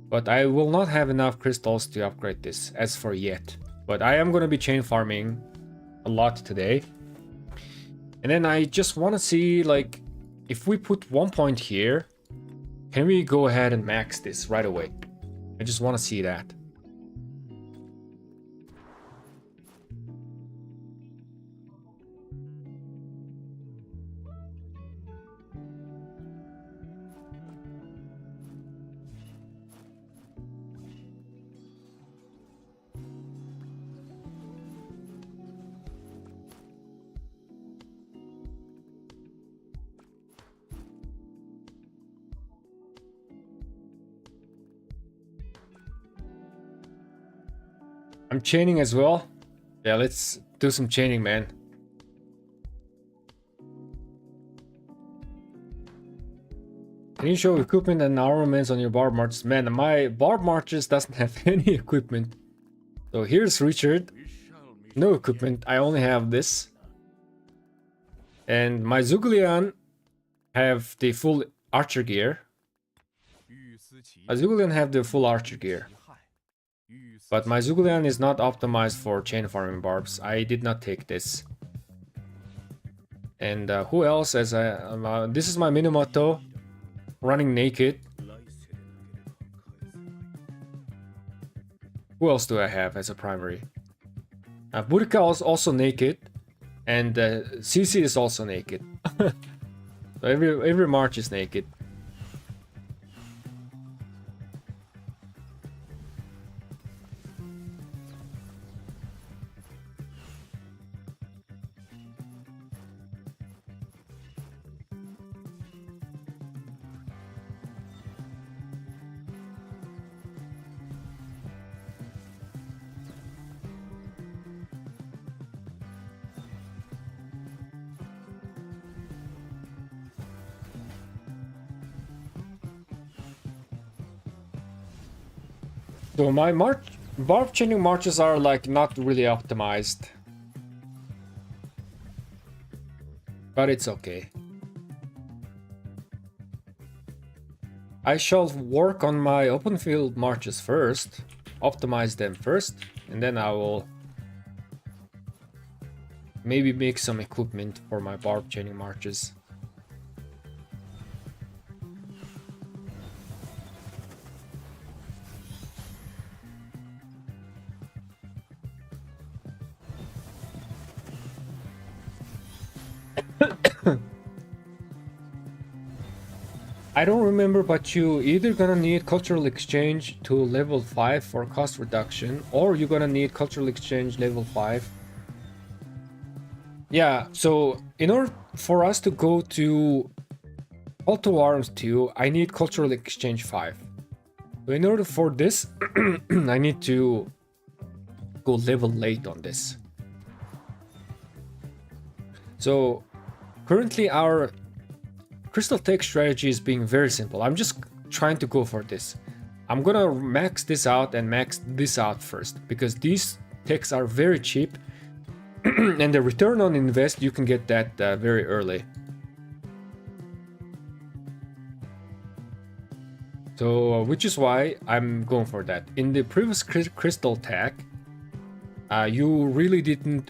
But I will not have enough crystals to upgrade this, as for yet. But I am going to be chain farming a lot today. And then I just want to see, like, if we put 1 point here, can we go ahead and max this right away? I just want to see that. I'm chaining as well. Yeah, let's do some chaining, man. Can you show equipment and armaments on your barb marches? Man, my barb marches doesn't have any equipment. So here's Richard. No equipment. I only have this. And my Zuglian have the full archer gear. My Zuglian have the full archer gear. But my Zuglian is not optimized for chain farming barbs. I did not take this. And who else? As this is my Minamoto running naked. Who else do I have as a primary? Burika is also naked, and CC is also naked. So every march is naked. So my barb chaining marches are like not really optimized. But it's okay. I shall work on my open field marches first, optimize them first, and then I will maybe make some equipment for my barb chaining marches. I don't remember, but you either gonna need cultural exchange to level 5 for cost reduction, or you're gonna need cultural exchange level 5. Yeah, so in order for us to go to Call to Arms 2, I need cultural exchange 5. So in order for this, I need to go level late on this. So currently our Crystal Tech strategy is being very simple. I'm just trying to go for this. I'm gonna max this out and max this out first, because these techs are very cheap and the return on invest, you can get that very early. So which is why I'm going for that. In the previous Crystal Tech, you really didn't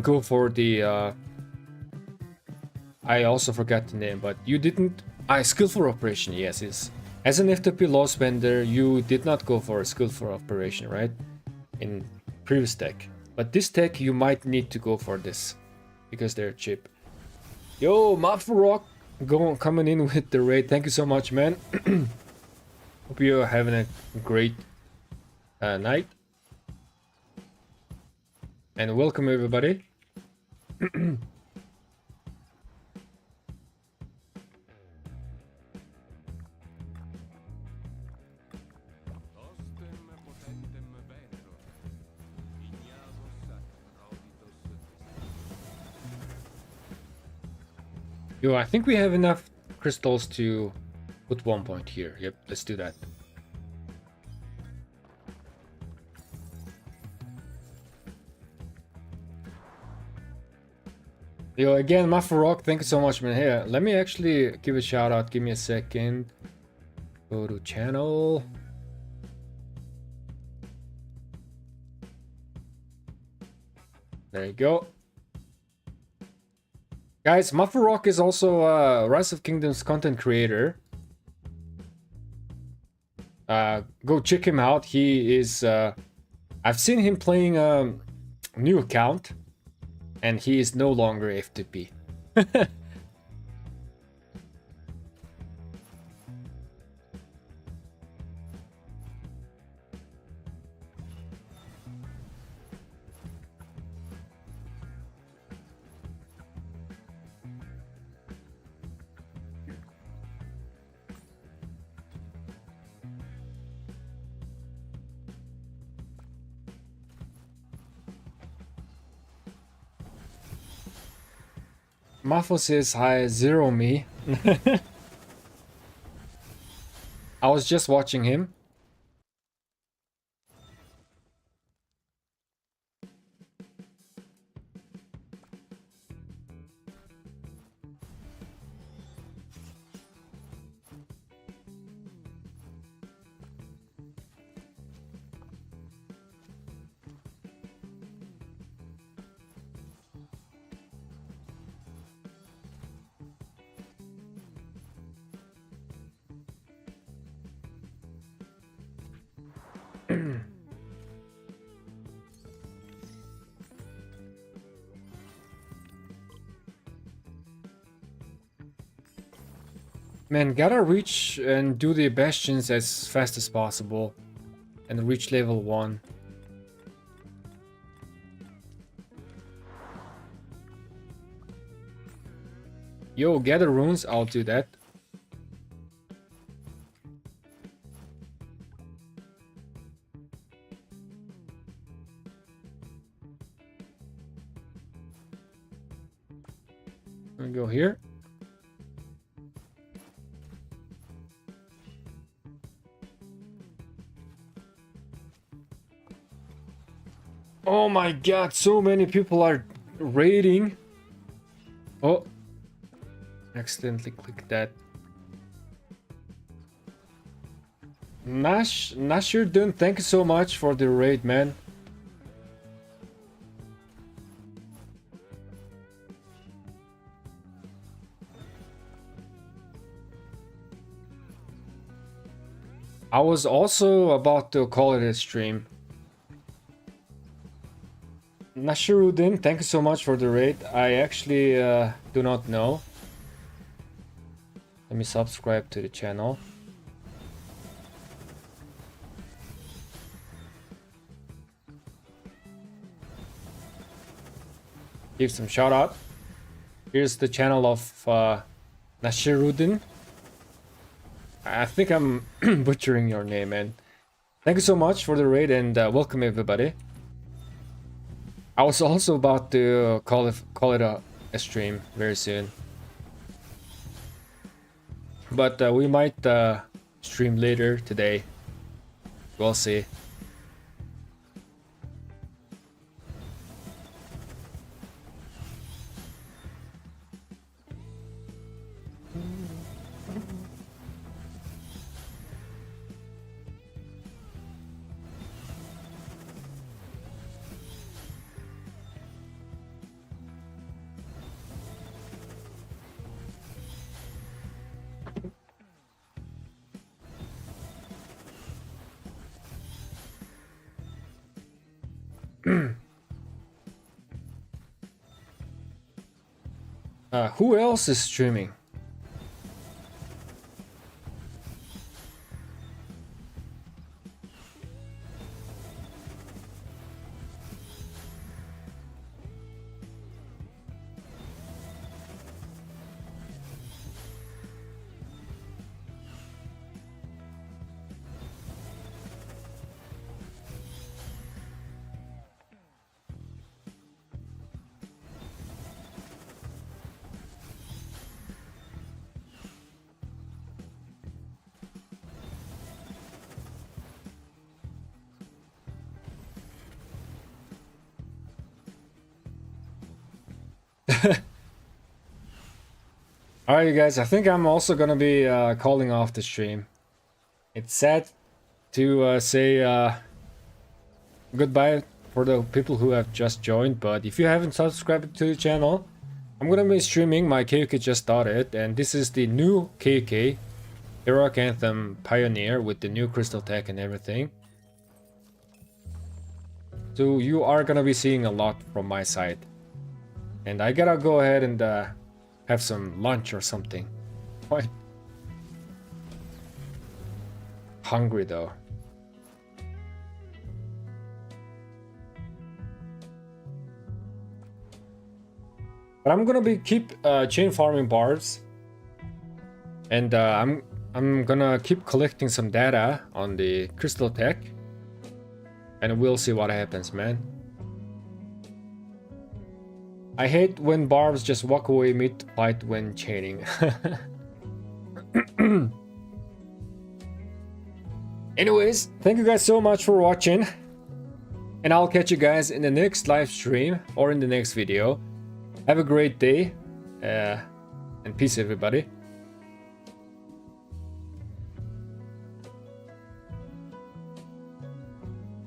go for the I also forgot the name, but you didn't... skillful operation, yes, yes. As an FTP loss vendor, you did not go for a skillful operation, right? In previous tech. But this tech, you might need to go for this, because they're cheap. Yo, Kakarok, coming in with the raid. Thank you so much, man. Hope you're having a great night. And welcome, everybody. Yo, I think we have enough crystals to put 1 point here. Yep, let's do that. Yo, again, Kakarok, thank you so much, man. Here, let me actually give a shout out. Give me a second. Go to channel. There you go. Guys, Kakarok is also a Rise of Kingdoms content creator. Go check him out. He is... I've seen him playing a new account, and he is no longer FTP. Mafo says hi, zero me. I was just watching him. Man, gotta reach and do the bastions as fast as possible and reach level 1. Yo, gather runes, I'll do that. I'll go here. Oh my god, so many people are raiding. Oh, accidentally clicked that. Nashirdun, thank you so much for the raid, man. I was also about to call it a stream. Nashiruddin, thank you so much for the raid. I actually do not know. Let me subscribe to the channel. Give some shout out. Here's the channel of Nashiruddin. I think I'm butchering your name, man. Thank you so much for the raid and welcome everybody. I was also about to call it a stream very soon, but we might stream later today. We'll see. Who else is streaming? Alright, you guys, I think I'm also gonna be calling off the stream. It's sad to say goodbye for the people who have just joined, but if you haven't subscribed to the channel, I'm gonna be streaming. My KUK just started, and this is the new KUK, Heroic Anthem Pioneer, with the new crystal tech and everything. So you are gonna be seeing a lot from my side. And I gotta go ahead and have some lunch or something. Quite hungry though. But I'm gonna keep chain farming barbs, and I'm gonna keep collecting some data on the crystal tech, and we'll see what happens, man. I hate when barbs just walk away mid-fight when chaining. Anyways, thank you guys so much for watching, and I'll catch you guys in the next live stream or in the next video. Have a great day, and peace everybody.